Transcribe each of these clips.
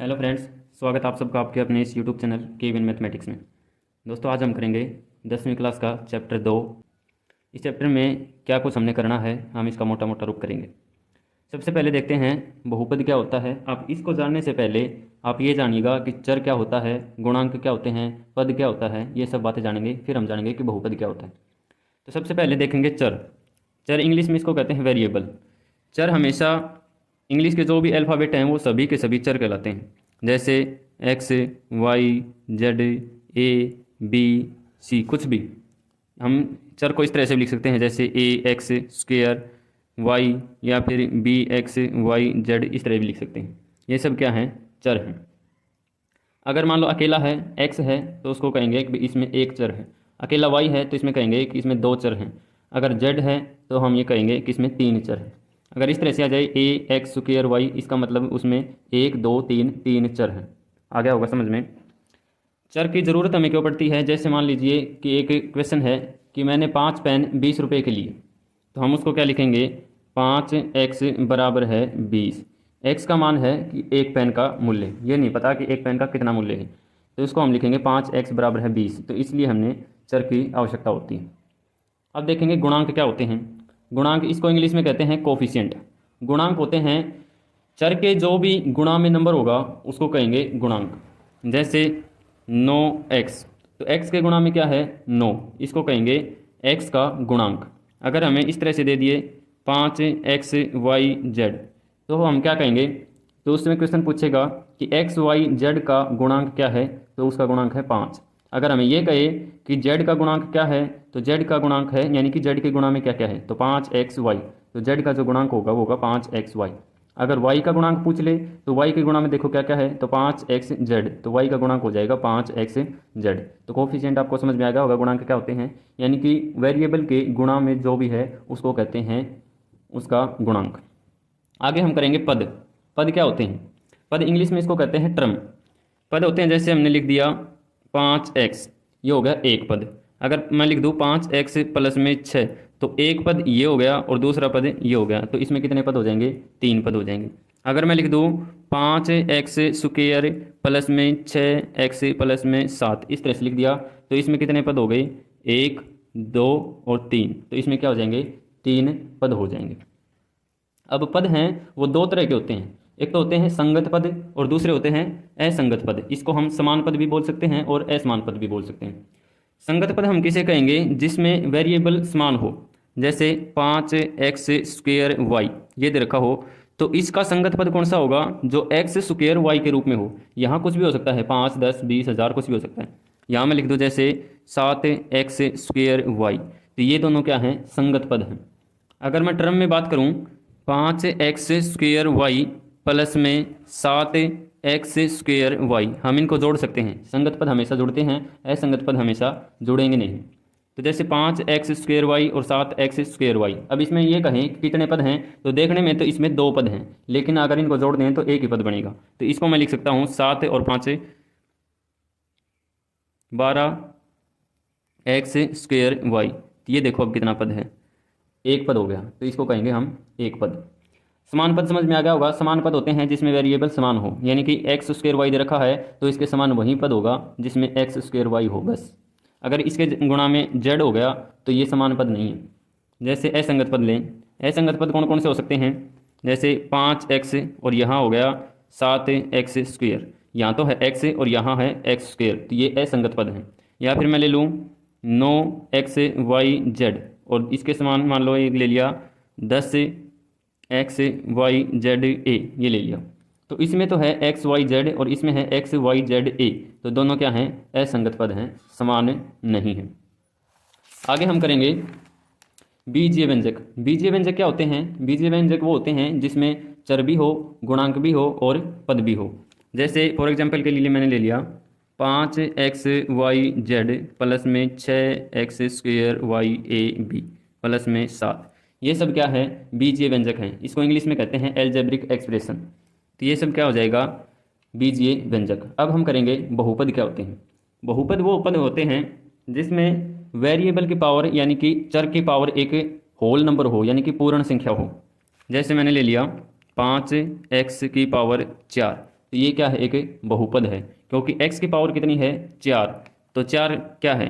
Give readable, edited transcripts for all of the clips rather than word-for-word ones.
Hello friends, स्वागत है आप सबका आपके अपने इस यूट्यूब चैनल केविन मैथमेटिक्स में। दोस्तों, आज हम करेंगे 10वीं क्लास का चैप्टर 2। इस चैप्टर में क्या कुछ हमने करना है, हम इसका मोटा मोटा रूप करेंगे। सबसे पहले देखते हैं बहुपद क्या होता है। आप इसको जानने से पहले आप ये जानिएगा कि चर क्या होता है, गुणांक क्या होते हैं, पद क्या होता है, ये सब बातें जानेंगे, फिर हम जानेंगे कि बहुपद क्या होता है। तो सबसे पहले देखेंगे चर। चर इंग्लिश में इसको कहते हैं वेरिएबल। चर हमेशा इंग्लिश के जो भी अल्फ़ाबेट हैं वो सभी के सभी चर कहलाते हैं। जैसे एक्स, वाई, जेड, ए, बी, सी, कुछ भी हम चर को इस तरह से भी लिख सकते हैं, जैसे ए एक्स स्क्वेयर वाई, या फिर बी एक्स वाई जेड, इस तरह भी लिख सकते हैं। ये सब क्या हैं? चर हैं। अगर मान लो अकेला है, एक्स है, तो उसको कहेंगे कि इसमें एक चर है। अकेला वाई है तो इसमें कहेंगे कि इसमें दो चर हैं। अगर जेड है तो हम ये कहेंगे कि इसमें तीन चर हैं। अगर इस तरह से आ जाए ए एक्स स्क्वेयर वाई, इसका मतलब उसमें एक दो तीन तीन चर हैं। आ गया होगा समझ में। चर की ज़रूरत हमें क्यों पड़ती है? जैसे मान लीजिए कि एक क्वेश्चन है कि मैंने 5 पेन 20 रुपये के लिए, तो हम उसको क्या लिखेंगे? 5x बराबर है 20। एक्स का मान है कि एक पेन का मूल्य, ये नहीं पता कि एक पेन का कितना मूल्य है, तो इसको हम लिखेंगे 5x बराबर है 20। तो इसलिए हमने चर की आवश्यकता होती है। अब देखेंगे गुणांक क्या होते हैं। गुणांक, इसको इंग्लिश में कहते हैं कोफिशिएंट। गुणांक होते हैं चर के जो भी गुणा में नंबर होगा उसको कहेंगे गुणांक। जैसे 9x, तो x के गुणा में क्या है? 9, इसको कहेंगे x का गुणांक। अगर हमें इस तरह से दे दिए 5xyz, तो हम क्या कहेंगे? तो उसमें क्वेश्चन पूछेगा कि xyz का गुणांक क्या है, तो उसका गुणांक है 5। अगर हमें ये कहे कि z का गुणांक क्या है, तो z का गुणांक है, यानी कि z के गुणा में क्या क्या है, तो 5xy, तो z का जो गुणांक होगा वो होगा 5xy। अगर y का गुणांक पूछ ले तो y के गुणा में देखो क्या क्या है, तो 5xz, तो y का गुणांक हो जाएगा 5xz। तो कोफिशिएंट आपको समझ में आ गया होगा गुणांक क्या होते हैं, यानी कि वेरिएबल के गुणा में जो भी है उसको कहते हैं उसका गुणांक। आगे हम करेंगे पद। पद क्या होते हैं? पद इंग्लिश में इसको कहते हैं टर्म। पद होते हैं, जैसे हमने लिख दिया 5x, ये हो गया एक पद। अगर मैं लिख दूँ 5x प्लस में 6, तो एक पद ये हो गया और दूसरा पद ये हो गया, तो इसमें कितने पद हो जाएंगे? 3 पद हो जाएंगे। अगर मैं लिख दूँ 5x स्क्वेयर प्लस में 6x प्लस में 7, इस तरह से लिख दिया, तो इसमें कितने पद हो गए? 1 2 और 3, तो इसमें क्या हो जाएंगे? 3 पद हो जाएंगे। अब पद हैं वो दो तरह के होते हैं, एक तो होते हैं संगत पद और दूसरे होते हैं असंगत पद। इसको हम समान पद भी बोल सकते हैं और असमान पद भी बोल सकते हैं। संगत पद हम किसे कहेंगे? जिसमें वेरिएबल समान हो। जैसे 5x स्क्वेयर वाई ये दे रखा हो, तो इसका संगत पद कौन सा होगा? जो x स्क्वेयर वाई के रूप में हो। यहाँ कुछ भी हो सकता है, 5 10 20 हज़ार कुछ भी हो सकता है। यहाँ मैं लिख दूँ जैसे 7x स्क्वेयर वाई, तो ये दोनों क्या हैं? संगत पद हैं। अगर मैं टर्म में बात करूँ 5x स्क्वेयर वाई प्लस में 7x स्क्वेयर वाई, हम इनको जोड़ सकते हैं। संगत पद हमेशा जुड़ते हैं, असंगत पद हमेशा जुड़ेंगे नहीं। तो जैसे 5x स्क्वेयर वाई और 7x स्क्वेयर वाई, अब इसमें ये कहें कि कितने पद हैं, तो देखने में तो इसमें 2 पद हैं, लेकिन अगर इनको जोड़ दें तो एक ही पद बनेगा। तो इसको मैं लिख सकता हूँ 7 और 5 12x स्क्वेयर वाई। तो ये देखो अब कितना पद है? एक पद हो गया, तो इसको कहेंगे हम एक पद। समान पद समझ में आ गया होगा। समान पद होते हैं जिसमें वेरिएबल समान हो, यानी कि एक्स स्क्वेयर वाई दे रखा है तो इसके समान वही पद होगा जिसमें एक्स स्क्वेयर वाई हो बस। अगर इसके गुणा में जेड हो गया तो ये समान पद नहीं है। जैसे असंगत पद लें, असंगत पद कौन कौन से हो सकते हैं? जैसे 5x और यहाँ हो गया 7x स्क्वेयर, यहाँ तो है x और यहाँ है x स्क्वेयर, तो ये असंगत पद हैं। या फिर मैं ले लूँ 9xyz और इसके समान मान लो एक ले लिया 10xyza, ये ले लिया, तो इसमें तो है xyz और इसमें है xyza, तो दोनों क्या हैं? असंगत पद हैं, समान नहीं हैं। आगे हम करेंगे बीजीय व्यंजक। बीजीय व्यंजक क्या होते हैं? बीजीय व्यंजक वो होते हैं जिसमें चर भी हो, गुणांक भी हो और पद भी हो। जैसे फॉर एग्जाम्पल के लिए मैंने ले लिया 5xyz प्लस में 6x स्क्वेयर YAB प्लस में 7, ये सब क्या है? बीजीय व्यंजक हैं। इसको इंग्लिश में कहते हैं एल्जेब्रिक एक्सप्रेशन। तो ये सब क्या हो जाएगा? बीजीय व्यंजक। अब हम करेंगे बहुपद क्या होते हैं। बहुपद वो पद होते हैं जिसमें वेरिएबल की पावर, यानी कि चर की पावर एक होल नंबर हो, यानी कि पूर्ण संख्या हो। जैसे मैंने ले लिया 5x की पावर 4, तो ये क्या है, एक बहुपद है, क्योंकि x की पावर कितनी है 4। तो 4 क्या है,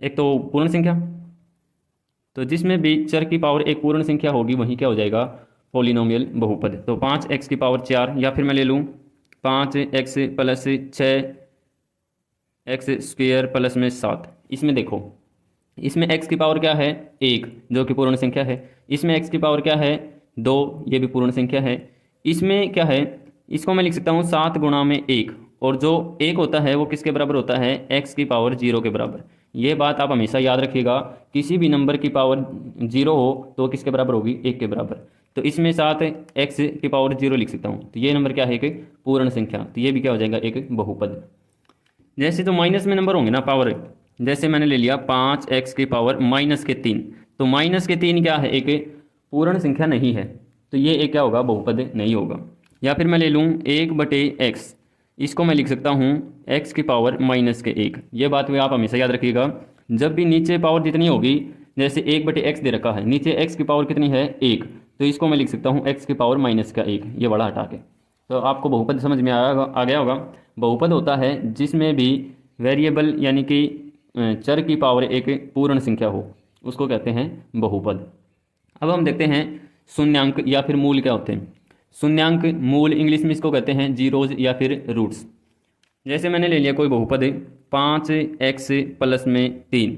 एक तो पूर्ण संख्या, तो जिसमें भी चर की पावर एक पूर्ण संख्या होगी वही क्या हो जाएगा, पोलिनोमियल बहुपद। तो 5x की पावर 4, या फिर मैं ले लूँ 5x प्लस 6x² प्लस में 7। इसमें देखो, इसमें x की पावर क्या है 1 जो कि पूर्ण संख्या है, इसमें x की पावर क्या है 2, ये भी पूर्ण संख्या है। इसमें क्या है, इसको मैं लिख सकता हूँ 7 गुणा में 1, और जो 1 होता है वो किसके बराबर होता है, x की पावर 0 के बराबर। ये बात आप हमेशा याद रखिएगा, किसी भी नंबर की पावर 0 हो तो किसके बराबर होगी, 1 के बराबर। तो इसमें 7x की पावर 0 लिख सकता हूँ, तो ये नंबर क्या है, एक पूर्ण संख्या, तो ये भी क्या हो जाएगा, एक बहुपद। जैसे जो माइनस में नंबर होंगे ना पावर, जैसे मैंने ले लिया 5x की पावर -3, तो -3 क्या है, एक पूर्ण संख्या नहीं है, तो ये एक क्या होगा, बहुपद नहीं होगा। या फिर मैं ले लूँ 1/x, इसको मैं लिख सकता हूँ x की पावर -1। ये बात भी आप हमेशा याद रखिएगा, जब भी नीचे पावर जितनी होगी, जैसे 1/x दे रखा है, नीचे x की पावर कितनी है 1, तो इसको मैं लिख सकता हूँ x की पावर -1, ये बड़ा हटा के। तो आपको बहुपद समझ में आ गया होगा। बहुपद होता है जिसमें भी वेरिएबल यानी कि चर की पावर एक पूर्ण संख्या हो, उसको कहते हैं बहुपद। अब हम देखते हैं शून्यांक या फिर मूल क्या होते हैं। शून्यांक, मूल, इंग्लिश में इसको कहते हैं जीरोज या फिर रूट्स। जैसे मैंने ले लिया कोई बहुपद 5x प्लस में 3,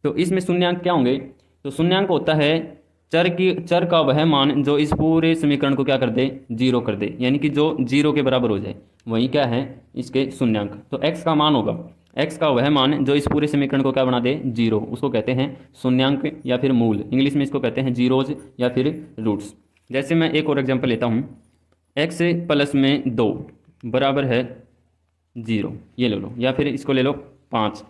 तो इसमें शून्यांक क्या होंगे, तो शून्यांक होता है चर का वह मान जो इस पूरे समीकरण को क्या कर दे, 0 कर दे, यानी कि जो 0 के बराबर हो जाए वही क्या है, इसके शून्यांक। तो x का मान होगा, x का वह मान जो इस पूरे समीकरण को क्या बना दे, 0, उसको कहते हैं शून्यांक या फिर मूल। इंग्लिश में इसको कहते हैं जीरोज या फिर रूट्स। जैसे मैं एक और एग्जांपल लेता हूँ, x प्लस में 2 बराबर है 0, ये ले लो, या फिर इसको ले लो 5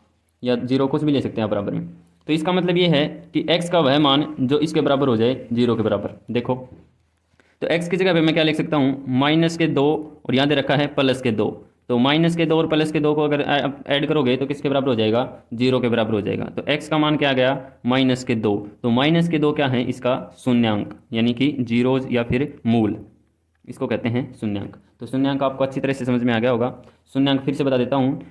या 0, कुछ भी ले सकते हैं आप बराबर में। तो इसका मतलब ये है कि x का वह मान जो इसके बराबर हो जाए, 0 के बराबर। देखो, तो x की जगह पे मैं क्या लिख सकता हूँ, -2, और यहाँ दे रखा है +2, तो -2 और +2 को अगर ऐड करोगे तो किसके बराबर हो जाएगा, 0 के बराबर हो जाएगा। तो x का मान क्या आ गया, -2, तो -2 क्या है, इसका शून्यांक, यानी कि जीरोज या फिर मूल, इसको कहते हैं शून्यांक। तो शून्यांक आपको अच्छी तरह से समझ में आ गया होगा। शून्यांक फिर से बता देता हूँ,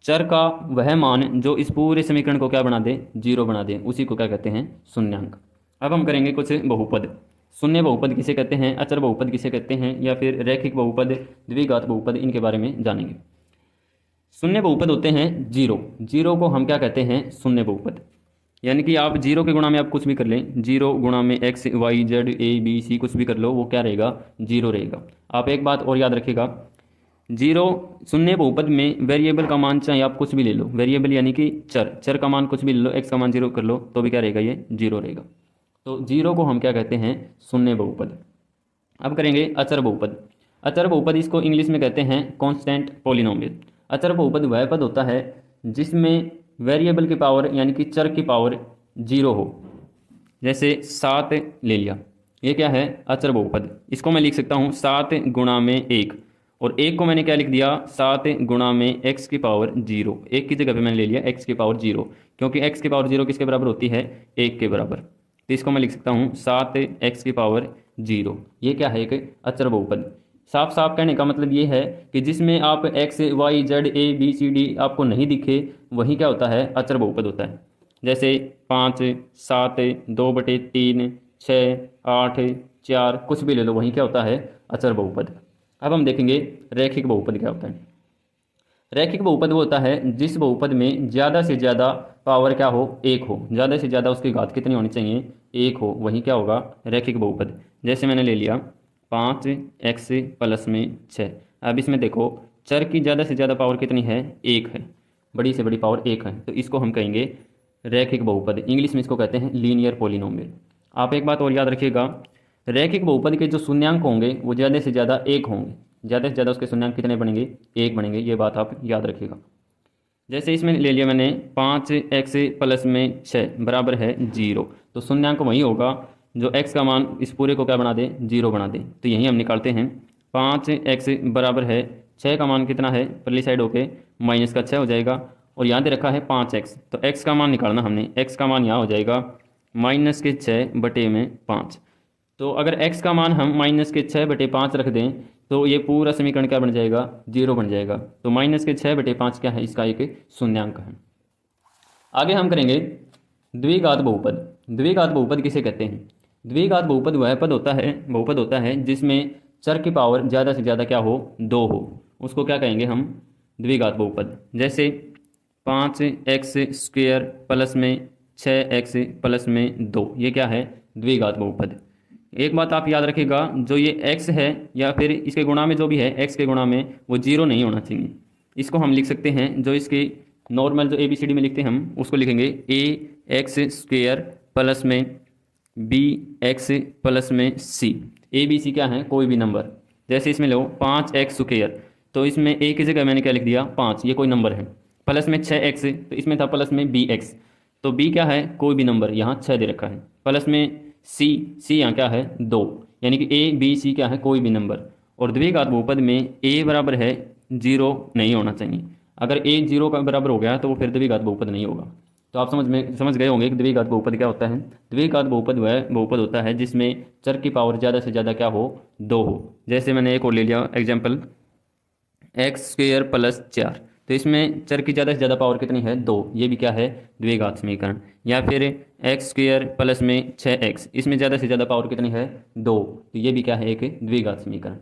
चर का वह मान जो इस पूरे समीकरण को क्या बना दे, 0 बना दे, उसी को क्या कहते हैं, शून्यांक। अब हम करेंगे कुछ बहुपद। शून्य बहुपद किसे कहते हैं, अचर बहुपद किसे कहते हैं, या फिर रैखिक बहुपद, द्विघात बहुपद, इनके बारे में जानेंगे। शून्य बहुपद होते हैं जीरो को हम क्या कहते हैं, शून्य बहुपद। यानी कि आप 0 के गुणा में आप कुछ भी कर लें, 0 गुणा में x y z a b c कुछ भी कर लो, वो क्या रहेगा, 0 रहेगा। आप एक बात और याद रखिएगा, 0 शून्य बहुपद में वेरिएबल का मान चाहे आप कुछ भी ले लो, वेरिएबल यानी कि चर का मान कुछ भी ले लो, x का मान 0 कर लो तो भी क्या रहेगा, ये 0 रहेगा। तो 0 को हम क्या कहते हैं, शून्य बहुपद। अब करेंगे अचर बहुपद। अचर बहुपद इसको इंग्लिश में कहते हैं कांस्टेंट पॉलिनोमियल। अचर बहुपद वह पद होता है जिसमें वेरिएबल की पावर यानी कि चर की पावर 0 हो। जैसे 7 ले लिया, ये क्या है, अचर बहुपद। इसको मैं लिख सकता हूँ 7 गुणा में 1, और 1 को मैंने क्या लिख दिया, 7 गुणा में x की पावर 0। 1 की जगह पे मैंने ले लिया x की पावर 0, क्योंकि x की पावर 0 किसके बराबर होती है, 1 के बराबर। तो इसको मैं लिख सकता हूँ 7x की पावर 0। ये क्या है, एक अचर बहुपद। साफ साफ कहने का मतलब ये है कि जिसमें आप x y z a b c d आपको नहीं दिखे वही क्या होता है, अचर बहुपद होता है। जैसे 5 7 2/3 6 8 4 कुछ भी ले लो, वही क्या होता है, अचर बहुपद। अब हम देखेंगे रैखिक बहुपद क्या होता है। रैखिक बहुपद वो होता है जिस बहुपद में ज़्यादा से ज़्यादा पावर क्या हो, 1 हो, ज़्यादा से ज़्यादा उसकी घात कितनी होनी चाहिए, 1 हो, वही क्या होगा, रैखिक बहुपद। जैसे मैंने ले लिया 5x प्लस में 6। अब इसमें देखो चर की ज़्यादा से ज़्यादा पावर कितनी है, 1 है, बड़ी से बड़ी पावर 1 है, तो इसको हम कहेंगे रैखिक बहुपद। इंग्लिश में इसको कहते हैं लीनियर पॉलिनोमियल। आप एक बात और याद रखिएगा, रैखिक बहुपद के जो शून्यांक होंगे वो ज़्यादा से ज़्यादा 1 होंगे, ज़्यादा से ज़्यादा उसके शून्यांक कितने बनेंगे, 1 बनेंगे। ये बात आप याद रखिएगा। जैसे इसमें ले लिया मैंने 5x प्लस में 6 बराबर है 0, तो शून्यांक वही होगा जो x का मान इस पूरे को क्या बना दे, 0 बना दे। तो यही हम निकालते हैं, 5x बराबर है 6 का मान कितना है, पहली साइड होके -6 हो जाएगा, और यहाँ दे रखा है 5x, तो x का मान निकालना हमने, x का मान यहाँ हो जाएगा -6/5। तो अगर x का मान हम -6/5 रख दें तो ये पूरा समीकरण क्या बन जाएगा, 0 बन जाएगा। तो -6/5 क्या है, इसका एक शून्यांक है। आगे हम करेंगे द्विघात बहुपद। द्विघात बहुपद किसे कहते हैं? द्विघात बहुपद वह पद होता है, बहुपद होता है जिसमें चर की पावर ज़्यादा से ज़्यादा क्या हो, 2 हो, उसको क्या कहेंगे हम, द्विघात बहुपद। जैसे 5x² प्लस में 6x प्लस में 2, ये क्या है, द्विघात बहुपद। एक बात आप याद रखिएगा, जो ये x है या फिर इसके गुणा में जो भी है, x के गुणा में, वो 0 नहीं होना चाहिए। इसको हम लिख सकते हैं, जो इसकी नॉर्मल जो ABCD में लिखते हैं हम उसको लिखेंगे ax² प्लस में bx प्लस में c। ABC क्या है, कोई भी नंबर। जैसे इसमें लो 5x², तो इसमें a की जगह मैंने क्या लिख दिया, 5, ये कोई नंबर है। प्लस में 6x, तो इसमें था प्लस में bx, तो b क्या है, कोई भी नंबर, यहाँ 6 दे रखा है। प्लस में c यहाँ क्या है, 2, यानी कि a b c क्या है, कोई भी नंबर। और द्विघात बहुपद में a बराबर है 0 नहीं होना चाहिए। अगर a 0 का बराबर हो गया तो वो फिर द्विघात बहुपद नहीं होगा। तो आप समझ गए होंगे कि द्विघात बहुपद क्या होता है। द्विघात बहुपद वह बहुपद होता है जिसमें चर की पावर ज़्यादा से ज़्यादा क्या हो, 2 हो। जैसे मैंने एक और ले लिया एग्जाम्पल, x² प्लस 4, तो इसमें चर की ज़्यादा से ज़्यादा पावर कितनी है, 2, ये भी क्या है, द्विघात समीकरण। या फिर x² प्लस में 6x, इसमें ज़्यादा से ज़्यादा पावर कितनी है, 2, तो ये भी क्या है, एक द्विघात समीकरण।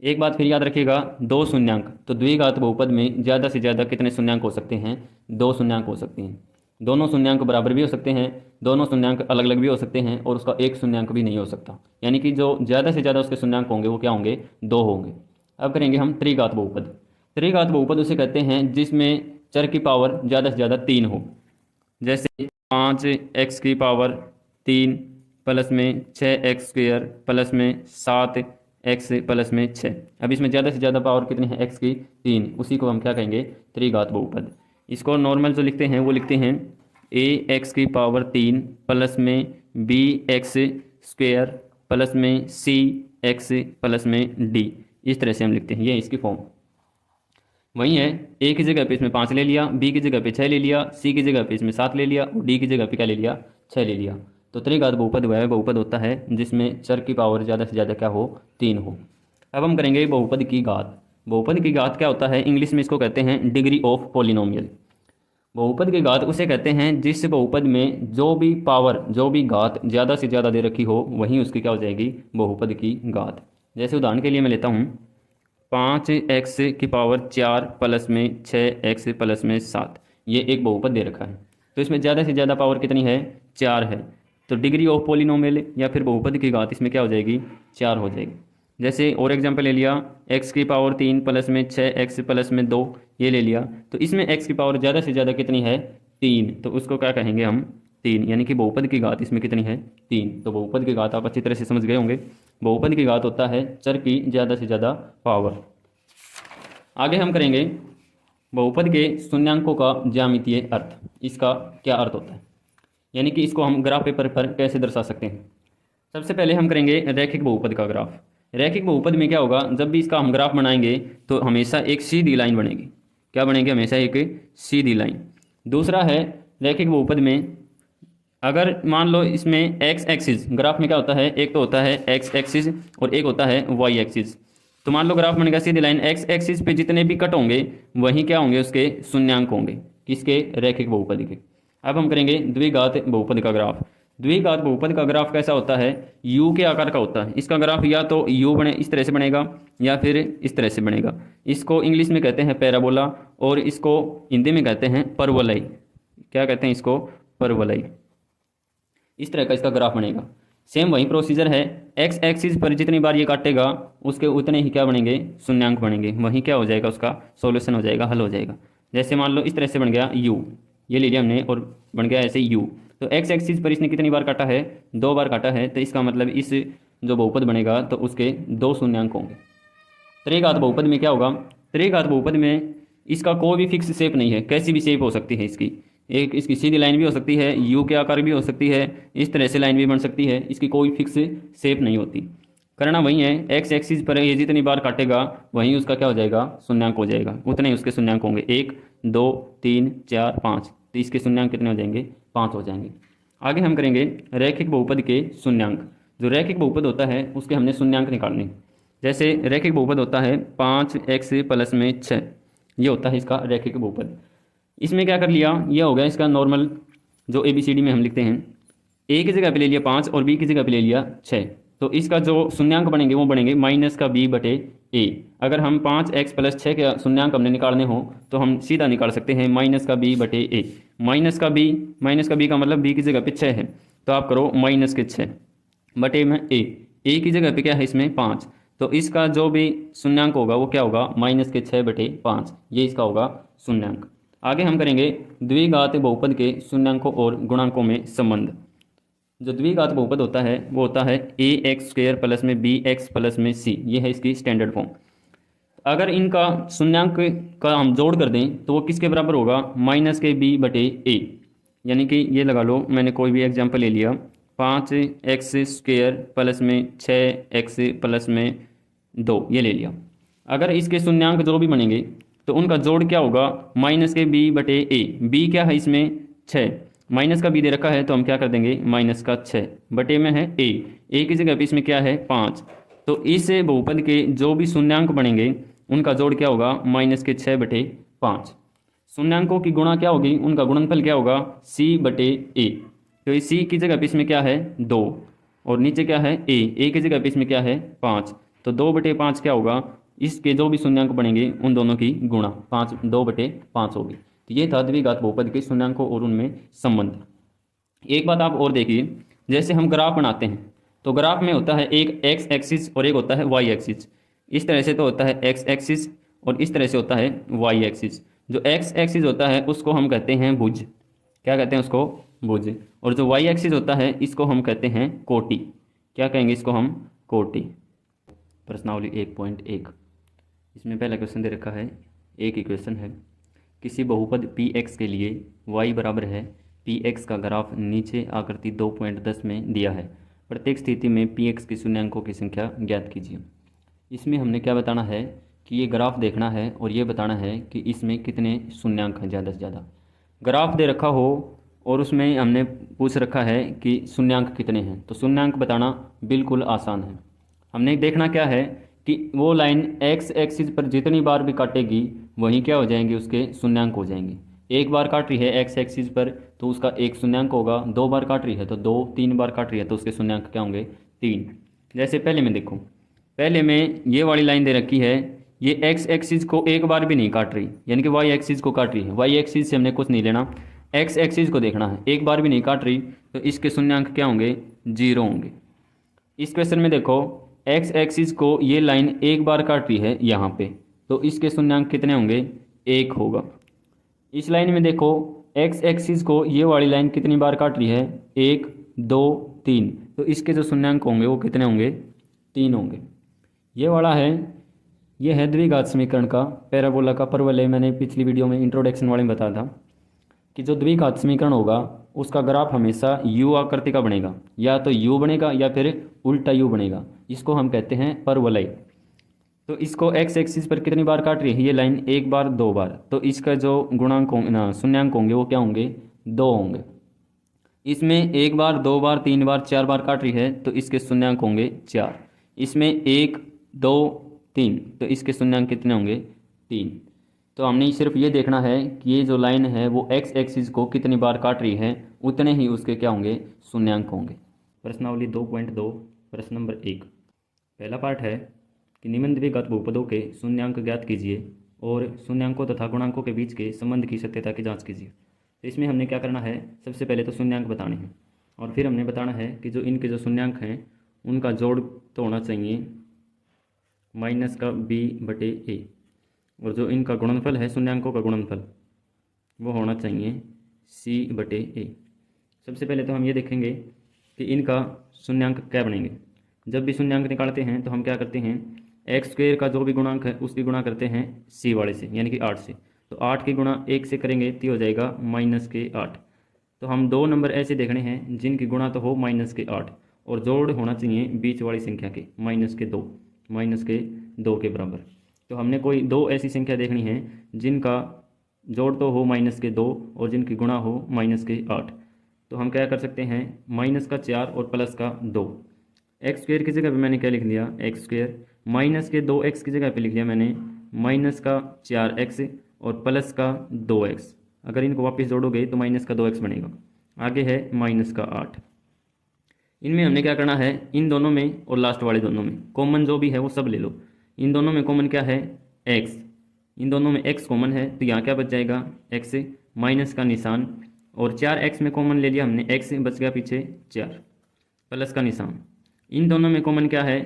एक बात फिर याद रखिएगा, 2 शून्यांक, तो द्विघात बहुपद में ज़्यादा से ज़्यादा कितने शून्यांक हो सकते हैं, 2 शून्यांक हो सकते हैं। दोनों शून्यांक बराबर भी हो सकते हैं, दोनों शून्यांक अलग अलग भी हो सकते हैं, और उसका एक शून्यांक भी नहीं हो सकता। यानी कि जो ज़्यादा से ज़्यादा उसके शून्यांक होंगे वो क्या होंगे, 2 होंगे। अब करेंगे हम त्रिघात बहुपद। त्रिघात बहुपद उसे कहते हैं जिसमें चर की पावर ज़्यादा से ज़्यादा 3 हो। जैसे 5x³ प्लस में 6x² प्लस में 7x प्लस में 6। अब इसमें ज़्यादा से ज़्यादा पावर कितनी है, x की 3, उसी को हम क्या कहेंगे, त्रिघात बहुपद। इसको नॉर्मल जो लिखते हैं वो लिखते हैं ax³ प्लस में bx² प्लस में cx प्लस में d, इस तरह से हम लिखते हैं, ये इसकी फॉर्म। वही है, a की जगह पे इसमें 5 ले लिया, b की जगह पे 6 ले लिया, c की जगह पे इसमें 7 ले लिया, और d की जगह पे क्या ले लिया, 6 ले लिया। तो त्रिघात बहुपद वह बहुपद होता है जिसमें चर की पावर ज़्यादा से ज़्यादा क्या हो, 3 हो। अब हम करेंगे बहुपद की घात। बहुपद की घात क्या होता है, इंग्लिश में इसको कहते हैं डिग्री ऑफ पॉलिनोमियल। बहुपद की घात उसे कहते हैं जिस बहुपद में जो भी पावर, जो भी घात ज़्यादा से ज़्यादा दे रखी हो, वहीं उसकी क्या हो जाएगी, बहुपद की घात। जैसे उदाहरण के लिए मैं लेता हूँ 5x⁴ प्लस में 6x प्लस में 7, ये एक बहुपद दे रखा है। तो इसमें ज़्यादा से ज़्यादा पावर कितनी है, 4 है। तो डिग्री ऑफ पॉलिनोमियल या फिर बहुपद की घात इसमें क्या हो जाएगी, 4 हो जाएगी। जैसे और एग्जांपल ले लिया x³ प्लस में 6x प्लस में 2, ये ले लिया। तो इसमें x की पावर ज़्यादा से ज़्यादा कितनी है, 3, तो उसको क्या कहेंगे हम, 3, यानी कि बहुपद की घात इसमें कितनी है, 3। तो बहुपद की घात आप अच्छी तरह से समझ गए होंगे। बहुपद की घात होता है चर की ज़्यादा से ज़्यादा पावर। आगे हम करेंगे बहुपद के शून्यांकों का ज्यामितीय अर्थ। इसका क्या अर्थ होता है, यानी कि इसको हम ग्राफ पेपर पर कैसे दर्शा सकते हैं। सबसे पहले हम करेंगे रैखिक बहुपद का ग्राफ। रैखिक बहुपद में क्या होगा, जब भी इसका हम ग्राफ बनाएंगे तो हमेशा एक सीधी लाइन बनेगी। क्या बनेगी, हमेशा एक सीधी लाइन। दूसरा है रैखिक बहुपद में अगर मान लो इसमें एक्स एक्सिस, ग्राफ में क्या होता है, एक तो होता है एक्स एक्सिस और एक होता है वाई एक्सिस। तो मान लो ग्राफ बनेगा सीधी लाइन, एक्स एक्सिस पे जितने भी कट होंगे वहीं क्या होंगे, उसके शून्यांक होंगे, किसके, रैखिक बहुपद के। अब हम करेंगे द्विघात बहुपद का ग्राफ। द्विघात बहुपद का ग्राफ कैसा होता है, यू के आकार का होता है। इसका ग्राफ या तो यू बने इस तरह से बनेगा या फिर इस तरह से बनेगा। इसको इंग्लिश में कहते हैं पैराबोला और इसको हिंदी में कहते हैं परवलय। क्या कहते हैं इसको, परवलय। इस तरह का इसका ग्राफ बनेगा। सेम वही प्रोसीजर है, एक्स एक्सिस पर जितनी बार ये काटेगा उसके उतने ही क्या बनेंगे, शून्यांक बनेंगे। वहीं क्या हो जाएगा, उसका सॉल्यूशन हो जाएगा, हल हो जाएगा। जैसे मान लो इस तरह से बन गया यू, ये ले लिया हमने और बन गया ऐसे यू। तो एक्स एक्सिस पर इसने कितनी बार काटा है, 2 बार काटा है। तो इसका मतलब इस जो बहुपद बनेगा तो उसके 2 शून्यांक होंगे। त्रिघात बहुपद में क्या होगा, त्रिघात बहुपद में इसका कोई भी फिक्स शेप नहीं है, कैसी भी शेप हो सकती है इसकी। एक इसकी सीधी लाइन भी हो सकती है, यू के आकार भी हो सकती है, इस तरह से लाइन भी बन सकती है। इसकी कोई फिक्स शेप नहीं होती। करना वही है, एक्स एक्सिस पर ये जितनी बार काटेगा वहीं उसका क्या हो जाएगा, शून्यांक हो जाएगा। उतने ही उसके शून्यांक होंगे, 1 2 3 4 5। तो इसके शून्यांक कितने हो जाएंगे, 5 हो जाएंगे। आगे हम करेंगे रैखिक बहुपद के शून्यांक। जो रैखिक बहुपद होता है उसके हमने शून्यांक निकालने। जैसे रैखिक बहुपद होता है 5x प्लस में 6, ये होता है इसका रैखिक बहुपद। इसमें क्या कर लिया, ये हो गया इसका नॉर्मल जो ABCD में हम लिखते हैं, A की जगह पे ले लिया 5 और B की जगह पे ले लिया 6। तो इसका जो शून्यांक बनेंगे वो बनेंगे माइनस का B बटे A। अगर हम 5x प्लस 6 के शून्यांक हमने निकालने हो तो हम सीधा निकाल सकते हैं माइनस का B बटे A। माइनस का B का मतलब B की जगह पे 6 है, तो आप करो माइनस के 6 बटे में A की जगह पे क्या है इसमें 5, तो इसका जो भी शून्यांक होगा वो क्या होगा माइनस के 6 बटे 5, ये इसका होगा शून्यांक। आगे हम करेंगे द्विघात बहुपद के शून्यांकों और गुणांकों में संबंध। जो द्विघात बहुपद होता है वो होता है ax² प्लस में bx प्लस में c, ये है इसकी स्टैंडर्ड फॉर्म। अगर इनका शून्यांक का हम जोड़ कर दें तो वो किसके बराबर होगा, माइनस के b बटे a। यानी कि ये लगा लो, मैंने कोई भी एग्जांपल ले लिया, 5x² प्लस में 6x प्लस में 2, ये ले लिया। अगर इसके शून्यांक जो भी बनेंगे तो उनका जोड़ क्या होगा, माइनस के b बटे a। b क्या है इसमें 6, माइनस का b दे रखा है तो हम क्या कर देंगे माइनस का 6 बटे में है a की जगह पे इसमें क्या है 5। तो इस बहुपद के जो भी शून्यांक बनेंगे उनका जोड़ क्या होगा माइनस के 6 बटे 5। शून्यांकों की गुणा क्या होगी, उनका गुणनफल क्या होगा c बटे a। तो इस c की जगह पे इसमें क्या है 2 और नीचे क्या है a की जगह पे इसमें क्या है 5। तो 2 बटे 5 क्या होगा, इसके जो भी शून्यांक बनेंगे उन दोनों की गुणा 2 बटे 5 होगी। तो ये था द्विघात बहुपद के शून्यांकों और उनमें संबंध। एक बात आप और देखिए, जैसे हम ग्राफ बनाते हैं तो ग्राफ में होता है एक x एक्सिस और एक होता है y एक्सिस। इस तरह से तो होता है x एक्सिस और इस तरह से होता है y एक्सिस। जो x एक्सिस होता है उसको हम कहते हैं भुज, क्या कहते हैं उसको भुज। और जो y एक्सिस होता है इसको हम कहते हैं कोटि, क्या कहेंगे इसको हम कोटि। प्रश्नावली 1.1, इसमें पहला क्वेश्चन दे रखा है, एक इक्वेशन है, किसी बहुपद px के लिए y बराबर है px का ग्राफ नीचे आकृति 2.10 में दिया है, प्रत्येक स्थिति में px की शून्यांकों की संख्या ज्ञात कीजिए। इसमें हमने क्या बताना है कि ये ग्राफ देखना है और ये बताना है कि इसमें कितने शून्यांक हैं ज़्यादा से ज़्यादा। ग्राफ दे रखा हो और उसमें हमने पूछ रखा है कि शून्यांक कितने हैं, तो शून्यांक बताना बिल्कुल आसान है। हमने देखना क्या है कि वो लाइन x एक्सिस पर जितनी बार भी काटेगी वहीं क्या हो जाएंगे, उसके शून्यांक हो जाएंगे। एक बार काट रही है x एक्सिस पर तो उसका एक शून्यांक होगा, 2 बार काट रही है तो 2, 3 बार काट रही है तो उसके शून्यांक क्या होंगे 3। जैसे पहले में देखो, पहले में ये वाली लाइन दे रखी है, ये x एक्सिस को एक बार भी नहीं काट रही, यानी कि y एक्सिस को काट रही है। y एक्सिस से हमने कुछ नहीं लेना, x एक्सिस को देखना है, एक बार भी नहीं काट रही तो इसके शून्यांक क्या होंगे 0 होंगे। इस क्वेश्चन में देखो x एक्सिस को ये लाइन एक बार काट रही है यहाँ पे, तो इसके शून्यांक कितने होंगे 1 होगा। इस लाइन में देखो x एक्सिस को ये वाली लाइन कितनी बार काट रही है 1, 2, 3, तो इसके जो शून्यांक होंगे वो कितने होंगे 3 होंगे। ये वाला है, ये है द्विघात समीकरण का पैराबोला का परवलय। मैंने पिछली वीडियो में इंट्रोडक्शन वाले में बताया था कि जो द्विघात समीकरण होगा उसका ग्राफ हमेशा u आकृति का बनेगा, या तो u बनेगा या फिर उल्टा u बनेगा, इसको हम कहते हैं परवलय। तो इसको x एक्सिस पर कितनी बार काट रही है ये लाइन, 1 बार 2 बार, तो इसका जो गुणांक होंगे शून्यांक होंगे वो क्या होंगे 2 होंगे। इसमें 1 बार 2 बार 3 बार 4 बार काट रही है तो इसके शून्यांक होंगे 4। इसमें 1, 2, 3, तो इसके शून्यांक कितने होंगे 3। तो हमने सिर्फ ये देखना है कि ये जो लाइन है वो x एक्सिस को कितनी बार काट रही है, उतने ही उसके क्या होंगे शून्यांक होंगे। प्रश्नावली 2.2 प्रश्न नंबर 1, पहला पार्ट है कि निम्न द्विघात बहुपदों के शून्यांक ज्ञात कीजिए और शून्यांकों तथा गुणांकों के बीच के संबंध की सत्यता की जांच कीजिए। तो इसमें हमने क्या करना है, सबसे पहले तो शून्यांक बताने हैं और फिर हमने बताना है कि जो इनके जो शून्यांक हैं उनका जोड़ तो होना चाहिए माइनस का b बटे a, और जो इनका गुणनफल है शून्यांकों का गुणनफल वो होना चाहिए c बटे a। सबसे पहले तो हम ये देखेंगे कि इनका शून्यांक क्या बनेंगे। जब भी शून्यांक निकालते हैं तो हम क्या करते हैं, x² का जो भी गुणांक है उसकी गुणा करते हैं c वाले से, यानी कि 8 से। तो 8 की गुणा 1 से करेंगे तो हो जाएगा माइनस के 8। तो हम 2 नंबर ऐसे देखने हैं जिनकी गुणा तो हो माइनस के 8 और जोड़ होना चाहिए बीच वाली संख्या के माइनस के 2 के बराबर। तो हमने कोई 2 ऐसी संख्या देखनी है जिनका जोड़ तो हो माइनस के 2 और जिनकी गुणा हो माइनस के 8। तो हम क्या कर सकते हैं, माइनस का 4 और प्लस का 2। x² की जगह पे मैंने क्या लिख दिया x², माइनस के 2x की जगह पे लिख लिया मैंने माइनस का 4x और प्लस का 2x। अगर इनको वापस जोड़ोगे तो माइनस का 2x बनेगा। आगे है माइनस का 8। इनमें हमने क्या करना है, इन दोनों में और लास्ट वाले दोनों में कॉमन जो भी है वो सब ले लो। इन दोनों में कॉमन क्या है, x। इन दोनों में x कॉमन है तो यहाँ क्या बच जाएगा, x माइनस का निशान, और 4x में कॉमन ले लिया हमने, x बच गया पीछे 4 प्लस का निशान। इन दोनों में कॉमन क्या है,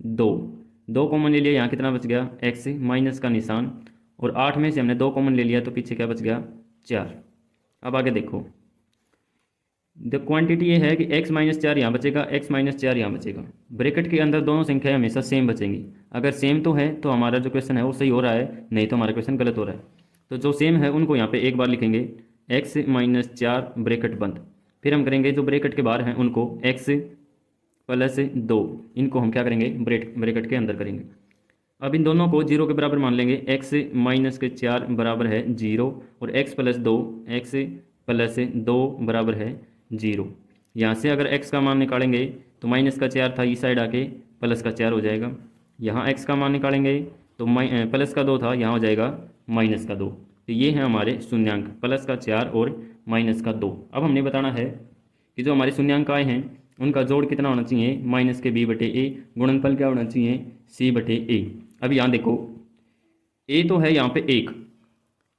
2 कॉमन ले लिया, यहाँ कितना बच गया, x माइनस का निशान, और 8 में से हमने 2 कॉमन ले लिया तो पीछे क्या बच गया, 4। अब आगे देखो, द क्वांटिटी ये है कि x माइनस 4 यहाँ बचेगा, x माइनस 4 यहाँ बचेगा। ब्रैकेट के अंदर दोनों संख्याएं हमेशा सेम बचेंगी। अगर सेम तो है तो हमारा जो क्वेश्चन है वो सही हो रहा है, नहीं तो हमारा क्वेश्चन गलत हो रहा है। तो जो सेम है उनको यहाँ पे एक बार लिखेंगे, x माइनस 4 ब्रैकेट बंद। फिर हम करेंगे जो ब्रैकेट के बाहर हैं उनको x प्लस 2, इनको हम क्या करेंगे, ब्रैकेट के अंदर करेंगे। अब इन दोनों को 0 के बराबर मान लेंगे, x माइनस के 4 बराबर है 0 और x प्लस 2, x प्लस 2 बराबर है 0। यहाँ से अगर x का मान निकालेंगे तो माइनस का 4 था, इस साइड आके प्लस का 4 हो जाएगा। यहाँ x का मान निकालेंगे तो प्लस का 2 था, यहाँ हो जाएगा माइनस का 2। तो ये है हमारे शून्यांक, प्लस का 4 और माइनस का 2। अब हमने बताना है कि जो हमारे शून्यांक आए हैं उनका जोड़ कितना होना चाहिए, माइनस के b बटे a, गुणनफल क्या होना चाहिए, c बटे a। अब यहाँ देखो, a तो है यहाँ पे 1,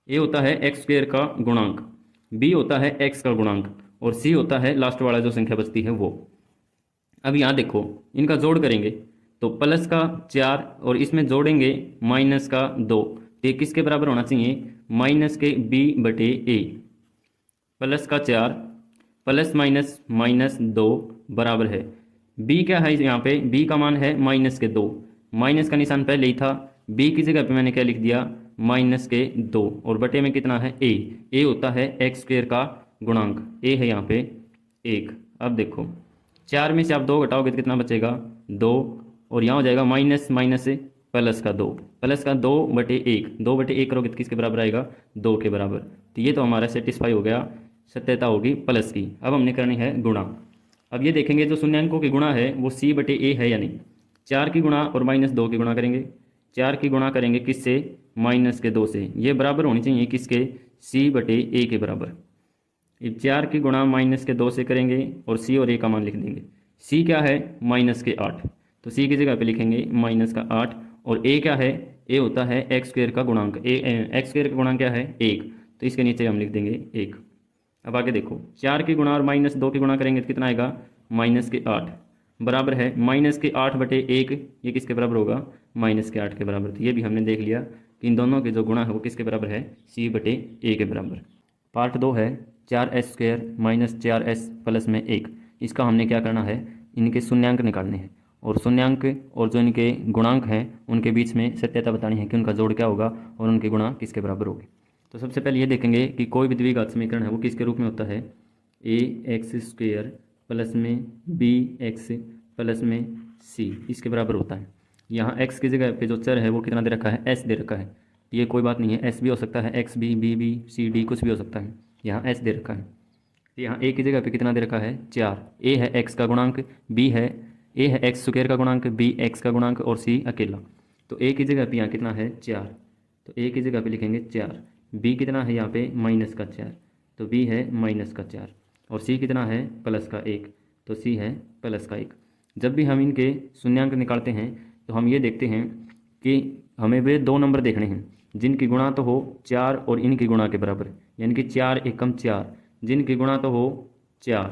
a होता है x स्क्वायर का गुणांक, b होता है x का गुणांक, और c होता है लास्ट वाला जो संख्या बचती है वो। अब यहाँ देखो, इनका जोड़ करेंगे तो प्लस का 4 और इसमें जोड़ेंगे माइनस का 2, तो ये किसके बराबर होना चाहिए, माइनस के b बटे a। प्लस का 4 प्लस माइनस माइनस 2 बराबर है, b क्या है यहाँ पे, b का मान है माइनस के 2, माइनस का निशान पहले ही था, b की जगह पे मैंने क्या लिख दिया, माइनस के 2, और बटे में कितना है a होता है x स्क्वायर का गुणांक, a है यहाँ पे 1। अब देखो 4 में से आप 2 घटाओगे तो कितना बचेगा, 2, और यहाँ हो जाएगा माइनस माइनस प्लस का 2, प्लस का 2 बटे 1, 2 बटे 1 करोगे तो किसके बराबर आएगा, 2 के बराबर। तो ये तो हमारा सेटिस्फाई हो गया, सत्यता होगी प्लस की। अब हमने करनी है गुणा। अब ये देखेंगे जो शून्यांकों की गुणा है वो c बटे a है या नहीं। 4 की गुणा और माइनस 2 की गुणा करेंगे, 4 की गुणा करेंगे किससे, माइनस के 2 से, ये बराबर होनी चाहिए किसके, c बटे a के बराबर। 4 की गुणा माइनस के 2 से करेंगे और c और a का मान लिख देंगे। c क्या है, माइनस के 8, तो c की जगह पे लिखेंगे माइनस का 8, और a क्या है, a होता है x स्क्वायर का गुणांक, x स्क्वायर का गुणांक क्या है 1, तो इसके नीचे हम लिख देंगे 1। अब आगे देखो, 4 की गुणा और माइनस 2 की गुणा करेंगे तो कितना आएगा, माइनस के 8 बराबर है माइनस के 8 बटे 1, ये किसके बराबर होगा, माइनस के 8 के बराबर। तो ये भी हमने देख लिया कि इन दोनों के जो गुणा है वो किसके बराबर है, c बटे a के बराबर। पार्ट 2 है 4s square minus 4s plus में 1। इसका हमने क्या करना है, इनके शून्यांक निकालने हैं, और शून्यांक और जो इनके गुणांक हैं उनके बीच में सत्यता बतानी है कि उनका जोड़ क्या होगा और उनके गुणा किसके बराबर होगी। तो सबसे पहले ये देखेंगे कि कोई भी द्विघात समीकरण है वो किसके रूप में होता है, ax स्क्वायर प्लस में bx प्लस में c इसके बराबर होता है। यहाँ x की जगह पे जो चर है वो कितना दे रखा है, s दे रखा है। ये कोई बात नहीं है, s भी हो सकता है, x भी, b भी, c d कुछ भी हो सकता है। यहाँ s दे रखा है, तो यहाँ a की जगह पे कितना दे रखा है 4। a है x का गुणांक, b है a है x स्क्वायर का गुणांक, b x का गुणांक और c अकेला। तो a की जगह पे यहाँ कितना है 4, तो a की जगह पे लिखेंगे 4। b कितना है यहाँ पे माइनस का 4, तो b है माइनस का 4, और c कितना है प्लस का 1, तो c है प्लस का 1। जब भी हम इनके शून्यांक निकालते हैं तो हम ये देखते हैं कि हमें वे 2 नंबर देखने हैं जिनकी गुणा तो हो 4 और इनकी गुणा के बराबर, यानी कि 4 एकम 4, जिनकी गुणा तो हो 4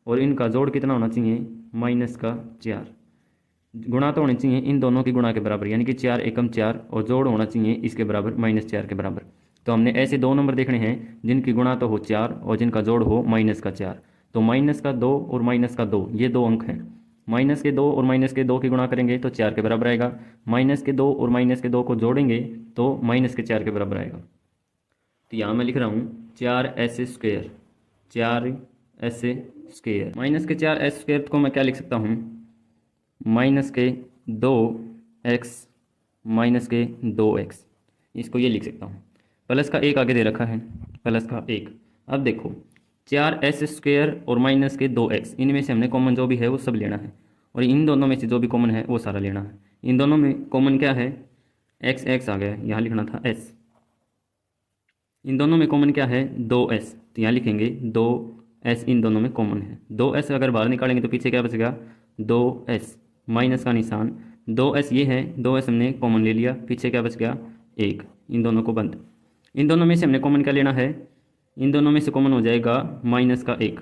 और इनका जोड़ कितना होना चाहिए, माइनस का 4। गुणा तो होनी चाहिए इन दोनों की गुणा के बराबर, यानी कि 4 एकम 4, और जोड़ होना चाहिए इसके बराबर माइनस 4 के बराबर। तो हमने ऐसे 2 नंबर देखने हैं जिनकी गुणा तो हो 4 और जिनका जोड़ हो माइनस का 4। तो माइनस का 2 और माइनस का 2 ये 2 अंक हैं। माइनस के 2 और माइनस के 2 की गुणा करेंगे तो 4 के बराबर आएगा। माइनस के 2 और माइनस के 2 को जोड़ेंगे तो माइनस के 4 के बराबर आएगा। तो यहाँ मैं लिख रहा हूँ 4s square, 4s square. Minus के 4s स्क्वायर को मैं क्या लिख सकता हूँ, माइनस के 2x माइनस के 2x, इसको ये लिख सकता हूँ। प्लस का 1 आगे दे रखा है, प्लस का 1। अब देखो 4s स्क्वायर और माइनस के 2x, इनमें से हमने कॉमन जो भी है वो सब लेना है, और इन दोनों में से जो भी कॉमन है वो सारा लेना है। इन दोनों में कॉमन क्या है, एक्स एक्स आ गया, यहाँ लिखना था एस। इन दोनों में कॉमन क्या है, 2s, तो यहाँ लिखेंगे 2s इन दोनों में कॉमन है। 2s अगर बाहर निकालेंगे तो पीछे क्या बचेगा, 2s, माइनस का निशान, 2s ये है, 2s हमने कॉमन ले लिया, पीछे क्या बच गया, 1, इन दोनों को बंद। इन दोनों में से हमने कॉमन क्या लेना है, इन दोनों में से कॉमन हो जाएगा माइनस का 1,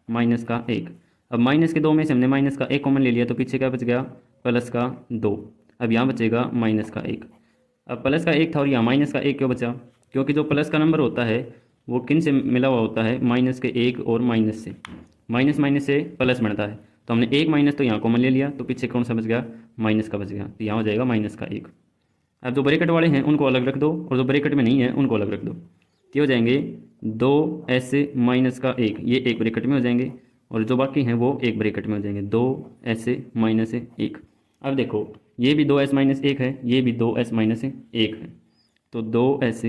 माइनस का 1। अब माइनस के 2 में से हमने माइनस का 1 कॉमन ले लिया, तो पीछे क्या बच गया, प्लस का 2। अब यहाँ बचेगा माइनस का 1। अब प्लस का 1 था और यहाँ माइनस का 1 क्यों बचा, क्योंकि जो प्लस का नंबर होता है वो किन से मिला हुआ होता है, माइनस के 1 और माइनस से, माइनस माइनस से प्लस बनता है। तो हमने 1 माइनस तो यहाँ कॉमन ले लिया, तो पीछे कौन सा बच गया, माइनस का बच गया, तो यहाँ हो जाएगा माइनस का 1। अब जो ब्रैकेट वाले हैं उनको अलग रख दो और जो ब्रैकेट में नहीं है उनको अलग रख दो, ये हो जाएंगे 2s माइनस का 1, ये एक ब्रैकेट में हो जाएंगे और जो बाकी हैं वो एक ब्रैकेट में हो जाएंगे, 2s माइनस 1। अब देखो ये भी 2s माइनस 1 है, ये भी 2s माइनस 1 है, तो 2s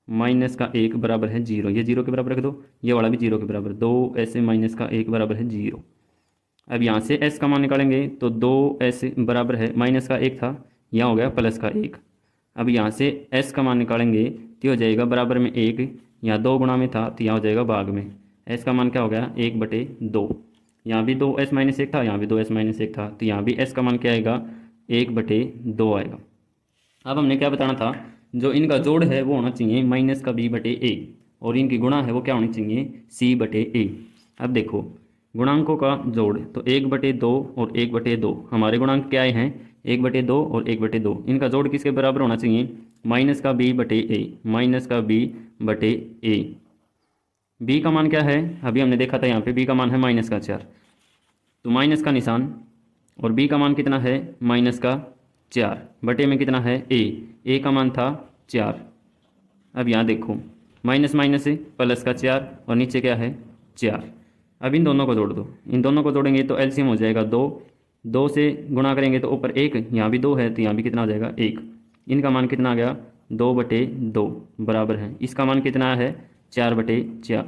माइनस का 1 बराबर है 0, ये 0 के बराबर रख दो, ये वाला भी 0 के बराबर, 2s माइनस का 1 बराबर है 0। अब यहाँ से s का मान निकालेंगे तो 2s बराबर है, माइनस का 1 था, यहाँ हो गया प्लस का 1। अब यहाँ से s का मान निकालेंगे तो हो जाएगा बराबर में 1, यहाँ 2 गुणा में था तो यहाँ हो जाएगा भाग में, s का मान क्या हो गया, 1/2। यहाँ भी 2s माइनस 1 था, यहाँ भी 2s माइनस 1 था, तो यहाँ भी s का मान क्या आएगा, 1/2 आएगा। अब हमने क्या बताना था, जो इनका जोड़ है वो होना चाहिए माइनस का b/a और इनकी गुणा है वो क्या होनी चाहिए, c/a। अब देखो गुणांकों का जोड़ तो 1/2 और 1/2, हमारे गुणांक क्या आए हैं, 1/2 और 1/2, इनका जोड़ किसके बराबर होना चाहिए, माइनस का b/a, माइनस का b/a। b का मान क्या है, अभी हमने देखा था यहाँ पे b का मान है माइनस का 4, तो माइनस का निशान और b का मान कितना है, माइनस का 4, बटे में कितना है a का मान था 4। अब यहाँ देखो माइनस माइनस प्लस का 4 और नीचे क्या है 4। अब इन दोनों को जोड़ दो, इन दोनों को जोड़ेंगे तो एलसीएम हो जाएगा 2, 2 से गुणा करेंगे तो ऊपर 1, यहाँ भी 2 है तो यहाँ भी कितना हो जाएगा 1। इनका मान कितना आ गया, 2/2 बराबर है, इसका मान कितना है 4/4।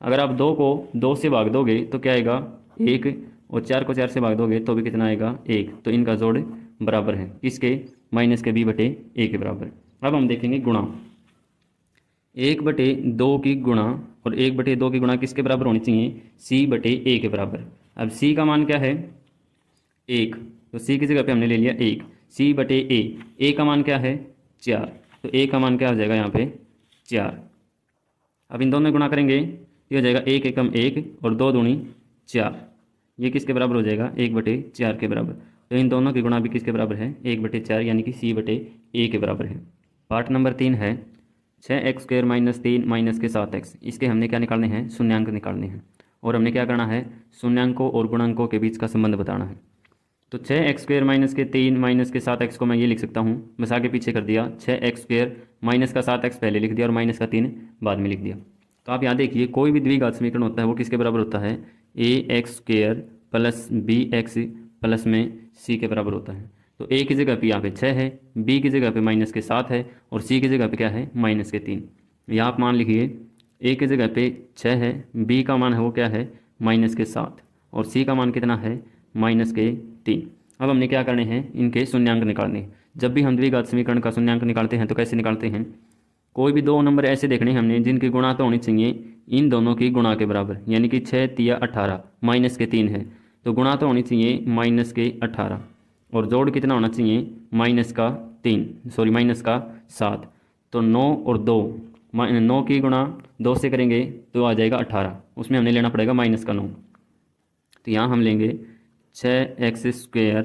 अगर आप 2 को 2 से भाग दोगे तो क्या आएगा 1, और 4 को 4 से भाग दोगे तो भी कितना आएगा 1। तो इनका जोड़ बराबर है किसके, माइनस के b/a के बराबर। अब हम देखेंगे गुणा, 1/2 की गुणा और 1/2 की गुणा किसके बराबर होनी चाहिए, c/a के बराबर। अब c का मान क्या है 1, तो c की जगह पे हमने ले लिया 1, c/a, a का मान क्या है 4, तो a का मान क्या हो जाएगा यहाँ पे 4। अब इन दोनों में गुणा करेंगे ये हो जाएगा 1 एकम 1 और 2 दूनी 4, ये किसके बराबर हो जाएगा 1/4 के बराबर। तो इन दोनों की गुणा भी किसके बराबर है 1/4, यानी कि c/a के बराबर है। पार्ट नंबर 3 है 6x² - 3 माइनस के 7x, इसके हमने क्या निकालने हैं, शून्यांक निकालने हैं और हमने क्या करना है, शून्यांकों और गुणांकों के बीच का संबंध बताना है। तो 6x² माइनस के 3 माइनस के 7x को मैं ये लिख सकता हूँ, बस आगे पीछे कर दिया, 6x² माइनस का 7x पहले लिख दिया और माइनस का 3 बाद में लिख दिया। तो आप यहाँ देखिए कोई भी द्विघात समीकरण होता है वो किसके बराबर होता है, ax² प्लस bx प्लस में c के बराबर होता है। तो a की जगह पे यहाँ पे 6 है, b की जगह पे माइनस के 7 है और c की जगह पे क्या है माइनस के 3। यहाँ आप मान लिखिए a की जगह पे 6 है, b का मान है वो क्या है माइनस के 7 और c का मान कितना है माइनस के 3। अब हमने क्या करने हैं, इनके शून्यांक निकालने। जब भी हम द्विघात समीकरण का शून्यांक निकालते हैं तो कैसे निकालते हैं, कोई भी 2 नंबर ऐसे देखने हमने जिनकी गुणा तो होनी चाहिए इन दोनों की गुणा के बराबर, यानी कि 6 तिया 18 माइनस के 3 है तो गुणा तो होनी चाहिए माइनस के 18 और जोड़ कितना होना चाहिए माइनस का 7। तो 9 और 2, 9 की गुणा 2 से करेंगे तो आ जाएगा 18, उसमें हमने लेना पड़ेगा माइनस का 9। तो यहाँ हम लेंगे 6x²,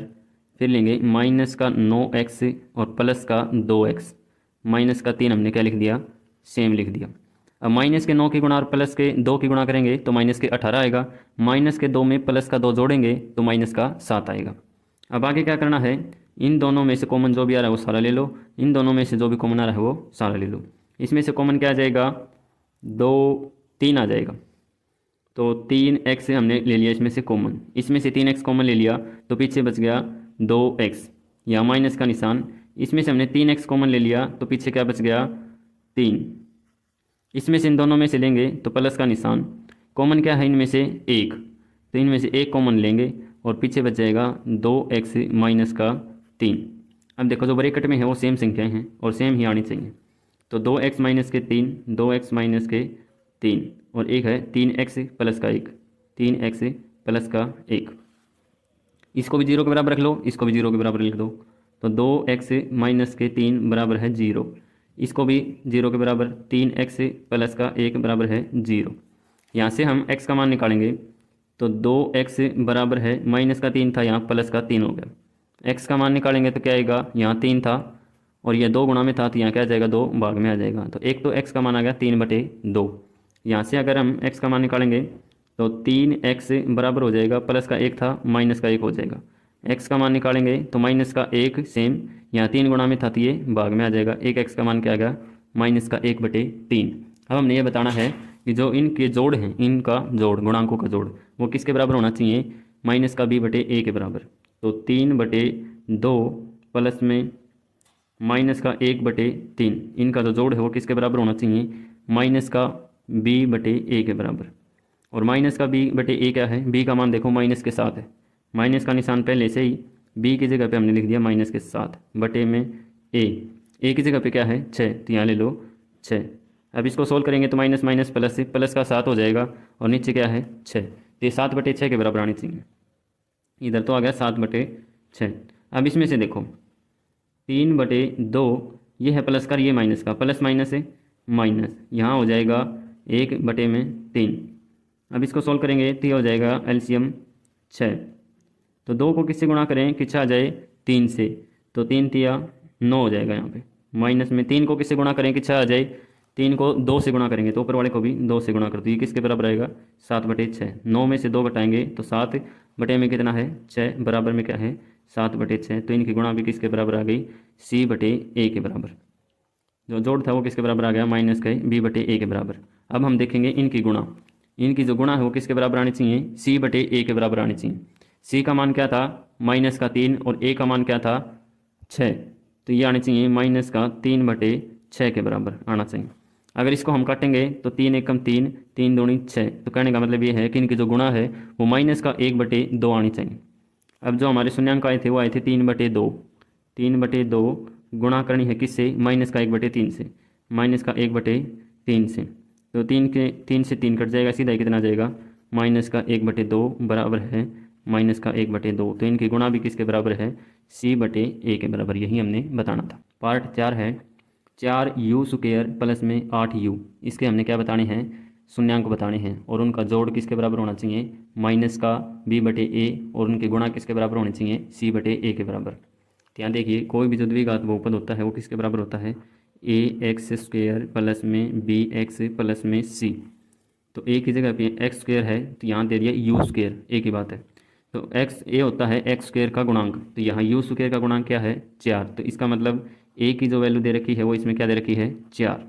फिर लेंगे माइनस का 9x और प्लस का 2x, माइनस का 3 हमने क्या लिख दिया सेम लिख दिया। अब माइनस के 9 की गुणा और प्लस के 2 की गुणा करेंगे तो माइनस के 18 आएगा, माइनस के 2 में प्लस का 2 जोड़ेंगे तो माइनस का 7 आएगा। अब आगे क्या करना है, इन दोनों में से कॉमन जो भी आ रहा है वो सारा ले लो, इन दोनों में से जो भी कॉमन आ रहा है वो सारा ले लो। इसमें से कॉमन क्या आ जाएगा 3 आ जाएगा, तो 3x हमने ले लिया इसमें से कॉमन, इसमें से 3x कॉमन ले लिया तो पीछे बच गया 2x, या माइनस का निशान, इसमें से हमने 3x कॉमन ले लिया तो पीछे क्या बच गया 3, इसमें से इन दोनों में से लेंगे तो प्लस का निशान, कॉमन क्या है इनमें से 1, तो इनमें से 1 कॉमन लेंगे और पीछे बच जाएगा 2x माइनस का 3। अब देखो जो ब्रैकेट में है वो सेम संख्याएं हैं और सेम ही आनी चाहिए। तो 2x माइनस के 3, 2x माइनस के 3 और एक है 3x प्लस का 1, 3x प्लस का 1। इसको भी 0 के बराबर रख लो, इसको भी 0 के बराबर लिख दो। तो 2x माइनस के 3 बराबर है 0, इसको भी 0 के बराबर, 3x प्लस का 1 बराबर है 0। यहाँ से हम x का मान निकालेंगे तो 2x बराबर है, माइनस का 3 था यहाँ प्लस का 3 हो गया। x का मान निकालेंगे तो क्या आएगा, यहाँ 3 था और यह 2 गुणा में था तो यहाँ क्या आ जाएगा, 2 भाग में आ जाएगा। तो एक तो x का मान आ गया 3/2। यहाँ से अगर हम x का मान निकालेंगे तो 3x बराबर हो जाएगा, प्लस का 1 था माइनस का 1 हो जाएगा। x का मान निकालेंगे तो माइनस का 1 सेम, यहाँ 3 गुणा में था तो ये भाग में आ जाएगा। एक x का मान क्या आ गया, माइनस का 1/3। अब हमने ये बताना है कि जो इनके जोड़ हैं, इनका जोड़, गुणांकों का जोड़, वो किसके बराबर होना चाहिए, माइनस का b/a के बराबर। तो 3/2 प्लस में माइनस का 1/3, इनका जो जोड़ है वो किसके बराबर होना चाहिए, माइनस का b/a के बराबर। और माइनस का b/a क्या है, b का मान देखो माइनस के 7 है, माइनस का निशान पहले से ही b की जगह पे हमने लिख दिया माइनस के 7 बटे में a की जगह पे क्या है 6, तो यहाँ ले लो 6। अब इसको सोल्व करेंगे तो माइनस माइनस प्लस से प्लस का 7 हो जाएगा और नीचे क्या है 6, तो ये 7/6 के बराबर आनी चाहिए। इधर तो आ गया 7/6। अब इसमें से देखो 3/2 ये है प्लस का, ये माइनस का, प्लस माइनस है माइनस, यहाँ हो जाएगा 1/3। अब इसको सोल्व करेंगे तो ये हो जाएगा एलसीएम 6। तो 2 को किससे गुणा करें कि 6 आ जाए 3 से, तो 3 तिया 9 हो जाएगा यहाँ पे। माइनस में 3 को किससे गुणा करें कि 6 आ जाए, 3 को 2 से गुणा करेंगे तो ऊपर वाले को भी 2 से गुणा कर दो, ये किसके बराबर आएगा 7/6। 9 में से 2 घटाएंगे तो 7 बटे में कितना है 6, बराबर में क्या है 7/6। तो इनकी गुणा भी किसके बराबर आ गई, c/a के बराबर। जो जोड़ था वो किसके बराबर आ गया, माइनस के b/a के बराबर। अब हम देखेंगे इनकी गुणा, इनकी जो गुणा है वो किसके बराबर आनी चाहिए, c/a के बराबर आनी चाहिए। c का मान क्या था माइनस का 3 और a का मान क्या था 6, तो ये आनी चाहिए माइनस का 3/6 के बराबर आना चाहिए। अगर इसको हम काटेंगे तो 3 एकम 3, 3 दूनी 6, तो कहने का मतलब ये है कि इनकी जो गुणा है वो माइनस का 1/2 आनी चाहिए। अब जो हमारे शून्यांक आए थे वो आए थे 3/2, 3/2 गुणा करनी है किससे, माइनस का 1/3 से, माइनस का 1/3 से। तो 3 से 3 कट जाएगा, सीधा ही कितना जाएगा माइनस का 1/2 बराबर है माइनस का 1/2। तो इनकी गुणा भी किसके बराबर है, c/a के बराबर। यही हमने बताना था। पार्ट 4 है 4u² प्लस में 8u। इसके हमने क्या बताने हैं, शून्यांक बताने हैं और उनका जोड़ किसके बराबर होना चाहिए, माइनस का b/a और उनकी गुणा किसके बराबर होनी चाहिए, c/a के बराबर। तो यहाँ देखिए कोई भी जो द्विघात बहुपद होता है वो किसके बराबर होता है, ax² प्लस में bx प्लस में c। तो a की जगह पे x² है तो यहाँ दे दिया u², एक ही बात है। तो x a होता है x² का गुणांक, तो यहाँ u² का गुणांक क्या है 4। तो इसका मतलब a की जो वैल्यू दे रखी है वो इसमें क्या दे रखी है 4।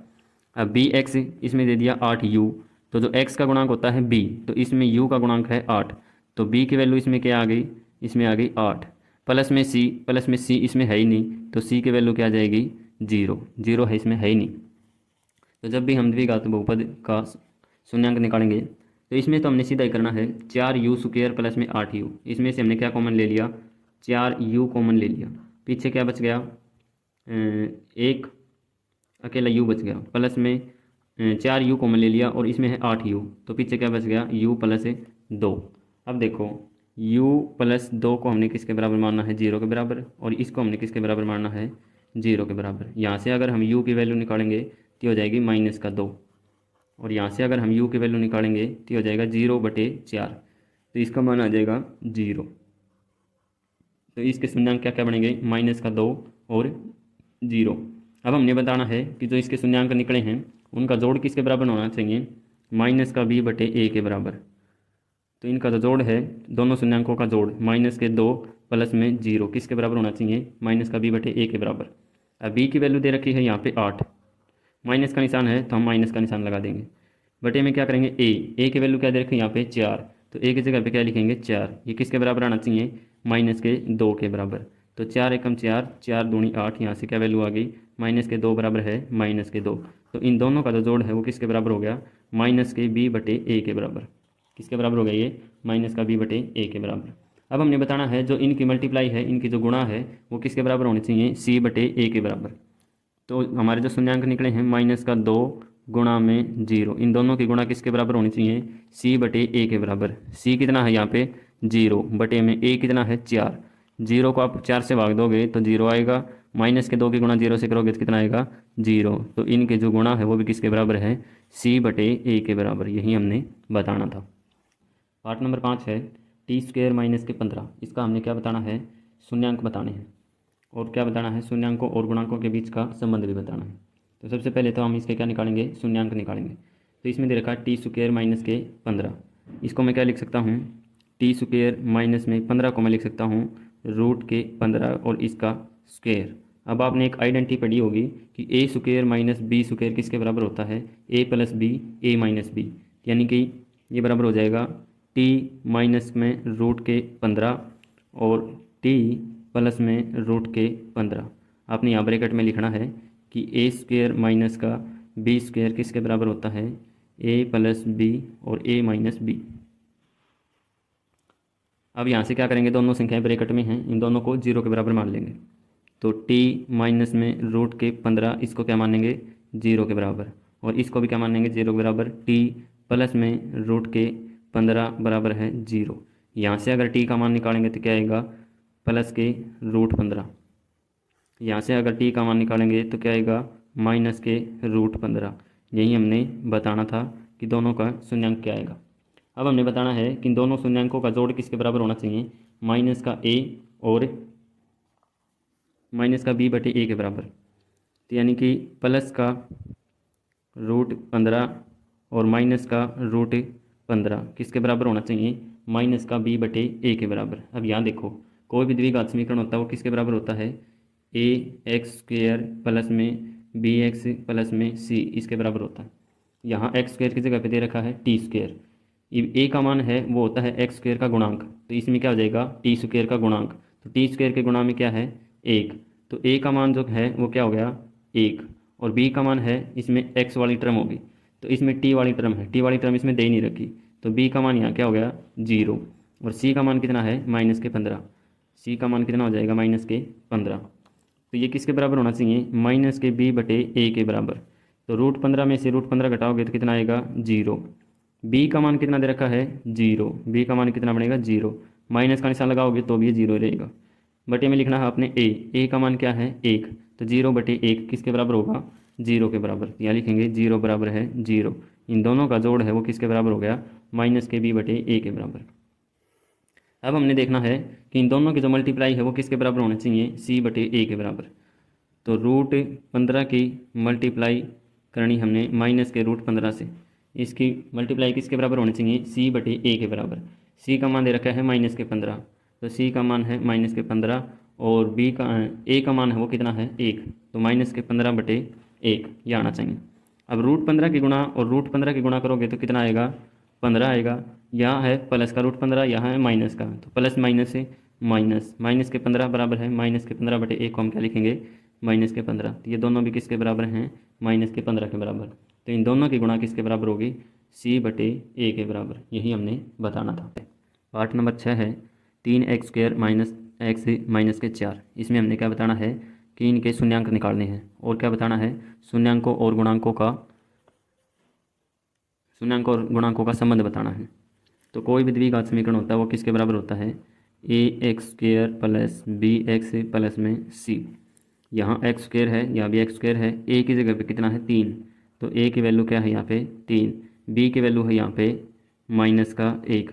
अब bx इसमें दे दिया 8u, तो जो x का गुणांक होता है b, तो इसमें u का गुणांक है 8, तो b की वैल्यू इसमें क्या आ गई, इसमें आ गई 8। प्लस में c, प्लस में c इसमें है ही नहीं तो c की वैल्यू क्या आ जाएगी 0, 0 है इसमें है ही नहीं। तो जब भी हम द्विघात बहुपद का शून्यांक निकालेंगे तो इसमें तो हमने सीधा ही करना है 4u² प्लस में 8u। इसमें से हमने क्या कॉमन ले लिया, 4u कॉमन ले लिया, पीछे क्या बच गया, एक अकेला u बच गया, प्लस में 4u कॉमन ले लिया और इसमें है 8u, तो पीछे क्या बच गया u प्लस 2। अब देखो u प्लस 2 को हमने किसके बराबर मानना है 0 के बराबर, और इसको हमने किसके बराबर मानना है 0 के बराबर। यहाँ से अगर हम u की वैल्यू निकालेंगे तो हो जाएगी माइनस का 2, और यहाँ से अगर हम u की वैल्यू निकालेंगे तो हो जाएगा 0/4, तो इसका मान आ जाएगा 0। तो इसके शून्यांक क्या क्या बनेंगे, माइनस का 2 और 0। अब हमने बताना है कि जो इसके शून्यांक निकले हैं उनका जोड़ किसके बराबर होना चाहिए, माइनस का b/a के बराबर। तो इनका जो जोड़ है, दोनों शून्यांकों का जोड़ माइनस के 2 प्लस में 0 किसके बराबर होना चाहिए, माइनस का b/a के बराबर। अब b की वैल्यू दे रखी है यहाँ पे 8, माइनस का निशान है तो हम माइनस का निशान लगा देंगे। बटे में क्या करेंगे a की वैल्यू क्या दे रखी है यहाँ पे 4, तो a की जगह पे क्या लिखेंगे 4, ये किसके बराबर आना चाहिए, माइनस के 2 के बराबर। तो 4 एकम 4, 4 दूनी 8, यहाँ से क्या वैल्यू आ गई माइनस के 2 बराबर है माइनस के 2। तो इन दोनों का जो जोड़ है वो किसके बराबर हो गया, माइनस के b/a के बराबर। किसके बराबर हो गया ये, माइनस का b/a के बराबर। अब हमने बताना है जो इनकी मल्टीप्लाई है, इनकी जो गुणा है वो किसके बराबर होनी चाहिए, c/a के बराबर। तो हमारे जो शून्यांक निकले हैं -2 गुणा में 0, इन दोनों की गुणा किसके बराबर होनी चाहिए, c/a के बराबर। c कितना है यहाँ पे 0 बटे में a कितना है 4, 0 को आप 4 से भाग दोगे तो 0 आएगा, -2 की गुणा 0 से करोगे तो कितना आएगा 0। तो इनके जो गुणा है वो भी किसके बराबर है, c/a के बराबर। यही हमने बताना था। पार्ट नंबर 5 है t² - के 15। इसका हमने क्या बताना है, शून्यांक बताने हैं और क्या बताना है, शून्यांकों और गुणांकों के बीच का संबंध भी बताना है। तो सबसे पहले तो हम इसके क्या निकालेंगे, शून्यांक निकालेंगे। तो इसमें दे रखा है t² - के 15। इसको मैं क्या लिख सकता हूँ, t² - 15 को मैं लिख सकता हूँ √15 और इसका स्क्वेयर। अब आपने एक आइडेंटिटी पढ़ी होगी कि a² - b² किसके बराबर होता है, a + b a - b, यानी कि ये बराबर हो जाएगा t माइनस में √15 और t प्लस में √15। आपने यहाँ ब्रैकेट में लिखना है कि a² - का b² किसके बराबर होता है, a + b और a - b। अब यहाँ से क्या करेंगे, दोनों संख्याएं ब्रैकेट में हैं, इन दोनों को 0 के बराबर मान लेंगे। तो t माइनस में √15 इसको क्या मानेंगे 0 के बराबर, और इसको भी क्या मानेंगे 0 के बराबर। t प्लस में √15 बराबर है 0। यहाँ से अगर t का मान निकालेंगे तो क्या आएगा, प्लस के √15। यहाँ से अगर t का मान निकालेंगे तो क्या आएगा, माइनस के √15। यही हमने बताना था कि दोनों का शून्यांक क्या आएगा। अब हमने बताना है कि इन दोनों शून्यांकों का जोड़ किसके बराबर होना चाहिए, माइनस का a और माइनस का b/a के बराबर। तो यानी कि प्लस का √15 और माइनस का √15 किसके बराबर होना चाहिए, माइनस का b/a के बराबर। अब यहाँ देखो, कोई भी द्विघात समीकरण होता है वो किसके बराबर होता है, ax² प्लस में bx प्लस में c इसके बराबर होता है। यहाँ x² की जगह पे दे रखा है t²। a का मान है वो होता है x² का गुणांक, तो इसमें क्या हो जाएगा t² का गुणांक। तो t² के गुणा में क्या है 1, तो a का मान जो है वो क्या हो गया 1, और b का मान है इसमें x वाली टर्म होगी, तो इसमें t वाली टर्म है, t वाली टर्म इसमें दे नहीं रखी, तो b का मान यहाँ क्या हो गया 0, और c का मान कितना है -15। c का मान कितना हो जाएगा -15। तो ये किसके बराबर होना चाहिए, -b/a के बराबर। तो √15 में से √15 घटाओगे तो कितना आएगा 0। b का मान कितना दे रखा है 0, b का मान कितना बनेगा 0, माइनस का निशान लगाओगे तो भी ये 0 रहेगा। बटे में लिखना है आपने a का मान क्या है 1, तो 0/1 किसके बराबर होगा 0 के बराबर। यहाँ लिखेंगे 0 बराबर है 0। इन दोनों का जोड़ है वो किसके बराबर हो गया, -b/a के बराबर। अब हमने देखना है कि इन दोनों की जो मल्टीप्लाई है वो किसके बराबर होना चाहिए, c/a के बराबर। तो √15 की मल्टीप्लाई करनी हमने माइनस के √15 से, इसकी मल्टीप्लाई किसके बराबर होनी चाहिए, c/a के बराबर। c का मान दे रखा है -15, तो c का मान है -15 और b का a का मान है वो कितना है 1, तो -15/1 यह आना चाहिए। अब √15 की गुणा और √15 की गुणा करोगे तो कितना आएगा 15 आएगा। यहाँ है प्लस का √15, यहाँ है माइनस का, तो प्लस माइनस से माइनस के 15 बराबर है -15/1 को हम क्या लिखेंगे -15। तो ये दोनों भी किसके बराबर हैं, -15 के बराबर। तो इन दोनों की गुणा किसके बराबर होगी, c/a के बराबर। यही हमने बताना था। पार्ट नंबर 6 है 3x² - x - 4। इसमें हमने क्या बताना है कि इनके शून्यांक निकालने हैं, और क्या बताना है शून्यांकों और गुणांकों का संबंध बताना है। तो कोई भी द्विघात समीकरण होता है वो किसके बराबर होता है, ax² प्लस bx प्लस में c। यहाँ x² है, यहाँ भी x² है, a की जगह पे कितना है 3, तो a की वैल्यू क्या है यहाँ पे 3, b की वैल्यू है यहाँ पे -1,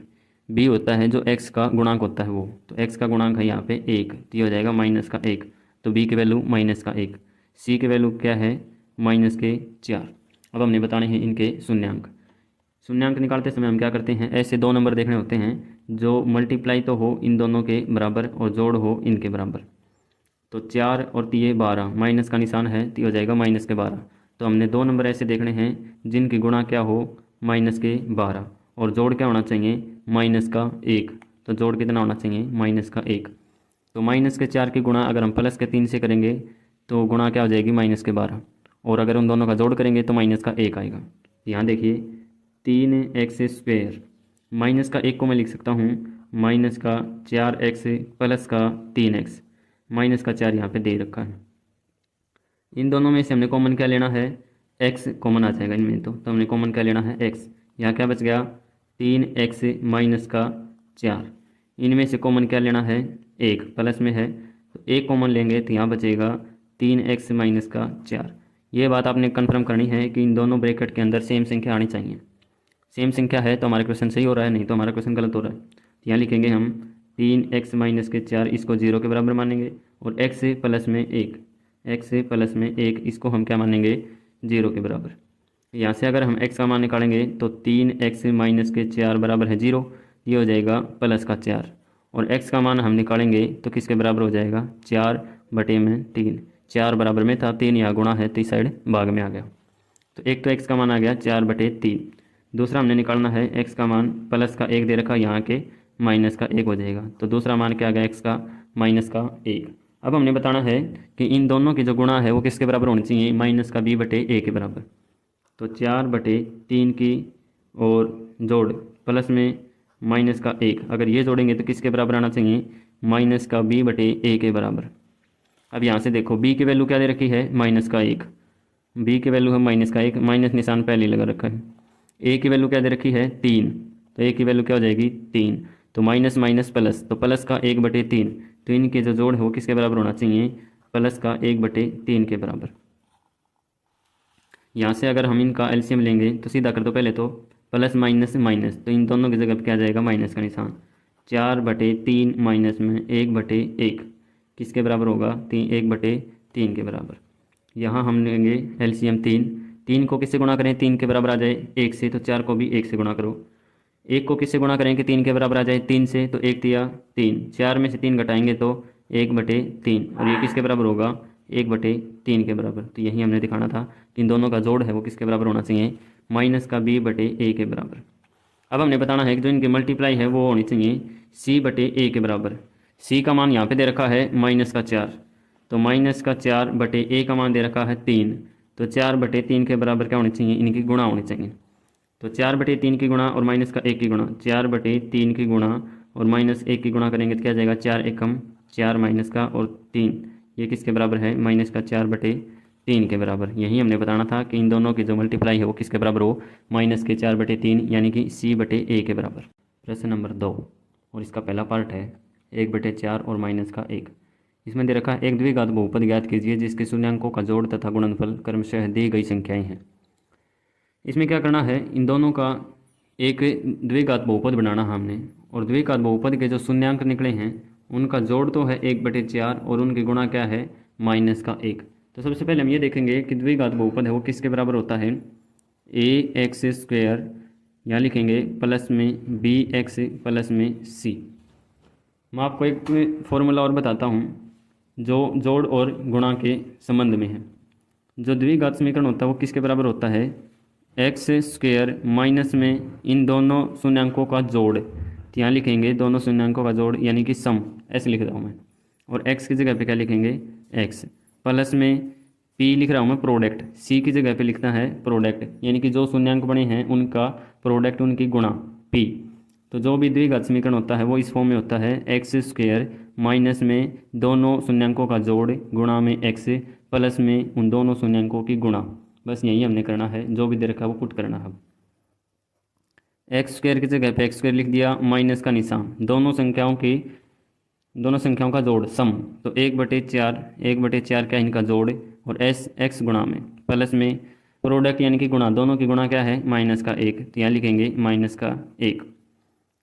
b होता है जो x का गुणांक होता है वो, तो x का गुणांक है यहाँ पे 1, तो ये हो जाएगा -1, तो b की वैल्यू -1, c की वैल्यू क्या है -4। अब हमने बताने हैं इनके शून्यांक निकालते समय हम क्या करते हैं, ऐसे 2 नंबर देखने होते हैं जो मल्टीप्लाई तो हो इन दोनों के बराबर और जोड़ हो इनके बराबर। तो 4 और 3 12, माइनस का निशान है तो हो जाएगा -12। तो हमने 2 नंबर ऐसे देखने हैं जिनकी गुणा क्या हो -12 और जोड़ क्या होना चाहिए -1। तो जोड़ कितना होना चाहिए -1। तो -4 की गुणा अगर हम +3 से करेंगे तो गुणा क्या हो जाएगी -12, और अगर उन दोनों का जोड़ करेंगे तो -1 आएगा। यहाँ देखिए 3x², -1 को मैं लिख सकता हूँ माइनस का 4x प्लस का 3x, माइनस का 4 यहाँ पे दे रखा है। इन दोनों में से हमने कॉमन क्या लेना है, x कॉमन आ जाएगा इनमें, तो हमने कॉमन क्या लेना है x। यहाँ क्या बच गया 3x माइनस का 4, इनमें से कॉमन क्या लेना है 1, प्लस में है तो 1 कॉमन लेंगे तो यहाँ बचेगा 3x माइनस का 4। ये बात आपने कन्फर्म करनी है कि इन दोनों ब्रैकेट के अंदर सेम संख्या आनी चाहिए। सेम संख्या है तो हमारा क्वेश्चन सही हो रहा है, नहीं तो हमारा क्वेश्चन गलत हो रहा है। तो यहाँ लिखेंगे हम 3x माइनस के 4 इसको 0 के बराबर मानेंगे, और x प्लस में 1, x प्लस में 1 इसको हम क्या मानेंगे 0 के बराबर। यहाँ से अगर हम x का मान निकालेंगे तो 3x माइनस के 4 बराबर है 0, ये हो जाएगा प्लस का 4, और x का मान हम निकालेंगे तो किसके बराबर हो जाएगा 4/3। 4 बराबर में था, 3 यहाँ गुणा है तो इस साइड भाग में आ गया। तो एक तो x का मान आ गया 4/3। दूसरा हमने निकालना है x का मान, प्लस का 1 दे रखा, यहाँ के माइनस का 1 हो जाएगा। तो दूसरा मान क्या आ गया x का माइनस का 1। अब हमने बताना है कि इन दोनों की जो गुणा है वो किसके बराबर होनी चाहिए, माइनस का b/a के बराबर। तो 4/3 की और जोड़ प्लस में माइनस का 1, अगर ये जोड़ेंगे तो किसके बराबर आना चाहिए, माइनस का b/a के बराबर। अब यहाँ से देखो b की वैल्यू क्या दे रखी है माइनस का 1, b की वैल्यू है माइनस का 1, माइनस निशान पहले लगा रखा है। a की वैल्यू क्या दे रखी है 3, तो a की वैल्यू क्या हो जाएगी 3, तो माइनस माइनस प्लस, तो प्लस का 1/3, तो इनके जो जोड़ है वो किसके बराबर होना चाहिए, प्लस का 1/3 के बराबर। यहाँ से अगर हम इनका एलसीएम लेंगे तो सीधा कर दो, पहले तो प्लस माइनस माइनस, तो इन दोनों की जगह पर क्या जाएगा माइनस का निशान। 4/3 माइनस में 1/1 किसके बराबर होगा 1/3 के बराबर। यहाँ हम लेंगे एलसीएम 3 को किससे गुणा करें 3 के बराबर आ जाए 1 से, तो 4 को भी 1 से गुणा करो। 1 को किससे गुणा करें कि 3 के बराबर आ जाए 3 से, तो 1 दिया 3, 4 में से 3 घटाएंगे तो 1/3, और ये किसके बराबर होगा 1/3 के बराबर। तो यही हमने दिखाना था कि इन दोनों का जोड़ है वो किसके बराबर होना चाहिए, माइनस का b/a के बराबर। अब हमने बताना है कि जो इनकी मल्टीप्लाई है वो होनी चाहिए c/a के बराबर। c का मान यहाँ पे दे रखा है माइनस का 4, तो माइनस का 4/a का मान दे रखा है 3, तो 4/3 के बराबर क्या होनी चाहिए, इनकी गुणा होनी चाहिए। तो 4/3 की गुणा और माइनस का 1 की गुणा, 4/3 की गुणा और माइनस 1 की गुणा करेंगे तो क्या जाएगा 4 एकम 4 माइनस का और 3, ये किसके बराबर है माइनस का 4/3 के बराबर। यही हमने बताना था कि इन दोनों की जो मल्टीप्लाई है वो किसके बराबर हो, माइनस के 4/3 यानी कि c/a के बराबर। प्रश्न नंबर 2 और इसका पहला पार्ट है 1/4 और माइनस का 1। इसमें दे रखा है एक द्विघात बहुपद ज्ञात कीजिए जिसके शून्यांकों का जोड़ तथा गुणनफल क्रमशः दी गई संख्याएं हैं। इसमें क्या करना है, इन दोनों का एक द्विघात बहुपद बनाना है हमने, और द्विघात बहुपद के जो शून्यांक निकले हैं उनका जोड़ तो है 1/4 और उनकी गुणा क्या है माइनस का 1। तो सबसे पहले हम ये देखेंगे कि द्विघात बहुपद है वो किसके बराबर होता है, ax², यहाँ लिखेंगे प्लस में bx प्लस में c। मैं आपको एक फॉर्मूला और बताता हूँ जो जोड़ और गुणा के संबंध में है। जो द्विघात समीकरण होता है वो किसके बराबर होता है, x² माइनस में इन दोनों शून्यांकों का जोड़, तो यहाँ लिखेंगे दोनों शून्यांकों का जोड़ यानी कि सम, ऐसे लिख रहा हूँ मैं, और x की जगह पे क्या लिखेंगे x, प्लस में p लिख रहा हूँ मैं प्रोडक्ट, c की जगह पे लिखना है प्रोडक्ट यानी कि जो शून्यांक बने हैं उनका प्रोडक्ट उनकी गुणा p। तो जो भी द्विघात समीकरण होता है वो इस फॉर्म में होता है x² माइनस में दोनों शून्यांकों का जोड़ गुणा में x प्लस में उन दोनों शून्यांकों की गुणा। बस यही हमने करना है, जो भी दे रखा है वो पुट करना है। x² की जगह पे x² लिख दिया, माइनस का निशान, दोनों संख्याओं का जोड़ सम, तो 1/4 क्या इनका जोड़ और x गुणा में प्लस में प्रोडक्ट यानी कि गुणा, दोनों की गुणा क्या है माइनस का 1, तो यहाँ लिखेंगे माइनस का 1।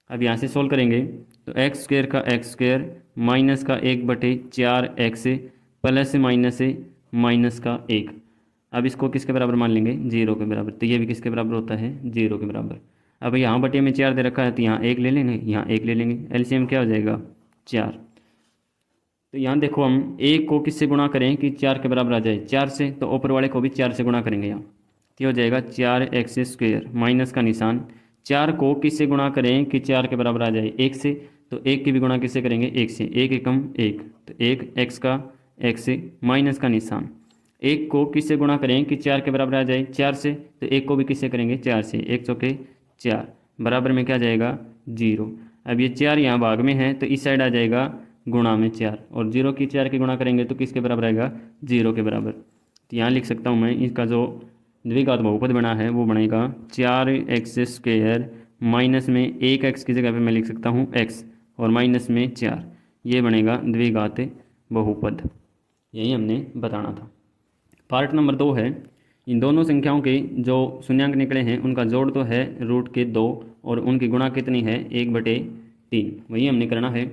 अब यहाँ से सोल्व करेंगे तो x² का x² माइनस का 1/4x प्लस माइनस का 1। अब इसको किसके बराबर मान लेंगे 0 के बराबर, तो ये भी किसके बराबर होता है 0 के बराबर। अब यहाँ बटे में 4 दे रखा है तो यहाँ 1 ले लेंगे, यहाँ 1 ले लेंगे, एलसीएम क्या हो जाएगा 4। तो यहाँ देखो हम 1 को किससे गुणा करें कि 4 के बराबर आ जाए 4 से, तो ऊपर वाले को भी 4 से गुणा करेंगे यहाँ, तो हो जाएगा 4x² माइनस का निशान, 4 को किससे गुणा करें कि 4 के बराबर आ जाए 1 से, तो 1 की भी गुणा किससे करेंगे 1 से, 1 एकम 1, तो 1x का x माइनस का निशान, 1 को किससे गुणा करें कि 4 के बराबर आ जाए 4 से, तो 1 को भी किससे करेंगे 4 से, 1 चौके 4 बराबर में क्या जाएगा 0। अब ये 4 यहाँ भाग में है तो इस साइड आ जाएगा गुणा में 4, और 0 की 4 की गुणा करेंगे तो किसके बराबर आएगा, 0 के बराबर। तो यहाँ लिख सकता हूँ मैं, इसका जो द्विघात बहुपद बना है वो बनेगा 4x² माइनस में 1x की जगह पे मैं लिख सकता हूँ x और माइनस में 4, ये बनेगा द्विघात बहुपद। यही हमने बताना था। पार्ट नंबर 2 है, इन दोनों संख्याओं के जो शून्यांक निकले हैं उनका जोड़ तो है √2 और उनकी गुणा कितनी है, 1/3। वही हमने करना है।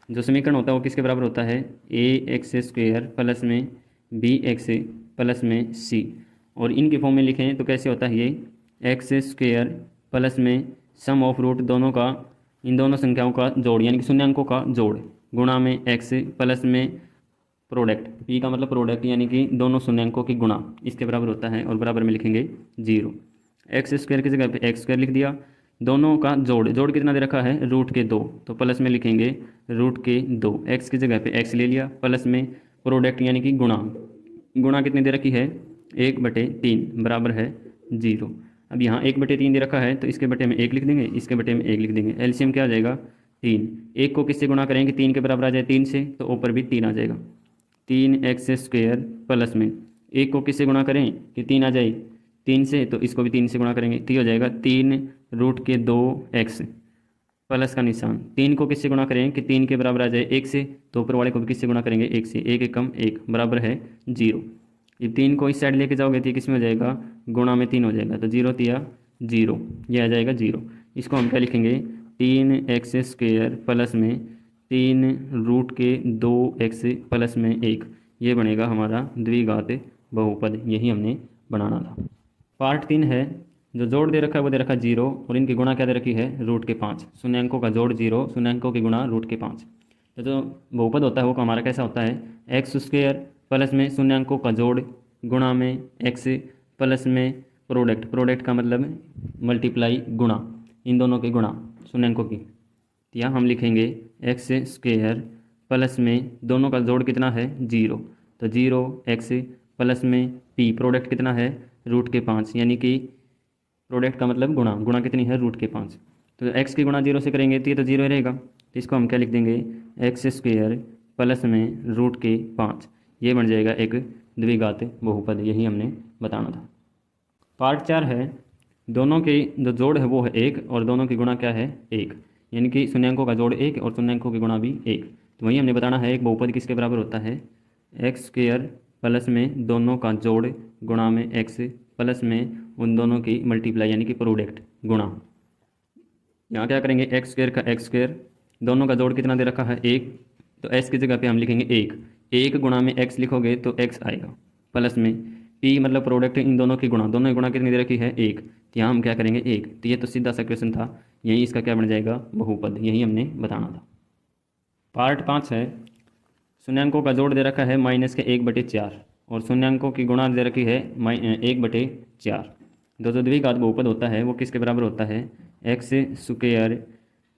जो समीकरण होता है वो किसके बराबर होता है, ax² प्लस में bx प्लस में c, और इनके फॉर्म में लिखें तो कैसे होता है ये, x² प्लस में सम ऑफ रूट दोनों का, इन दोनों संख्याओं का जोड़ यानी कि शून्यांकों का जोड़, गुणा में x प्लस में प्रोडक्ट, p का मतलब प्रोडक्ट यानी कि दोनों शून्यांकों की गुणा, इसके बराबर होता है, और बराबर में लिखेंगे 0। x² की जगह पे x² लिख दिया, दोनों का जोड़, जोड़ कितना दे रखा है, √2, तो प्लस में लिखेंगे √2, x की जगह पे x ले लिया, प्लस में प्रोडक्ट यानी कि गुणा, गुणा कितनी दे रखी है, 1/3 बराबर है 0। अब यहाँ 1/3 दे रखा है तो इसके बटे में 1 लिख देंगे, इसके बटे में 1 लिख देंगे। एलसीएम क्या आ जाएगा, 3। 1 को किससे गुणा करेंगे, 3 के बराबर आ जाए 3 से, तो ऊपर भी 3 आ जाएगा। 3x² प्लस में 1 को किससे गुणा करें कि 3 आ जाए 3 से, तो इसको भी 3 से गुणा करेंगे, तो ये हो जाएगा 3√2x प्लस का निशान। 3 को किससे गुणा करें कि 3 के बराबर आ जाए 1 से, तो ऊपर वाले को भी किससे गुणा करेंगे, 1 से। 1 एकम 1 बराबर है 0। ये 3 को इस साइड लेके जाओगे तो किस में हो जाएगा, गुणा में 3 हो जाएगा, तो 0 तिया 0, ये आ जाएगा 0। इसको हम क्या लिखेंगे, 3x² प्लस में 3√2x प्लस में 1, ये बनेगा हमारा द्विघात बहुपद। यही हमने बनाना था। पार्ट 3 है, जो जोड़ दे रखा है वो दे रखा है 0 और इनकी गुणा क्या दे रखी है, √5। शून्यांकों का जोड़ 0, शून्यांकों की गुणा √5। तो जो बहुपद होता है वो हमारा कैसा होता है, x² प्लस में शून्यांकों का जोड़ गुणा में x प्लस में प्रोडक्ट, प्रोडक्ट का मतलब मल्टीप्लाई गुणा, इन दोनों की गुणा शून्यांकों की। तो यहाँ हम लिखेंगे x² प्लस में दोनों का जोड़ कितना है 0, तो 0x प्लस में p, प्रोडक्ट कितना है √5, यानी कि प्रोडक्ट का मतलब गुणा, गुणा कितनी है √5। तो x की गुणा 0 से करेंगे तो ये तो 0 ही रहेगा, तो इसको हम क्या लिख देंगे, x² प्लस में √5, ये बन जाएगा एक द्विघात बहुपद। यही हमने बताना था। पार्ट 4 है, दोनों के जो जोड़ है वो है 1 और दोनों की गुणा क्या है 1, यानी कि शून्यांकों का जोड़ 1 और शून्यांकों की गुणा भी 1। तो वही हमने बताना है, एक बहुपद किसके बराबर होता है, x² प्लस में दोनों का जोड़ गुणा में x प्लस में उन दोनों की मल्टीप्लाई यानी कि प्रोडक्ट गुणा। यहाँ क्या करेंगे, x² का x², दोनों का जोड़ कितना दे रखा है 1, तो s की जगह पे हम लिखेंगे 1 गुणा में x लिखोगे तो x आएगा, प्लस में p मतलब प्रोडक्ट, इन दोनों की गुणा, दोनों की गुणा कितनी दे रखी है 1, तो यहाँ हम क्या करेंगे 1। तो ये तो सीधा सा क्वेश्चन था, यही इसका क्या बन जाएगा, बहुपद। यही हमने बताना था। पार्ट 5 है, शून्यांकों का जोड़ दे रखा है -1/4 और शून्यांकों की गुणा दे रखी है 1/4। जो द्विघात बहुपद होता है वो किसके बराबर होता है, x²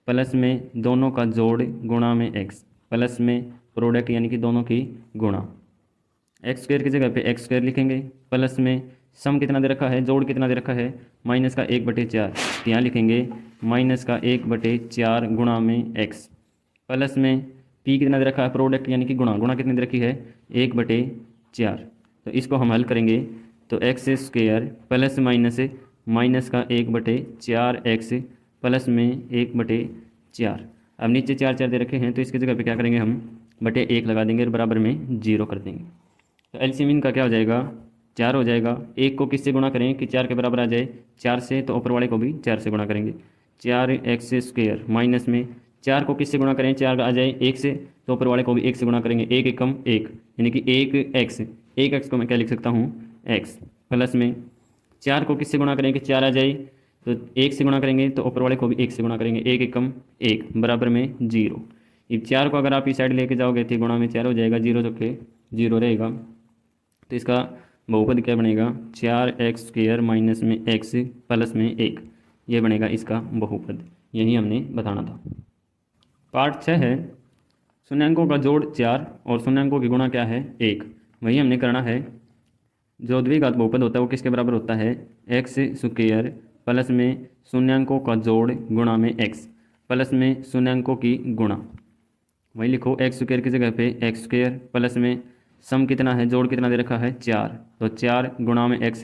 प्लस में दोनों का जोड़ गुणा में x प्लस में प्रोडक्ट यानी कि दोनों की गुणा। x² की जगह पे x² लिखेंगे, प्लस में सम कितना दे रखा है, जोड़ कितना दे रखा है -1/4, तो यहाँ लिखेंगे -1/4 गुणा में x प्लस में p कितना दे रखा है, प्रोडक्ट यानी कि गुणा, गुणा कितनी दे रखी है 1/4। तो इसको हम हल करेंगे तो x² प्लस माइनस का 1/4x प्लस में 1/4। अब नीचे 4 4 दे रखे हैं तो इसकी जगह पे क्या करेंगे, हम बटे 1 लगा देंगे और बराबर में 0 कर देंगे। तो एलसीएम इनका क्या हो जाएगा, 4 हो जाएगा। 1 को किससे गुणा करें कि 4 के बराबर आ जाए 4 से, तो ऊपर वाले को भी 4 से गुणा करेंगे। 4x² माइनस में 4 को किससे गुणा करें, 4 आ जाए 1 से, तो ऊपर वाले को भी 1 से गुणा करेंगे। 1 एकम 1 यानी कि 1x को मैं क्या लिख सकता हूँ x, प्लस में 4 को किससे गुणा करें कि 4 आ जाए, तो 1 से गुणा करेंगे, तो ऊपर वाले को भी 1 से गुणा करेंगे। 1 एकम 1 बराबर में 0। इस 4 को अगर आप इस साइड लेके जाओगे तो गुणा में 4 हो जाएगा, 0 चौके 0 रहेगा। तो इसका बहुपद क्या बनेगा, 4x² माइनस में x प्लस में 1, ये बनेगा इसका बहुपद। यही हमने बताना था। पार्ट 6 है, शून्यांकों का जोड़ 4 और शून्यांकों की गुणा क्या है 1। वही हमने करना है। जो द्विघात बहुपद होता है वो किसके बराबर होता है, x² प्लस में शून्यांकों का जोड़ गुणा में x प्लस में शून्य अंकों की गुणा, वही लिखो एक्स स्क्वायर की जगह पे एक्स स्क्वायर प्लस में सम कितना है, जोड़ कितना दे रखा है 4, तो 4 गुणा में एक्स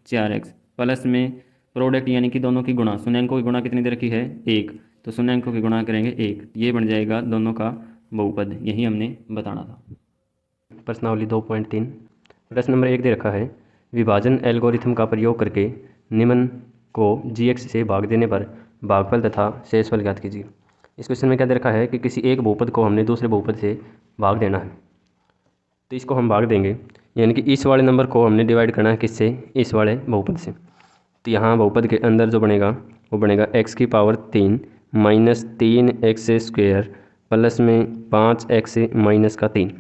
4x प्लस में प्रोडक्ट यानी कि दोनों की गुणा, शून्य अंकों की गुणा कितनी दे रखी है 1, तो शून्य अंकों की गुणा करेंगे 1, ये बन जाएगा दोनों का बहुपद, यही हमने बताना था। प्रश्नावली 2.3 प्रश्न नंबर 1 दे रखा है विभाजन एल्गोरिथम का प्रयोग करके निम्न को gx से भाग देने पर भागफल तथा शेषफल ज्ञात कीजिए। इस क्वेश्चन में क्या दे रखा है कि किसी एक बहुपद को हमने दूसरे बहुपद से भाग देना है, तो इसको हम भाग देंगे यानी कि इस वाले नंबर को हमने डिवाइड करना है किससे, इस वाले बहुपद से। तो यहाँ बहुपद के अंदर जो बनेगा वो बनेगा x की power 3 minus 3x square plus में 5x माइनस का 3,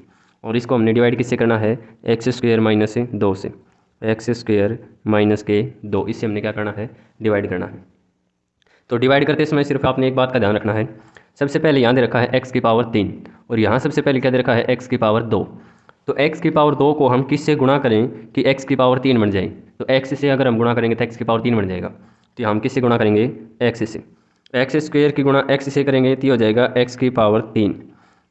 और इसको हमने डिवाइड किससे करना है, एक्स स्क्वायर माइनस 2 से, एक्स स्क्वायर माइनस के 2, इससे हमने क्या करना है, डिवाइड करना है। तो डिवाइड करते समय सिर्फ आपने एक बात का ध्यान रखना है, सबसे पहले यहाँ दे रखा है x की पावर 3 और यहाँ सबसे पहले क्या दे रखा है x की पावर 2, तो x की पावर 2 को हम किससे गुणा करें कि x की पावर 3 बन जाए, तो x से अगर हम गुणा करेंगे तो x की पावर 3 बन जाएगा, तो हम किससे गुणा करेंगे, x से, एक्स स्क्वायर की गुणा x से करेंगे तो हो जाएगा x की पावर 3,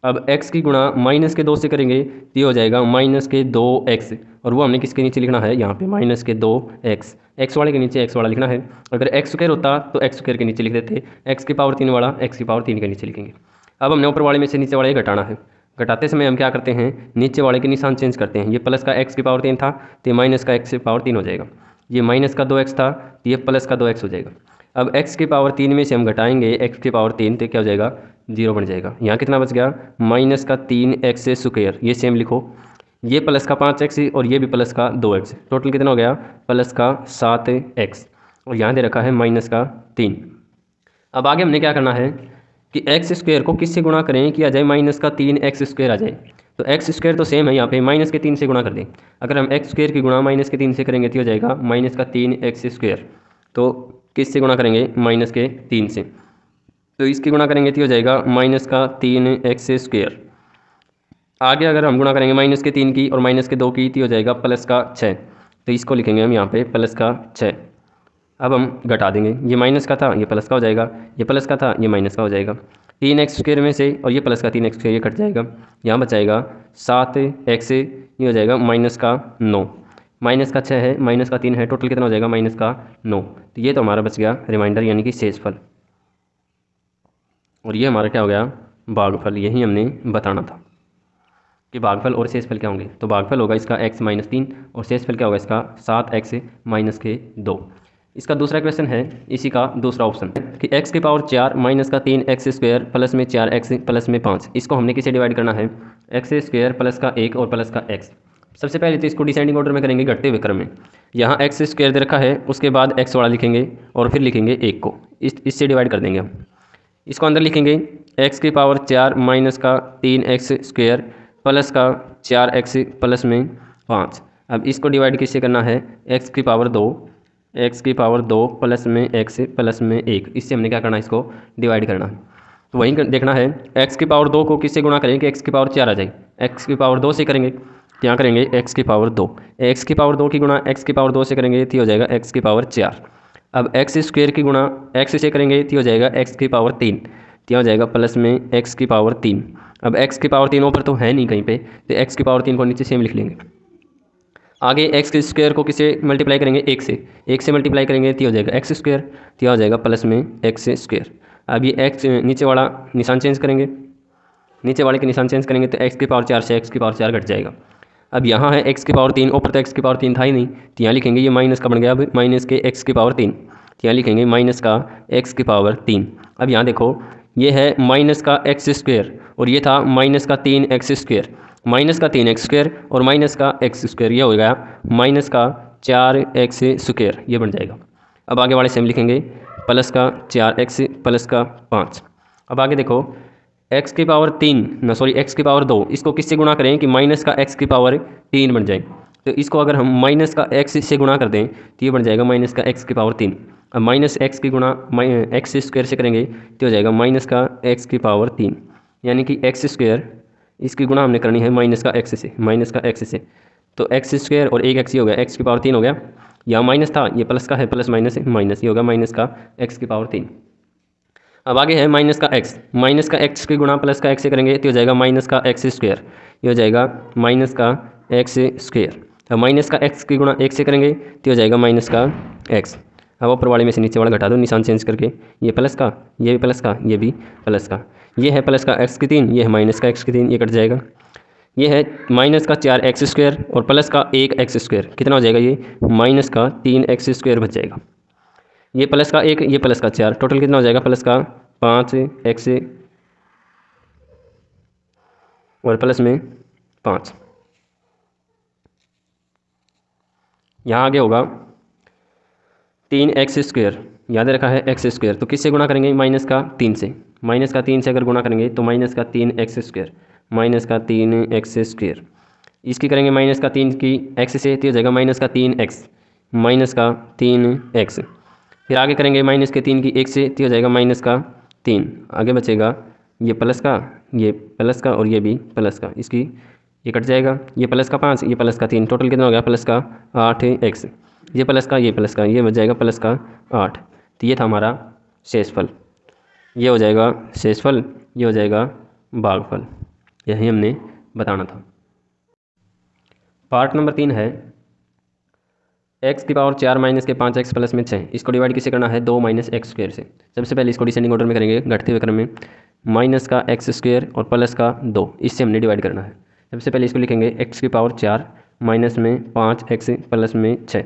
अब x की गुणा माइनस के 2 से करेंगे तो हो जाएगा माइनस के 2x, और वो हमने किसके नीचे लिखना है, यहाँ पे माइनस के 2x, x वाले के नीचे x वाला लिखना है, अगर x स्क्वायर होता तो x स्क्वायर के नीचे लिख देते, x की पावर 3 वाला x की पावर 3 के नीचे लिखेंगे। अब हमने ऊपर वाले में से नीचे वाले घटाना है, घटाते समय हम क्या करते हैं, नीचे वाले के निशान चेंज करते हैं, ये प्लस का x की पावर 3 था तो ये माइनस का x की पावर 3 हो जाएगा, ये माइनस का 2x था तो ये प्लस का 2x हो जाएगा। अब x की पावर 3 में से हम घटाएंगे x की पावर 3 तो क्या हो जाएगा, 0 बन जाएगा। यहाँ कितना बच गया, माइनस का 3x स्क्वायर, ये सेम लिखो, ये प्लस का 5x और ये भी प्लस का 2x, टोटल कितना हो गया, प्लस का 7x, और यहाँ दे रखा है माइनस का 3। अब आगे हमने क्या करना है कि एक्स स्क्वायर को किससे गुणा करें कि आ जाए माइनस का 3x स्क्वायर आ जाए, तो एक्स स्क्वायर तो सेम है, यहाँ पे माइनस के 3 से गुणा कर दें, अगर हम एक्स स्क्वायर की गुणा माइनस के 3 से करेंगे तो हो जाएगा माइनस का 3x स्क्वायर, तो किससे गुणा करेंगे, माइनस के 3 से, तो इसकी गुणा करेंगे तो हो जाएगा माइनस का 3x स्क्वायर। आगे अगर हम गुणा करेंगे माइनस के 3 की और माइनस के 2 की तो हो जाएगा प्लस का 6, तो इसको लिखेंगे हम यहाँ पे प्लस का 6। अब हम घटा देंगे, ये माइनस का था ये प्लस का हो जाएगा, ये प्लस का था ये माइनस का हो जाएगा, 3x स्क्वायर में से और ये प्लस का 3x स्क्वायर ये कट जाएगा, यहाँ बचाएगा 7x, ये हो जाएगा माइनस का 9, माइनस का 6 है माइनस का 3 है, टोटल कितना हो जाएगा माइनस का 9, तो ये तो हमारा बच गया रिमाइंडर यानी कि शेषफल, और ये हमारा क्या हो गया, भागफल। यही हमने बताना था कि भागफल और शेषफल क्या होंगे, तो भागफल होगा इसका x माइनस 3 और शेषफल क्या होगा इसका 7x माइनस के 2। इसका दूसरा क्वेश्चन है, इसी का दूसरा ऑप्शन कि x की पावर 4 माइनस का 3x स्क्वायर प्लस में 4x प्लस में 5, इसको हमने किसे डिवाइड करना है, x स्क्वायर प्लस का 1 और प्लस का x। सबसे पहले तो इसको डिसेंडिंग ऑर्डर में करेंगे, घटते हुए क्रम में, यहाँ x स्क्वायर दे रखा है, उसके बाद x वाला लिखेंगे और फिर लिखेंगे 1 को, इससे डिवाइड कर देंगे हम, इसको अंदर लिखेंगे x की पावर 4 माइनस का 3x स्क्वायर प्लस का 4x प्लस में 5। अब इसको डिवाइड किससे करना है, x की पावर 2, x की पावर 2 प्लस में x प्लस में 1, इससे हमने क्या करना है, इसको डिवाइड करना है। तो वहीं देखना है x की पावर 2 को किससे गुणा करेंगे कि x की पावर 4 आ जाए, x की पावर 2 से करेंगे, क्या करेंगे x की पावर 2, x की पावर 2 की गुणा x की पावर 2 से करेंगे तो हो जाएगा x की पावर 4। अब x स्क्वायर की गुणा x से करेंगे तो हो जाएगा x की पावर 3, तो हो जाएगा प्लस में x की पावर 3। अब x की पावर 3 ऊपर तो है नहीं कहीं पे, तो x की पावर 3 को नीचे सेम लिख लेंगे। आगे x के स्क्वायर को किसे मल्टीप्लाई करेंगे, 1 से मल्टीप्लाई करेंगे तो हो जाएगा x स्क्वायर, तो हो जाएगा प्लस में x स्क्वायर। अब ये x नीचे वाला निशान चेंज करेंगे, नीचे वाले के निशान चेंज करेंगे तो x की पावर 4 से x की पावर 4 घट जाएगा। अब यहाँ है x की पावर 3, ऊपर तो x की पावर 3 था ही नहीं, तो यहाँ लिखेंगे ये माइनस का बन गया, अब माइनस के x की पावर 3, तो यहाँ लिखेंगे माइनस का x की पावर 3। अब यहाँ देखो ये है माइनस का x स्क्वायर और ये था माइनस का 3x स्क्वायर, माइनस का 3x स्क्वायर और माइनस का x स्क्वायर, ये हो गया माइनस का 4x स्क्वायर, ये बन जाएगा। अब आगे वाले सेम लिखेंगे प्लस का 4x प्लस का 5। अब आगे देखो x की पावर 3 x की पावर 2, इसको किससे गुणा करें कि माइनस का x की पावर 3 बन जाए, तो इसको अगर हम माइनस का x से गुणा कर दें तो ये बन जाएगा माइनस का x की पावर 3। अब माइनस x की गुणा x स्क्वायर से करेंगे तो हो जाएगा माइनस का x की पावर 3, यानी कि x स्क्वायर, इसकी गुणा हमने करनी है माइनस का x से, माइनस का x से, तो x स्क्वायर और 1x ही हो गया, x की पावर 3 हो गया, यहाँ माइनस था ये प्लस का है, प्लस माइनस माइनस ही होगा माइनस का x की पावर 3। अब आगे है माइनस का एक्स की गुणा प्लस का एक्स से करेंगे तो हो जाएगा माइनस का एक्स स्क्वायर, ये हो जाएगा माइनस का एक्स स्क्वायर। अब माइनस का एक्स की गुणा एक से करेंगे तो हो जाएगा माइनस का एक्स। अब ऊपर वाले में से नीचे वाला घटा दो निशान चेंज करके, ये प्लस का, ये भी प्लस का, ये भी प्लस का, ये है प्लस का एक्स की 3, ये है माइनस का एक्स की 3, ये कट जाएगा। ये है माइनस का 4 एक्स स्क्वायर और प्लस का 1 एक्स स्क्वायर, कितना हो जाएगा ये माइनस का 3 एक्स स्क्वायर बच जाएगा। ये प्लस का 1, ये प्लस का 4, टोटल कितना हो जाएगा प्लस का 5 एक्स और प्लस में 5। यहाँ आगे होगा 3 एक्स स्क्वायर, याद रखा है एक्स स्क्वायर, तो किससे गुणा करेंगे माइनस का 3 से, माइनस का 3 से अगर गुणा करेंगे तो माइनस का 3 एक्स स्क्वायर, माइनस का 3 एक्स स्क्वायर। इसकी करेंगे माइनस का 3 की एक्स से तो हो जाएगा माइनस का 3 एक्स, माइनस का 3 एक्स। फिर आगे करेंगे माइनस के 3 की 1 से तो हो जाएगा माइनस का 3। आगे बचेगा ये प्लस का, ये प्लस का और ये भी प्लस का, इसकी ये कट जाएगा, ये प्लस का 5, ये प्लस का 3, टोटल कितना हो गया प्लस का 8 एक्स। ये प्लस का, ये प्लस का, ये बच जाएगा प्लस का 8। तो ये था हमारा शेषफल, ये हो जाएगा शेषफल, ये हो जाएगा भागफल, यही हमने बताना था। पार्ट नंबर 3 है एक्स की पावर 4 माइनस के 5 एक्स प्लस में 6, इसको डिवाइड किससे करना है 2 माइनस एक्स स्क्वायर से। सबसे पहले इसको डिसेंडिंग ऑर्डर में करेंगे, घटते हुए क्रम में, माइनस का एक्स स्क्वायर और प्लस का 2, इससे हमने डिवाइड करना है। सबसे पहले इसको लिखेंगे एक्स की पावर 4 माइनस में 5 एक्स प्लस में 6,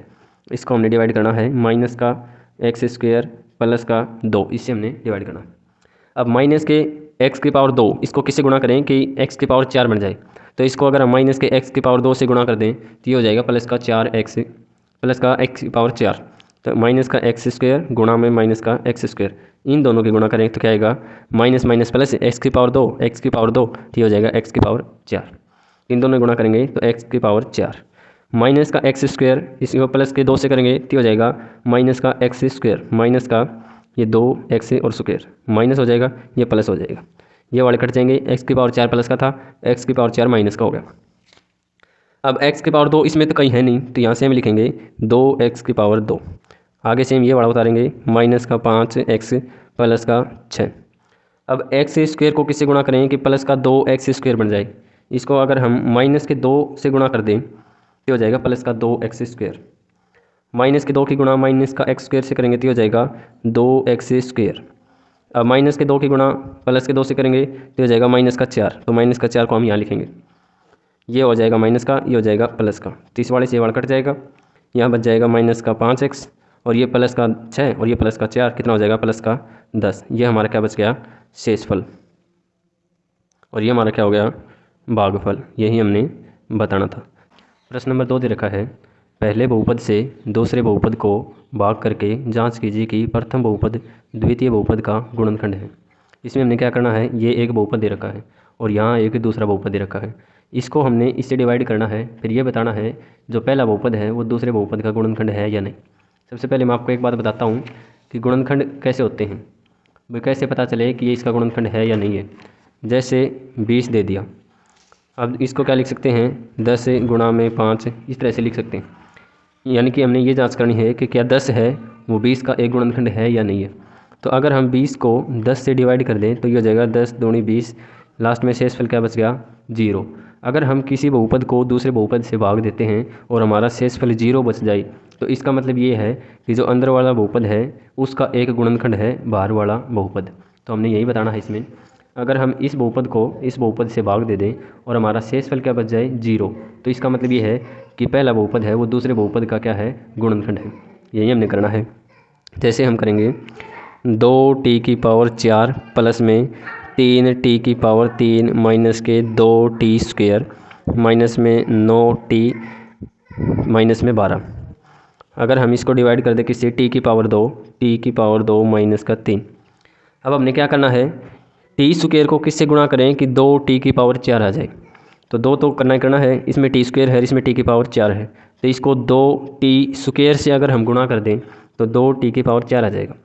इसको हमने डिवाइड करना है माइनस का एक्स स्क्वायर प्लस का 2, इससे हमने डिवाइड करना है। अब माइनस के एक्स की पावर 2, इसको किससे गुणा करें कि एक्स की पावर 4 बन जाए, तो इसको अगर हम माइनस के एक्स की पावर 2 से गुणा कर दें तो ये हो जाएगा प्लस का 4 एक्स, प्लस का एक्स की पावर 4, तो माइनस का एक्स स्क्वायर गुणा में माइनस का एक्स स्क्वायर, इन दोनों की गुणा करें तो क्या आएगा माइनस माइनस प्लस एक्स की पावर 2, एक्स की पावर 2, तो ये हो जाएगा एक्स की पावर 4। इन दोनों गुणा करेंगे तो एक्स की पावर 4, माइनस का एक्स स्क्वायर इसको प्लस के 2 से करेंगे तो हो जाएगा माइनस का एक्स स्क्वायर, माइनस का ये 2 एक्स और स्क्वायर, माइनस हो जाएगा, ये प्लस हो जाएगा, ये वाले कट जाएंगे, एक्स की पावर 4 प्लस का था, एक्स की पावर 4 माइनस का हो गया। अब एक्स की पावर 2 इसमें तो कहीं है नहीं, तो यहाँ से हम लिखेंगे 2 एक्स की पावर 2, आगे से हम ये वाला उतारेंगे माइनस का 5 एक्स प्लस का 6। अब एक्स स्क्वायर को किससे गुणा करें कि प्लस का 2 एक्स स्क्वायर बन जाए, इसको अगर हम माइनस के 2 से गुणा कर दें तो हो जाएगा प्लस का 2 एक्स स्क्वायर, माइनस के 2 की गुणा माइनस का एक्स स्क्वायर से करेंगे तो हो जाएगा 2 एक्स स्क्वायर। अब माइनस के 2 की गुणा प्लस के 2 से करेंगे तो हो जाएगा माइनस का 4, तो माइनस का 4 को हम यहाँ लिखेंगे, ये हो जाएगा माइनस का, ये हो जाएगा प्लस का, तो इस वाले से ये वाला कट जाएगा, यहाँ बच जाएगा माइनस का 5 एक्स और ये प्लस का 6 और ये प्लस का 4, कितना हो जाएगा प्लस का 10। ये हमारा क्या बच गया शेषफल, और ये हमारा क्या हो गया भागफल, यही हमने बताना था। प्रश्न नंबर 2 दे रखा है, पहले बहुपद से दूसरे बहुपद को भाग करके जांच कीजिए कि प्रथम बहुपद द्वितीय बहुपद का गुणनखंड है। इसमें हमने क्या करना है, ये एक बहुपद दे रखा है और यहाँ एक दूसरा बहुपद दे रखा है, इसको हमने इससे डिवाइड करना है, फिर ये बताना है जो पहला बहुपद है वो दूसरे बहुपद का गुणनखंड है या नहीं। सबसे पहले मैं आपको एक बात बताता हूँ कि गुणनखंड कैसे होते हैं, वो कैसे पता चले कि ये इसका गुणनखंड है या नहीं है। जैसे 20 दे दिया, अब इसको क्या लिख सकते हैं 10 गुणा में 5, इस तरह से लिख सकते हैं, यानी कि हमने ये जांच करनी है कि क्या 10 है वो 20 का एक गुणनखंड है या नहीं है। तो अगर हम 20 को 10 से डिवाइड कर दें तो ये हो जाएगा 10 दूनी 20, लास्ट में शेषफल क्या बच गया 0। अगर हम किसी बहुपद को दूसरे बहुपद से भाग देते हैं और हमारा शेषफल 0 बच जाए तो इसका मतलब ये है कि जो अंदर वाला बहुपद है उसका एक गुणनखंड है बाहर वाला बहुपद। तो हमने यही बताना है इसमें, अगर हम इस बहुपद को इस बहुपद से भाग दे दें और हमारा शेषफल क्या बच जाए 0, तो इसका मतलब ये है कि पहला बहुपद है वो दूसरे बहुपद का क्या है गुणनखंड है। यही हमने करना है। जैसे हम करेंगे 2t की पावर 4 प्लस में 3t की पावर 3 माइनस के 2t स्क्वायर माइनस में 9t माइनस में 12। अगर हम इसको डिवाइड कर दें किससे t की पावर 2, t की पावर 2 माइनस का 3। अब हमने क्या करना है, टी स्क्वायर को किससे गुणा करें कि 2t की पावर 4 आ जाए। तो 2 तो करना है, इसमें t स्क्वायर है, इसमें t की पावर 4 है, तो इसको 2t स्क्वायर से अगर हम गुणा कर दें तो 2t की पावर 4 आ जाएगा।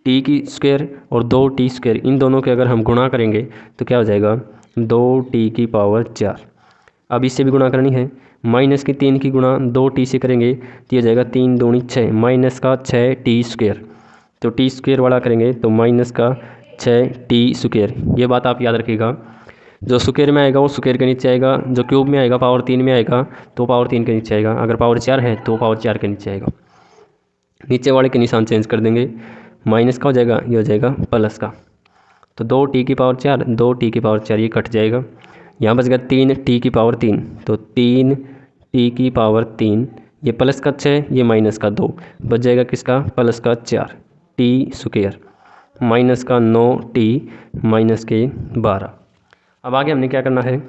t की स्क्वायर और 2t स्क्वायर इन दोनों के अगर हम गुणा करेंगे तो क्या हो जाएगा 2t की पावर 4। अब इससे भी गुणा करनी है, माइनस की 3 की गुणा 2t से करेंगे तो ये जाएगा 3 दूनी 6 माइनस का 6t स्क्वायर, तो t स्क्वायर वाला करेंगे तो माइनस का 6t²। ये बात आप याद रखिएगा, जो स्क्वायर में आएगा वो स्क्वायर के नीचे आएगा, जो क्यूब में आएगा पावर 3 में आएगा तो पावर 3 के नीचे आएगा, अगर पावर 4 है तो पावर 4 के नीचे आएगा। नीचे वाले के निशान चेंज कर देंगे, माइनस का हो जाएगा, ये हो जाएगा प्लस का। तो 2t⁴, 2t⁴ ये कट जाएगा। यहाँ बच गया 3t⁴, तो 3t⁴, ये प्लस का 6, ये माइनस का 2, बच जाएगा किसका, प्लस का 4t², माइनस का 9t, माइनस के 12। अब आगे हमने क्या करना है,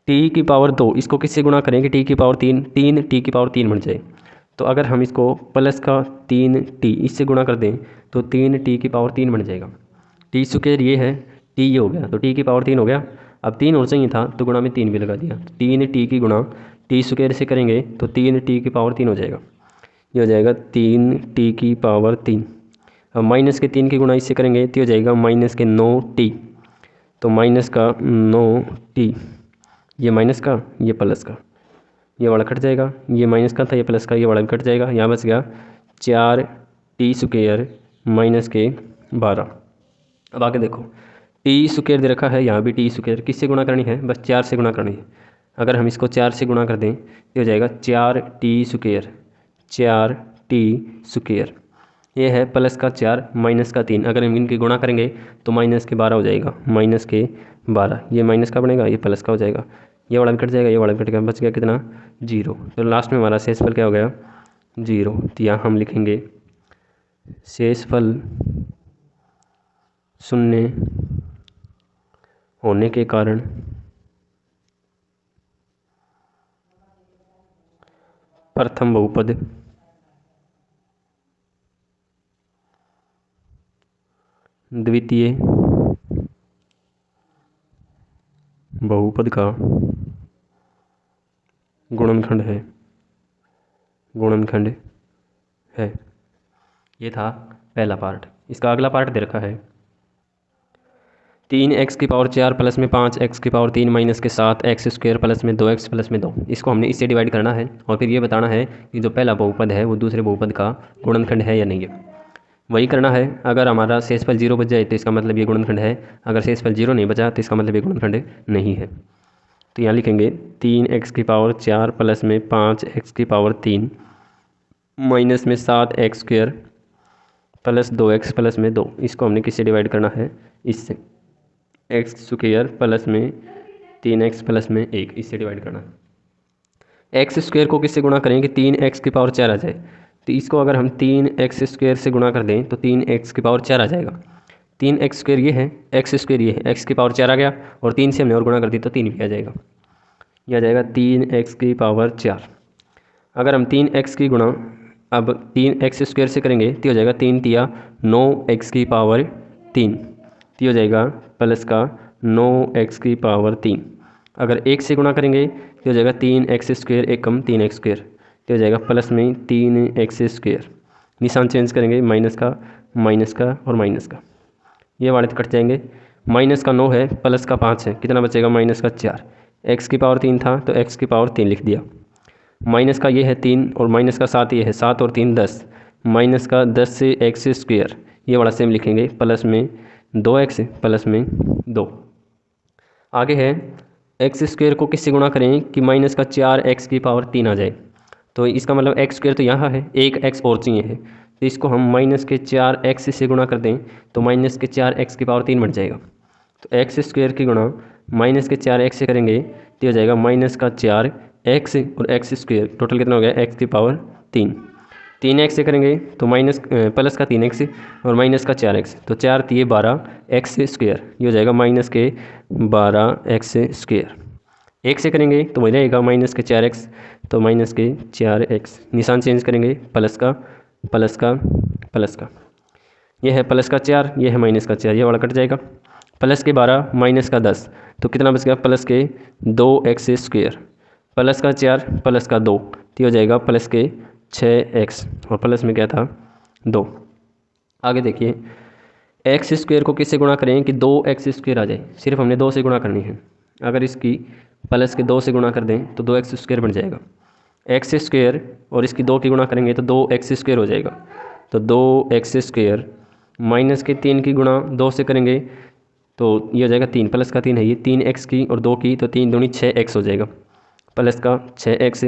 t⁴ इसको किससे गुणा करें कि t⁴, 3t⁴ बन जाए। तो अगर हम इसको प्लस का 3t इससे गुणा कर दें तो 3t⁴ बन जाएगा। t² ये है, t ये हो गया, तो t⁴ हो गया। अब 3 और चाहिए था तो गुणा में 3 भी लगा दिया, 3t की गुणा t² से करेंगे तो 3t⁴ हो जाएगा, ये हो जाएगा 3t⁴। अब माइनस के 3 की गुणा इससे करेंगे तो हो जाएगा माइनस के 9t, तो माइनस का 9t, ये माइनस का, ये प्लस का, ये वाला कट जाएगा, ये माइनस का था, ये प्लस का, ये वाला भी कट जाएगा। यहाँ बच गया 4t² माइनस के 12। अब आगे देखो, t² दे रखा है, यहाँ भी t², किससे गुणा करनी है, बस 4 से गुणा करनी है। अगर हम इसको 4 से गुणा कर दें तो हो जाएगा 4t², 4t²। ये है प्लस का 4 माइनस का 3, अगर हम इनकी गुणा करेंगे तो माइनस के 12 हो जाएगा, माइनस के 12, ये माइनस का बनेगा, ये प्लस का हो जाएगा, ये वाला भी कट जाएगा, ये वाला भी कट गया, बच गया कितना, 0। तो लास्ट में हमारा शेषफल क्या हो गया, 0। तो यहाँ हम लिखेंगे शेषफल शून्य होने के कारण प्रथम बहुपद द्वितीय बहुपद का गुणनखंड है। ये था पहला पार्ट। इसका अगला पार्ट दे रखा है 3x⁴ प्लस में 5x⁴ माइनस के 7x² प्लस में 2x प्लस में 2। इसको हमने इससे डिवाइड करना है और फिर ये बताना है कि जो पहला बहुपद है वो दूसरे बहुपद का गुणनखंड है या नहीं है। वही करना है। अगर हमारा शेषफल 0 बच जाए तो इसका मतलब ये गुणनखंड है, अगर शेषफल 0 नहीं बचा तो इसका मतलब ये गुणनखंड नहीं है। तो यहाँ लिखेंगे 3x⁴ प्लस में 5x⁴ माइनस में 7x² प्लस 2x प्लस में 2। इसको हमने किससे डिवाइड करना है, इससे, x² प्लस में 3x प्लस में 1, इससे डिवाइड करना है। x² को किससे गुणा करें कि 3x⁴ आ जाए, तो इसको अगर हम 3x² से गुणा कर दें तो 3x⁴ आ जाएगा। 3x² ये है, x² ये है, x⁴ आ गया और 3 से हमने और गुणा कर दी तो 3 भी आ जाएगा, यह आ जाएगा 3x⁴। अगर हम 3x की गुणा अब 3x² से करेंगे तो हो जाएगा 3 तिया 9x⁴, तो हो जाएगा प्लस का 9x⁴। अगर 1 से गुणा करेंगे तो हो जाएगा 3x², 1 कम 3x², तो हो जाएगा प्लस में 3x²। निशान चेंज करेंगे, माइनस का और माइनस का, ये वाले तो कट जाएंगे। माइनस का 9 है, प्लस का 5 है, कितना बचेगा, माइनस का 4। x⁴ था तो x⁴ लिख दिया। माइनस का ये है 3 और माइनस का 7 ये है, 7 और 3 10, माइनस का 10 से x², ये वाला सेम लिखेंगे, प्लस में 2x प्लस में 2। आगे है x² को किससे गुणा करें कि माइनस का 4x⁴ आ जाए, तो इसका मतलब x² तो यहाँ है, एक x और चाहिए है, तो इसको हम माइनस के 4x से गुणा कर दें तो माइनस के 4x⁴ बन जाएगा। तो x² की गुणा माइनस के 4x से करेंगे तो हो जाएगा माइनस का 4x और x², टोटल कितना हो गया, x⁴। 3x से करेंगे तो माइनस प्लस का 3x और माइनस का 4x, तो 4 तिये 12x², ये हो जाएगा माइनस के 12x²। 1 से करेंगे तो वही रहेगा माइनस के 4x, तो माइनस के 4x। निशान चेंज करेंगे, प्लस का प्लस का प्लस का, ये है प्लस का 4, ये है माइनस का 4, ये वाला कट जाएगा। प्लस के 12 माइनस का 10, तो कितना बच गया, प्लस के 2x², प्लस का 4 प्लस का 2, तो हो जाएगा प्लस के 6x और प्लस में क्या था 2। आगे देखिए x² को किससे गुणा करें कि 2x² आ जाए, सिर्फ हमने 2 से गुणा करनी है। अगर इसकी प्लस के 2 से गुणा कर दें तो 2x² बन जाएगा। x² और इसकी 2 की गुणा करेंगे तो 2x² हो जाएगा, तो 2x² माइनस के 3 की गुणा 2 से करेंगे तो ये हो जाएगा 3, प्लस का 3 है ये, 3x की और 2 की, तो 3 दूनी 6x हो जाएगा, प्लस का 6x,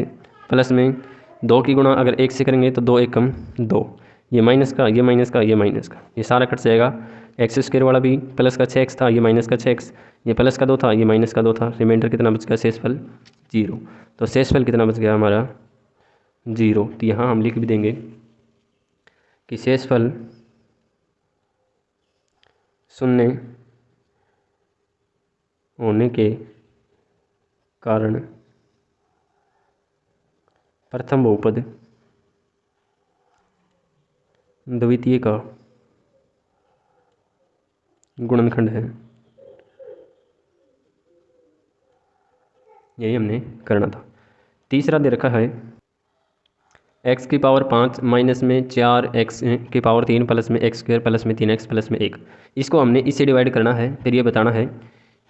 प्लस में 2 की गुणा अगर 1 से करेंगे तो 2 एकम 2, ये माइनस का, ये माइनस का, ये माइनस का, ये सारा कट जाएगा। एक्स स्क्वायर वाला भी प्लस का 6x था, ये माइनस का 6x, ये प्लस का 2 था, ये माइनस का 2 था, रिमाइंडर कितना बच गया, शेषफल 0। तो शेषफल कितना बच गया हमारा 0। तो यहाँ हम लिख भी देंगे कि शेषफल शून्य होने के कारण प्रथम बहुपद द्वितीय का गुणनखंड है। यही हमने करना था। तीसरा दे रखा है x की पावर 5 माइनस में 4x की पावर 3 प्लस में x स्क्वायर प्लस में 3x प्लस में 1। इसको हमने इससे डिवाइड करना है, फिर ये बताना है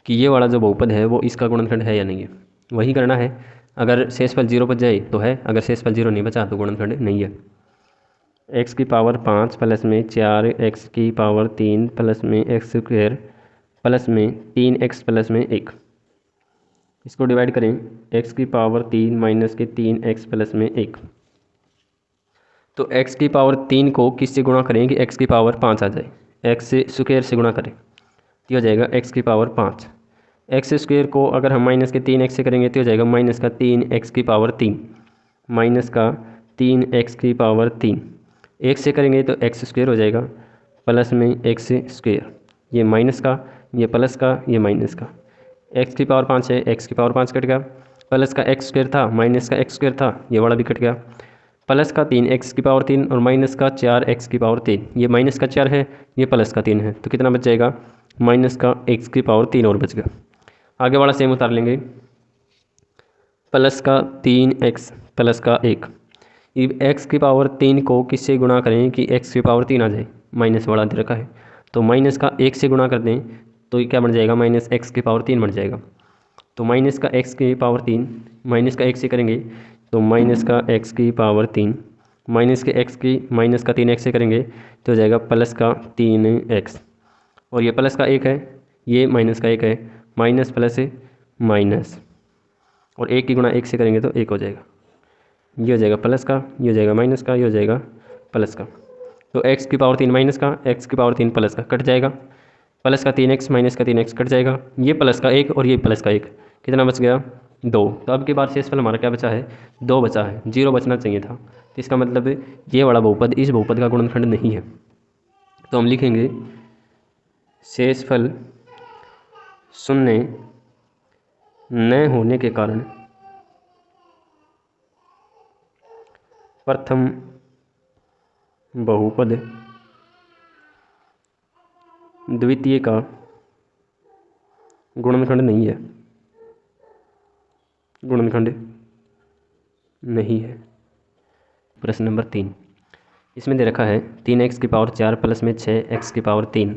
कि ये वाला जो बहुपद है वो इसका गुणनखंड है या नहीं है, वही करना है। अगर शेषफल 0 बच जाए तो है, अगर शेषफल 0 नहीं बचा तो गुणनखंड नहीं है। x की पावर 5 प्लस में 4x की पावर 3 प्लस में x स्क्वायर प्लस में 3x प्लस में 1, इसको डिवाइड करें x की पावर 3 माइनस के 3x प्लस में 1। तो x की पावर 3 को किससे गुणा करें कि x की पावर 5 आ जाए, x से स्क्वायर से गुणा करें तो हो जाएगा x की पावर 5। x स्क्वायर को अगर हम माइनस के 3x से करेंगे तो हो जाएगा माइनस का 3x की पावर 3, माइनस का 3x की पावर 3, 1 से करेंगे तो x स्क्वायर हो जाएगा प्लस में x स्क्वायर, ये माइनस का, ये प्लस का, ये माइनस का, x की पावर 5 है, x की पावर 5 कट गया, प्लस का x स्क्वायर था, माइनस का x स्क्वायर था, ये वाला भी कट गया, प्लस का 3x की पावर 3 और माइनस का 4x की पावर 3, ये माइनस का 4 है, ये प्लस का 3 है, तो कितना बच जाएगा माइनस का x की पावर 3 और बच गया। आगे वाला सेम उतार लेंगे, प्लस का 3x प्लस का 1, x की पावर 3 को किससे गुणा करें कि x की पावर 3 आ जाए, माइनस वाला दे रखा है, तो माइनस का 1 से गुणा कर दें तो ये क्या बन जाएगा माइनस x की पावर 3 बन जाएगा। तो माइनस का x की पावर 3 माइनस का 1 से करेंगे तो माइनस का x की पावर 3 माइनस के x की माइनस का 3x से करेंगे तो हो जाएगा प्लस का 3x, और ये प्लस का 1 है, ये माइनस का 1 है, माइनस प्लस माइनस, और 1 की गुणा 1 से करेंगे तो 1 हो जाएगा, ये हो जाएगा प्लस का, ये हो जाएगा माइनस का, ये हो जाएगा प्लस का। तो x की पावर 3 माइनस का, x की पावर 3 प्लस का कट जाएगा, प्लस का 3x माइनस का 3x कट जाएगा, ये प्लस का 1 और ये प्लस का 1, कितना बच गया 2। तो अब के बाद शेषफल हमारा क्या बचा है 2 बचा है, 0 बचना चाहिए था, तो इसका मतलब ये वाला बहुपद इस बहुपद का गुणनखंड नहीं है। तो हम लिखेंगे शेषफल शून्य न होने के कारण प्रथम बहुपद द्वितीय का गुणनखंड नहीं है, गुणनखंड नहीं है। प्रश्न नंबर 3, इसमें दे रखा है 3x की पावर 4 प्लस में 6x की पावर 3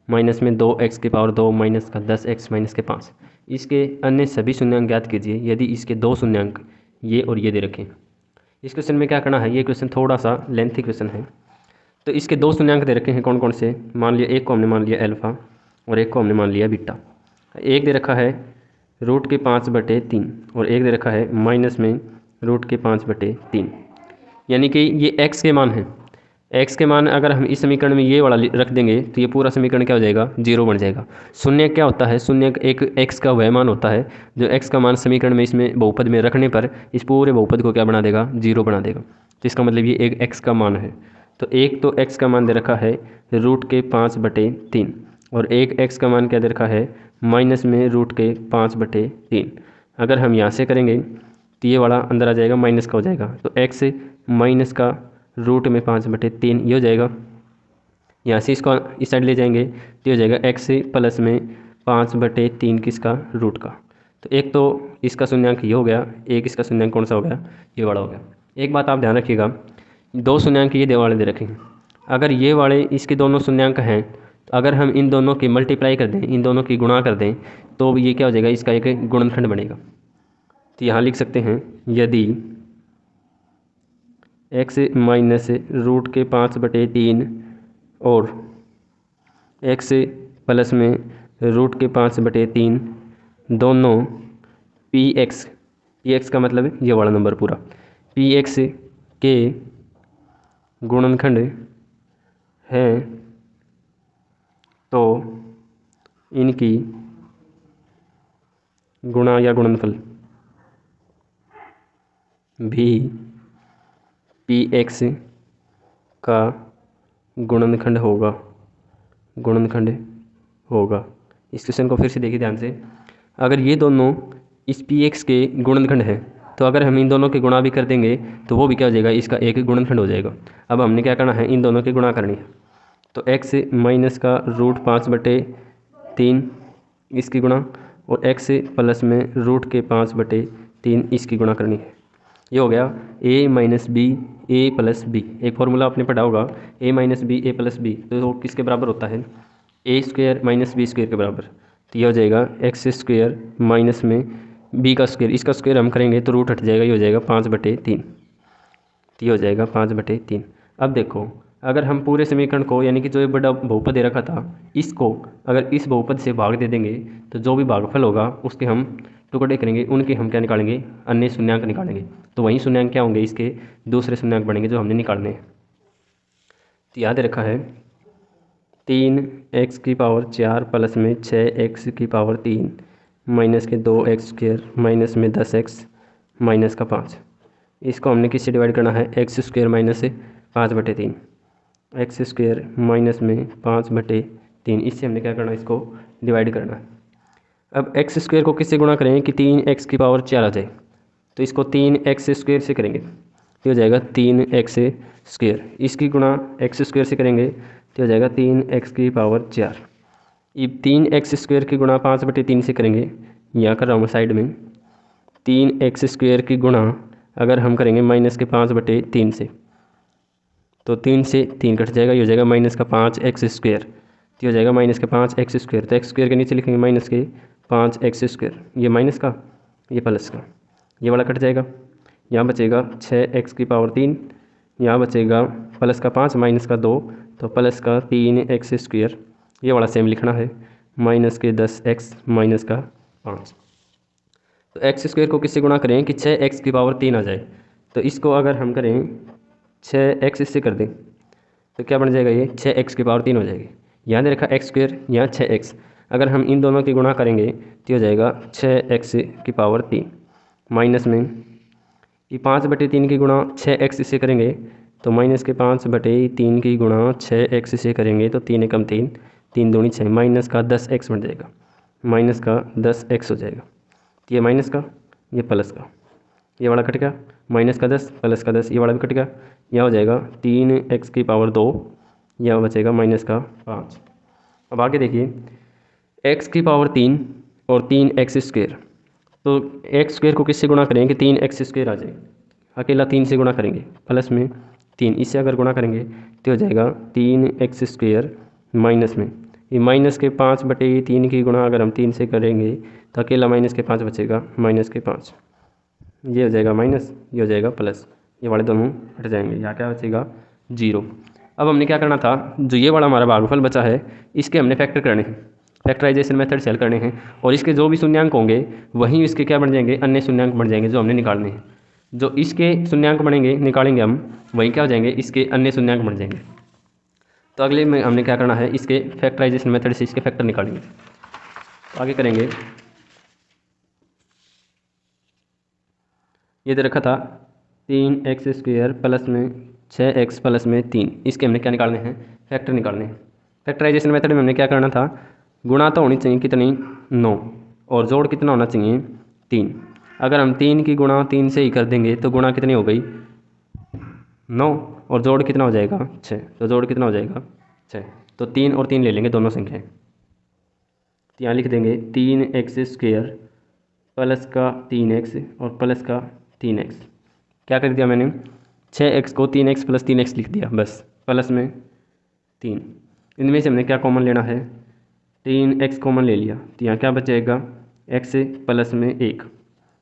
माइनस में 2x की पावर 2 माइनस का 10x माइनस के 5। इसके अन्य सभी शून्यांक ज्ञात कीजिए यदि इसके 2 शून्यांक ये और ये दे रखें। इस क्वेश्चन में क्या करना है, ये क्वेश्चन थोड़ा सा लेंथी क्वेश्चन है। तो इसके 2 शून्यांक दे रखे हैं, कौन कौन से, मान लिया एक को हमने मान लिया अल्फ़ा और एक को हमने मान लिया बीटा। एक दे रखा है √5/3 और एक दे रखा है माइनस में √5/3, यानी कि ये x के मान हैं। x के मान अगर हम इस समीकरण में ये वाला रख देंगे तो ये पूरा समीकरण क्या हो जाएगा 0 बन जाएगा। शून्य क्या होता है, शून्य एक x का वह मान होता है जो x का मान समीकरण में इसमें बहुपद में रखने पर इस पूरे बहुपद को क्या बना देगा 0 बना देगा। तो इसका मतलब ये एक x का मान है। तो एक तो x का मान दे रखा है √5/3 और एक x का मान क्या दे रखा है माइनस में √5/3। अगर हम यहाँ से करेंगे तो ये वाला अंदर आ जाएगा माइनस का हो जाएगा, तो x माइनस का √5/3 ये हो जाएगा। यहाँ से इसको इस साइड ले जाएंगे तो हो जाएगा x प्लस में 5/3 किसका रूट का। तो एक तो इसका शून्यांक ये हो गया, एक इसका शून्यांक कौन सा हो गया ये वाला हो गया। एक बात आप ध्यान रखिएगा, 2 शून्यांक ये वाले दे रखे हैं, अगर ये वाले इसके दोनों शून्यांक हैं तो अगर हम इन दोनों की मल्टीप्लाई कर दें, इन दोनों की गुणा कर दें तो ये क्या हो जाएगा इसका एक गुणनखंड बनेगा। तो यहाँ लिख सकते हैं यदि x माइनस √5/3 और एक्स प्लस में रूट के 5/3 दोनों पी एक्स का मतलब है ये वाला नंबर पूरा पी एक्स के गुणनखंड हैं तो इनकी गुणा या गुणनफल भी पी एक्स का गुणनखंड होगा। इस क्वेश्चन को फिर से देखिए ध्यान से। अगर ये दोनों इस पी एक्स के गुणनखंड है तो अगर हम इन दोनों के गुणा भी कर देंगे तो वो भी क्या हो जाएगा, इसका एक गुणनखंड हो जाएगा। अब हमने क्या करना है, इन दोनों की गुणा करनी है। तो एक्स माइनस का रूट 5/3 इसकी गुणा और एक्स प्लस में रूट के 5/3 इसकी गुणा करनी है। ये हो गया a minus B A plus B. एक फॉर्मूला आपने पढ़ा होगा a minus B A plus B, तो वो किसके बराबर होता है, A square minus B square के बराबर। तो ये हो जाएगा एक्स स्क्वायर माइनस में बी का स्क्वायर, इसका स्क्वायर हम करेंगे तो रूट हट जाएगा, ये हो जाएगा 5/3। तो ये हो जाएगा 5/3। अब देखो अगर हम पूरे समीकरण को यानी कि जो एक बड़ा बहुपद दे रखा था इसको अगर इस बहुपद से भाग दे देंगे तो जो भी भागफल होगा उसके हम टुकड़े करेंगे, उनके हम क्या निकालेंगे, अन्य शून्यांक निकालेंगे। तो वही शून्यांक क्या होंगे, इसके दूसरे शून्यांक बनेंगे जो हमने निकालने हैं। तो याद रखा है 3x⁴ प्लस में 6x⁴ माइनस के 2x² माइनस में 10x माइनस का 5। इसको हमने किससे डिवाइड करना है, x² माइनस से 5/3 x² माइनस में 5/3 इससे हमने क्या करना है, इसको डिवाइड करना है। अब x² को किससे गुणा करें कि 3x⁴ आ जाए, तो इसको 3x² से करेंगे तो हो जाएगा 3x²। इसकी गुणा x² से करेंगे तो हो जाएगा 3x⁴। ये 3x² की गुणा 5/3 से करेंगे, यहाँ कर रहा हूँ मैं साइड में। 3x² की गुणा अगर हम करेंगे माइनस के 5/3 से तो 3 से 3 कट जाएगा, ये हो जाएगा माइनस का 5x²। तो हो जाएगा माइनस के 5x²। तो x² के नीचे लिखेंगे माइनस के 5x², ये माइनस का ये प्लस का, ये वाला कट जाएगा, यहाँ बचेगा 6x⁴। यहाँ बचेगा प्लस का 5 माइनस का 2 तो प्लस का 3x²। ये वाला सेम लिखना है माइनस के 10x माइनस का 5। तो x² को किससे गुणा करें कि 6x⁴ आ जाए। तो इसको अगर हम करें 6x इससे कर दें तो क्या बन जाएगा, ये 6x⁴ हो जाएगी। याद रखा x², यहाँ 6x, अगर हम इन दोनों की गुणा करेंगे तो हो जाएगा 6x⁴ माइनस में ये 5/3 की गुणा 6x से करेंगे तो माइनस के 5/3 की गुणा 6x से करेंगे तो 3 एकम 3 3 दूनी 6 माइनस का 10x बन जाएगा, माइनस का 10x हो जाएगा। तो ये माइनस का ये प्लस का, ये वाला कट गया, माइनस का 10 प्लस का 10 ये वाला भी कट गया, यह हो जाएगा 3x⁴ यह बचेगा माइनस का 5। अब आगे देखिए x⁴ और 3x²। तो x² को किससे गुणा करेंगे कि 3x² आ जाए, अकेला 3 से गुणा करेंगे प्लस में 3 इससे अगर गुणा करेंगे तो हो जाएगा 3x² माइनस में ये माइनस के 5/3 की गुणा अगर हम 3 से करेंगे तो अकेला माइनस के 5 बचेगा, माइनस के 5 ये हो जाएगा माइनस, ये हो जाएगा प्लस, ये वाले दोनों हट जाएंगे, यहाँ क्या बचेगा 0। अब हमने क्या करना था, जो ये वाला हमारा भागफल बचा है इसके हमने फैक्टर करने हैं, फैक्टराइजेशन मेथड से हल करने हैं और इसके जो भी शून्यांक होंगे वहीं इसके क्या बन जाएंगे, अन्य शून्यांक बन जाएंगे जो हमने निकालने हैं। जो इसके शून्यांक बनेंगे निकालेंगे हम, वहीं क्या हो जाएंगे, इसके अन्य शून्यांक बन जाएंगे। तो अगले में हमने क्या करना है, इसके फैक्टराइजेशन मेथड से इसके फैक्टर निकालेंगे। तो आगे करेंगे, ये दे रखा था 3x² प्लस में 6x प्लस में 3, इसके हमने क्या निकालने हैं, फैक्टर निकालने हैं। फैक्टराइजेशन मेथड में हमने क्या करना था, गुणा तो होनी चाहिए कितनी 9 और जोड़ कितना होना चाहिए 3। अगर हम 3 की गुणा 3 से ही कर देंगे तो गुणा कितनी हो गई 9 और जोड़ कितना हो जाएगा 6, तो जोड़ कितना हो जाएगा 6। तो 3 और 3 ले लेंगे दोनों संख्याएं, तो यहाँ लिख देंगे 3x² प्लस का 3x और प्लस का 3x। क्या कर दिया मैंने, 6x को 3x प्लस 3x लिख दिया बस, प्लस में 3। इनमें से हमने क्या कॉमन लेना है, 3x कॉमन ले लिया तो यहाँ क्या बचेगा x प्लस में 1।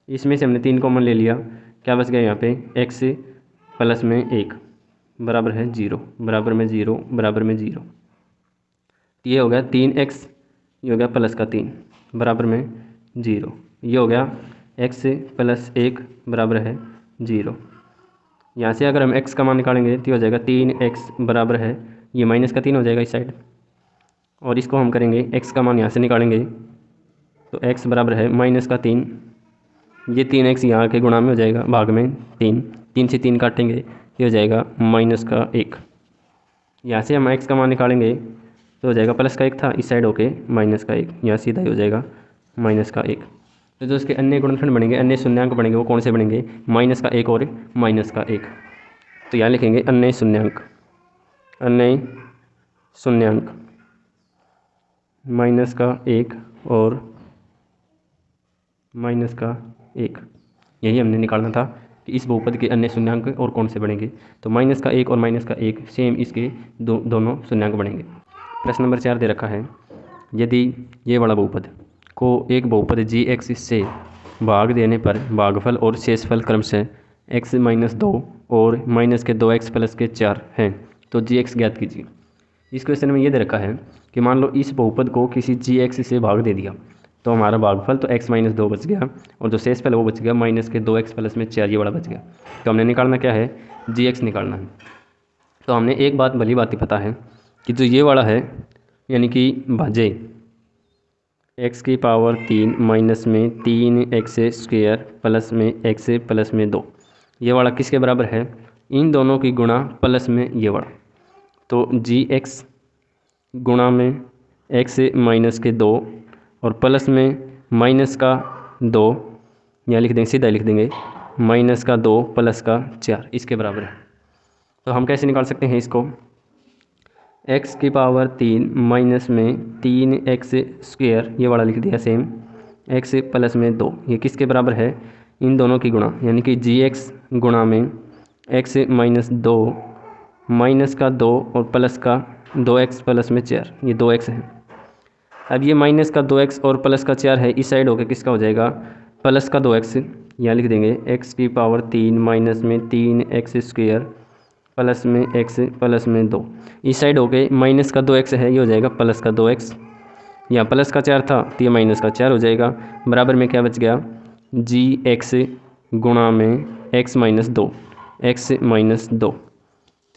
इसमें से हमने 3 कॉमन ले लिया, क्या बच गया यहाँ पे x प्लस में 1 बराबर है 0, बराबर में 0 बराबर में 0। तो ये हो गया 3x, ये हो गया +3 बराबर में 0। ये हो गया x +1 बराबर है 0। यहाँ से अगर हम x का मान निकालेंगे तो ये हो जाएगा 3x बराबर है, ये -3 हो जाएगा इस साइड, और इसको हम करेंगे x का मान यहाँ से निकालेंगे तो x बराबर है -3। ये 3x यहाँ के गुणा में हो जाएगा, भाग में 3 से 3 काटेंगे, ये हो जाएगा -1। यहाँ से हम x का मान निकालेंगे तो हो जाएगा +1 था, इस साइड होके -1, यहाँ सीधा ही हो जाएगा -1। तो जो इसके अन्य गुणनखंड बनेंगे, अन्य शून्यांक बनेंगे, वो कौन से बनेंगे? -1 और -1। तो यहाँ लिखेंगे अन्य शून्यांक -1 और -1। यही हमने निकालना था कि इस बहुपद के अन्य शून्यांक और कौन से बनेंगे। तो -1 और -1 सेम इसके दोनों शून्यांक बनेंगे। प्रश्न नंबर 4 दे रखा है, यदि ये वाला बहुपद को एक बहुपद g(x) से भाग देने पर भागफल और शेषफल क्रमशः x - 2 और -2x + 4 हैं, तो g(x) ज्ञात कीजिए। इस क्वेश्चन में ये दे रखा है कि मान लो इस बहुपद को किसी g(x) से भाग दे दिया तो हमारा भागफल तो x - 2 बच गया, और जो शेषफल वो बच गया -2x + 4, ये वाला बच गया। तो हमने निकालना क्या है? g(x) निकालना है। तो हमने एक बात भली बात ही पता है कि जो ये वाला है यानी कि भाज्य x³ - 3x² + x + 2, ये वाला किसके बराबर है? इन दोनों की गुणा प्लस में ये वाला। तो g(x) गुणा में x-2 और प्लस में -2, यहाँ लिख देंगे, सीधा लिख देंगे -2 + 4, इसके बराबर है। तो हम कैसे निकाल सकते हैं इसको? x³ - 3x², ये वाला लिख दिया सेम, x + 2, ये किसके बराबर है? इन दोनों की गुणा, यानी कि g(x) गुणा में x - 2 -2 और +2x + 4, ये 2x है। अब ये -2x और +4 है, इस साइड होकर किसका हो जाएगा? +2x, यहाँ लिख देंगे x³ - 3x² + x + 2, इस साइड हो गए -2x है, ये हो जाएगा +2x, यहाँ +4 था तो ये -4 हो जाएगा। बराबर में क्या बच गया? g(x) गुणा में x - 2,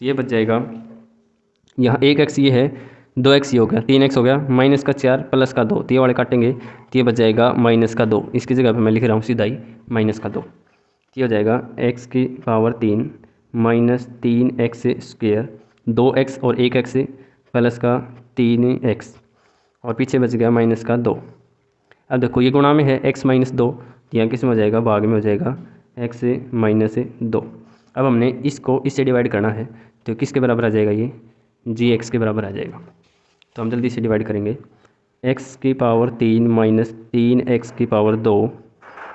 तो ये बच जाएगा, यहाँ 1x ये है, 2x ये हो गया, 3x हो गया, -4 +2, तो ये वाले काटेंगे तो ये बच जाएगा -2, इसकी जगह पे मैं लिख रहा हूँ सीधा ही -2। ये हो जाएगा x³ - 3x², 2x और 1x +3x, और पीछे बच गया -2। अब देखो ये गुणा में है x - 2, यहाँ किस में हो जाएगा? भाग में हो जाएगा x - 2। अब हमने इसको इससे डिवाइड करना है तो किसके बराबर आ जाएगा? ये g(x) के बराबर आ जाएगा। तो हम जल्दी से डिवाइड करेंगे, x³ - 3x²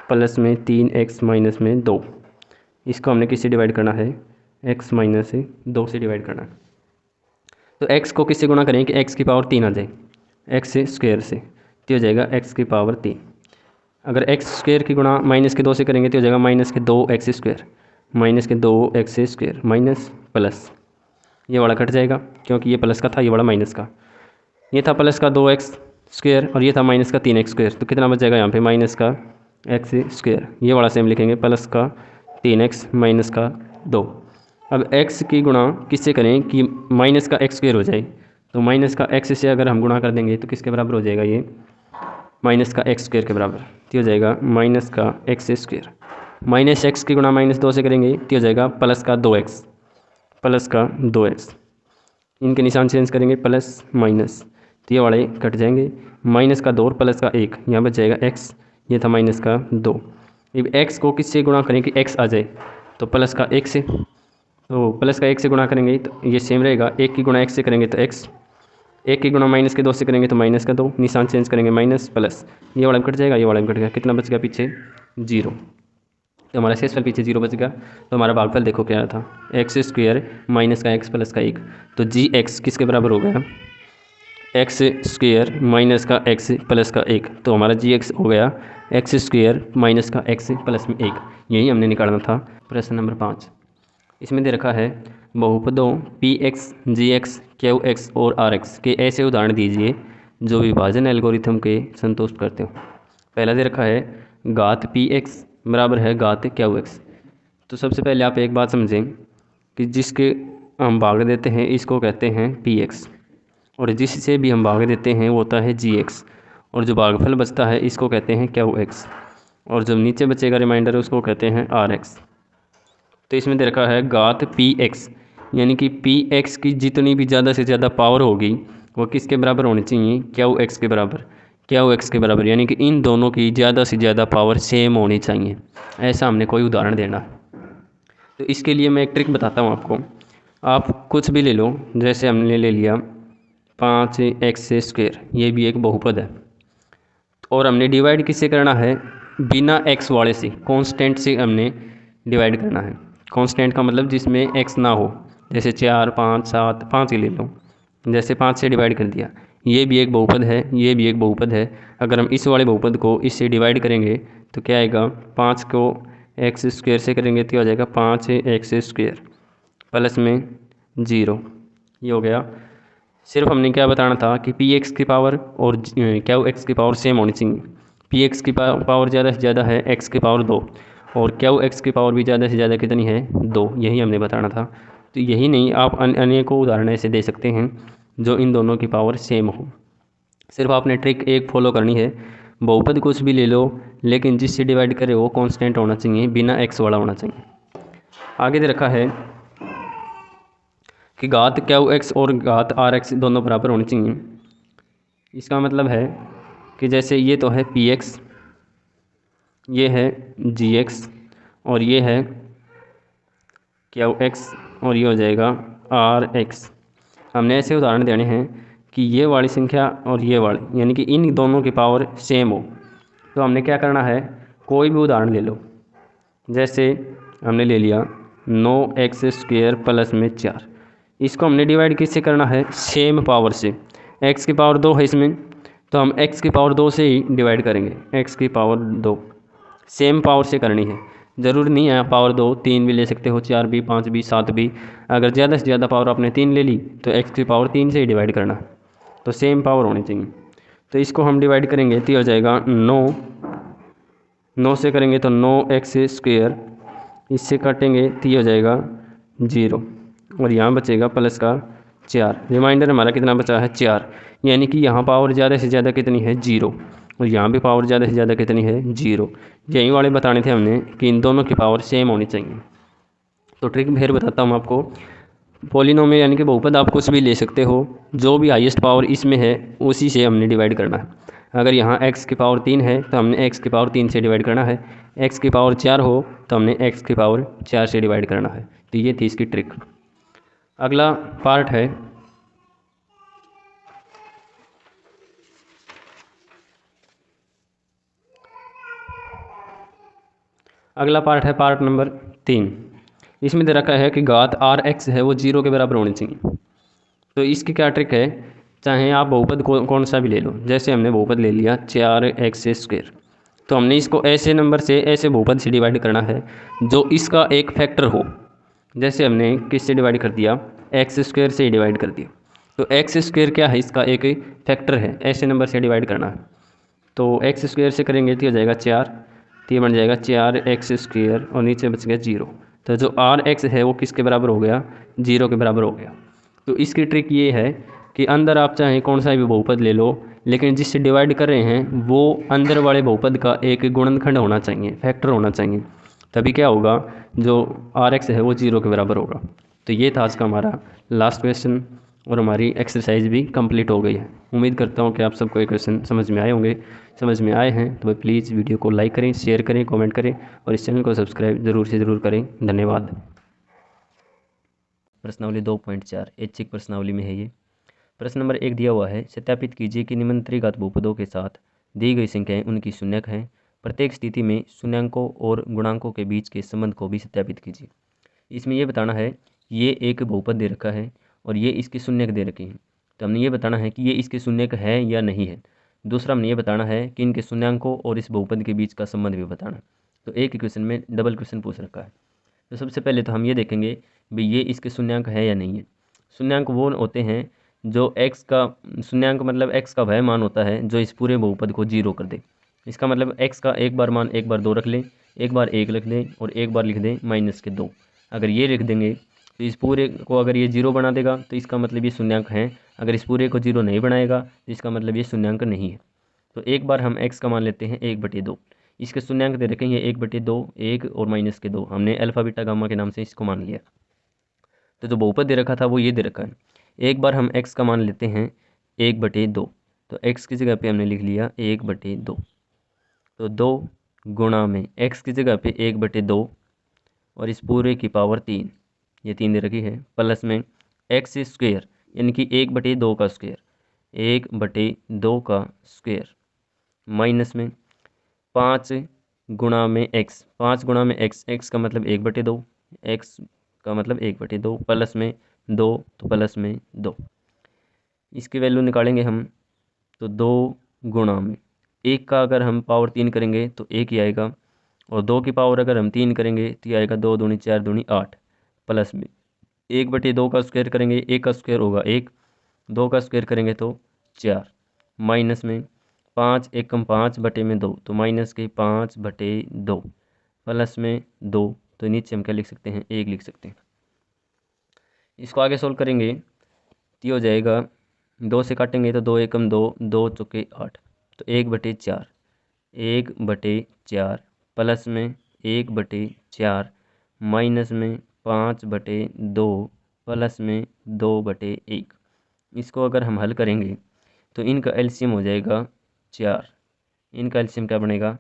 प्लस में 3x - 2, इसको हमने किससे डिवाइड करना है? x - 2 से डिवाइड करना है। तो x को किससे गुणा करें कि x³ 3 आ जाए? x² से, तो हो जाएगा x³। अगर x² की गुणा -2 से करेंगे तो हो जाएगा -2x², -2x² माइनस प्लस, ये वाला कट जाएगा क्योंकि ये प्लस का था, ये वाला माइनस का। ये था प्लस का 2x² और ये था माइनस का 3x², तो कितना बच जाएगा यहाँ पे? -x²। ये वाला सेम लिखेंगे, प्लस का 3x माइनस का 2। अब x की गुणा किससे करें कि माइनस का x² हो जाए? तो माइनस का x से अगर हम गुणा कर देंगे तो किसके बराबर हो जाएगा? ये माइनस का x² के बराबर, तो हो जाएगा माइनस का x²। माइनस x की गुणा -2 से करेंगे तो हो जाएगा प्लस का 2x, इनके निशान चेंज करेंगे प्लस माइनस, तो ये वाले कट जाएंगे, माइनस का 2 और प्लस का 1, यहाँ बच जाएगा x, ये था माइनस का 2। अब x को किससे गुणा करें कि x आ जाए? तो प्लस का 1 से, तो प्लस का 1 से गुणा करेंगे तो ये सेम रहेगा, 1 की गुणा x से करेंगे तो x, 1 की गुणा -2 से करेंगे तो -2, निशान चेंज करेंगे माइनस प्लस, ये वाला कट जाएगा, ये वाला कट गया, कितना बच गया पीछे? 0। तो हमारा शेषफल पीछे 0 बच गया। तो हमारा भागफल देखो क्या था? x² माइनस का x प्लस का 1, तो g(x) किसके बराबर हो गया? x² माइनस का x प्लस का 1, तो हमारा g(x) हो गया x² माइनस का x प्लस में 1। यही हमने निकालना था। प्रश्न नंबर 5 इसमें दे रखा है, बहुपदों पी एक्स, जी एक्स, क्यू एक्स और आर एक्स के ऐसे उदाहरण दीजिए जो विभाजन एल्गोरिथम के संतुष्ट करते हो। पहला दे रखा है घात पी एक्स बराबर है घात क्यू एक्स। तो सबसे पहले आप एक बात समझें कि जिसके हम भाग देते हैं इसको कहते हैं पी एक्स, और जिससे भी हम भाग देते हैं वो होता है जी एक्स, और जो भागफल बचता है इसको कहते हैं क्यू एक्स, और जो नीचे बचेगा रिमाइंडर उसको कहते हैं आर एक्स। तो इसमें दे रखा है घात पी एक्स, यानी कि पी एक्स की जितनी भी ज़्यादा से ज़्यादा पावर होगी वो किसके बराबर होनी चाहिए, क्यू एक्स के बराबर, क्यू एक्स के बराबर, यानी कि इन दोनों की ज़्यादा से ज़्यादा पावर सेम होनी चाहिए। ऐसा हमने कोई उदाहरण देना। तो इसके लिए मैं एक ट्रिक बताता हूँ आपको। आप कुछ भी ले लो, जैसे हमने ले लिया 5x², ये भी एक बहुपद है, और हमने डिवाइड किससे करना है, बिना x वाले से, कांस्टेंट से हमने डिवाइड करना है। कांस्टेंट का मतलब जिसमें x ना हो, जैसे 4, 5, 7, 5 ही ले लो, जैसे 5 से डिवाइड कर दिया। ये भी एक बहुपद है, ये भी एक बहुपद है। अगर हम इस वाले बहुपद को इससे डिवाइड करेंगे तो क्या आएगा, 5 को x² से करेंगे तो हो जाएगा 5x² प्लस में 0। ये हो गया। सिर्फ हमने क्या बताना था कि पी एक्स की पावर और क्यू एक्स की पावर सेम होनी चाहिए। पी एक्स की पावर ज़्यादा से ज़्यादा है एक्स की पावर 2, और क्यू एक्स की पावर भी ज़्यादा से ज़्यादा कितनी है, 2। यही हमने बताना था। तो यही नहीं, आप अनेकों उदाहरण ऐसे दे सकते हैं जो इन दोनों की पावर सेम हो। सिर्फ आपने ट्रिक एक फॉलो करनी है, बहुपद कुछ भी ले लो लेकिन जिससे डिवाइड करे वो कांस्टेंट होना चाहिए, बिना एक्स वाला होना चाहिए। आगे दे रखा है कि घात क्यू एक्स और घात आर एक्स दोनों बराबर होनी चाहिए। इसका मतलब है कि जैसे ये तो है पी एक्स, ये है जी एक्स, और ये है क्यू एक्स, और ये हो जाएगा आर एक्स। हमने ऐसे उदाहरण देने हैं कि ये वाली संख्या और ये वाली, यानी कि इन दोनों की पावर सेम हो। तो हमने क्या करना है, कोई भी उदाहरण ले लो, जैसे हमने ले लिया 9x² प्लस में 4। इसको हमने डिवाइड किससे करना है, सेम पावर से। x की पावर 2 है इसमें, तो हम x की पावर 2 से ही डिवाइड करेंगे। x की पावर 2 सेम पावर से करनी है, ज़रूरी नहीं है पावर 2, 3 भी ले सकते हो, 4 भी, 5 भी, 7 भी। अगर ज़्यादा से ज़्यादा पावर आपने 3 ले ली तो x की पावर 3 से ही डिवाइड करना, तो सेम पावर होनी चाहिए। तो इसको हम डिवाइड करेंगे तो हो जाएगा 9 से करेंगे तो 9x², इससे काटेंगे तो ये हो जाएगा 0, और यहाँ बचेगा प्लस का 4। रिमाइंडर हमारा कितना बचा है, 4, यानी कि यहाँ पावर ज़्यादा से ज़्यादा कितनी है, 0, और यहाँ भी पावर ज़्यादा से ज़्यादा कितनी है, 0। यही वाले बताने थे हमने कि इन दोनों की पावर सेम होनी चाहिए। तो ट्रिक फिर बताता हूँ आपको। पॉलिनोमियल यानी कि बहुपद आप कुछ भी ले सकते हो, जो भी हाईएस्ट पावर इसमें है उसी से हमने डिवाइड करना है। अगर यहाँ x की पावर 3 है तो हमने x की पावर 3 से डिवाइड करना है, x की पावर 4 हो तो हमने x की पावर 4 से डिवाइड करना है। तो ये थी इसकी ट्रिक। अगला पार्ट है पार्ट नंबर 3। इसमें दे रखा है कि घात आर एक्स है वो 0 के बराबर होनी चाहिए। तो इसकी क्या ट्रिक है, चाहे आप बहुपद कौन सा भी ले लो, जैसे हमने बहुपद ले लिया 4x², तो हमने इसको ऐसे नंबर से, ऐसे बहुपद से डिवाइड करना है जो इसका एक फैक्टर हो। जैसे हमने किससे डिवाइड कर दिया, x² से ही डिवाइड कर दिया। तो x² क्या है, इसका एक फैक्टर है, ऐसे नंबर से डिवाइड करना है। तो x² से करेंगे तो हो जाएगा 4, तो ये बन जाएगा 4x², और नीचे बच गया 0। तो जो आर एक्स है वो किसके बराबर हो गया, 0 के बराबर हो गया। तो इसकी ट्रिक ये है कि अंदर आप चाहे कौन सा भी बहुपद ले लो, लेकिन जिससे डिवाइड कर रहे हैं वो अंदर वाले बहुपद का एक गुणनखंड होना चाहिए, फैक्टर होना चाहिए। तभी क्या होगा, जो आर एक्स है वो 0 के बराबर होगा। तो ये था आज का हमारा लास्ट क्वेश्चन, और हमारी एक्सरसाइज भी कंप्लीट हो गई है। उम्मीद करता हूँ कि आप सबको ये क्वेश्चन समझ में आए होंगे। समझ में आए हैं तो प्लीज़ वीडियो को लाइक करें, शेयर करें, कमेंट करें, और इस चैनल को सब्सक्राइब ज़रूर से ज़रूर करें। धन्यवाद। प्रश्नावली 2.4 ऐच्छिक प्रश्नावली में है ये। प्रश्न नंबर 1 दिया हुआ है, सत्यापित कीजिए कि निम्न त्रिघात बहुपदों के साथ दी गई संख्याएं उनकी शून्यक हैं। प्रत्येक स्थिति में शून्यांकों और गुणांकों के बीच के संबंध को भी सत्यापित कीजिए। इसमें यह बताना है ये एक बहुपद दे रखा है और ये इसके शून्यक दे रखे हैं, तो हमने ये बताना है कि ये इसके शून्यक है या नहीं है। दूसरा हमने ये बताना है कि इनके शून्यांकों और इस बहुपद के बीच का संबंध भी बताना है। तो एक क्वेश्चन में डबल क्वेश्चन पूछ रखा है। तो सबसे पहले तो हम ये देखेंगे भाई ये इसके शून्यांक है या नहीं है। शून्यांक वो होते हैं जो x का शून्यांक मतलब x का वह मान होता है जो इस पूरे बहुपद को जीरो कर दे। इसका मतलब x का एक बार मान एक बार 2 रख लें, एक बार 1 लिख दें और एक बार लिख दें -2। अगर ये लिख देंगे तो इस पूरे को अगर ये जीरो बना देगा तो इसका मतलब ये शून्यांक है। अगर इस पूरे को जीरो नहीं बनाएगा तो इसका मतलब ये शून्यांक नहीं है। तो एक बार हम x का मान लेते हैं 1/2। इसके शून्यांक दे रखें ये 1/2, 1 और -2। हमने अल्फा बीटा गामा के नाम से इसको मान लिया। तो जो बहुपद दे रखा था वो ये दे रखा है। एक बार हम x का मान लेते हैं 1/2। तो x की जगह पे हमने लिख लिया 1/2। तो 2 गुणा में x की जगह पे 1/2 और इस पूरे की पावर 3, ये 3 दे रखी है, प्लस में एक्स स्क्वेयर यानी कि 1/2 का स्क्वेयर, 1/2 का स्क्वेयर, माइनस में 5 गुणा में x, 5 गुणा में x का मतलब 1/2, x का मतलब 1/2, प्लस में 2 तो प्लस में 2। इसकी वैल्यू निकालेंगे हम तो 2 गुणा में 1 का अगर हम पावर 3 करेंगे तो 1 ही आएगा, और 2 की पावर अगर हम 3 करेंगे तो ये आएगा 2 दूनी 4 दूनी 8, प्लस में 1/2 का स्क्वायर करेंगे, 1 का स्क्वायर होगा 1, 2 का स्क्वायर करेंगे तो 4, माइनस में 5 एकम 5/2 तो माइनस के 5/2, प्लस में 2 तो नीचे हम क्या लिख सकते हैं 1 लिख सकते हैं। इसको आगे सोल्व करेंगे तो ये हो जाएगा 2 से काटेंगे तो 2 एकम 2, 2 चौके 8, तो 1/4, 1/4 प्लस में 1/4 माइनस में 5/2 प्लस में 2/1। इसको अगर हम हल करेंगे तो इनका एलसीएम हो जाएगा 4। इनका एलसीएम क्या बनेगा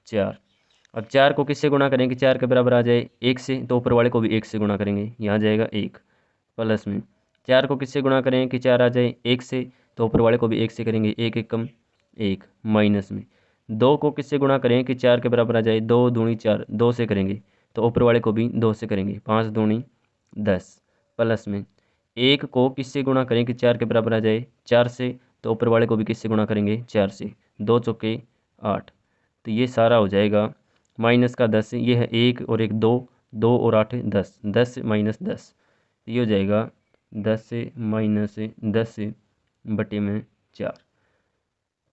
4। अब 4 को किससे गुणा करें कि 4 के बराबर आ जाए 1 से, तो ऊपर वाले को भी 1 से गुणा करेंगे, यहाँ जाएगा 1, प्लस में 4 को किससे गुणा करें कि 4 आ जाए 1 से, तो ऊपर वाले को भी 1 से करेंगे, 1 एकम 1, माइनस में 2 को किससे गुणा करें कि 4 के बराबर आ जाए 2 दूनी 4, 2 से करेंगे तो ऊपर वाले को भी 2 से करेंगे, 5 दूनी 10, प्लस में 1 को किससे गुणा करें कि 4 के बराबर आ जाए 4 से, तो ऊपर वाले को भी किससे गुणा करेंगे 4 से, 2 चौके 8, तो ये सारा हो जाएगा माइनस का 10, ये है 1 और 1 2, 2 और 8 10, 10 माइनस 10, ये हो जाएगा 10 से माइनस 10 बटे में 4।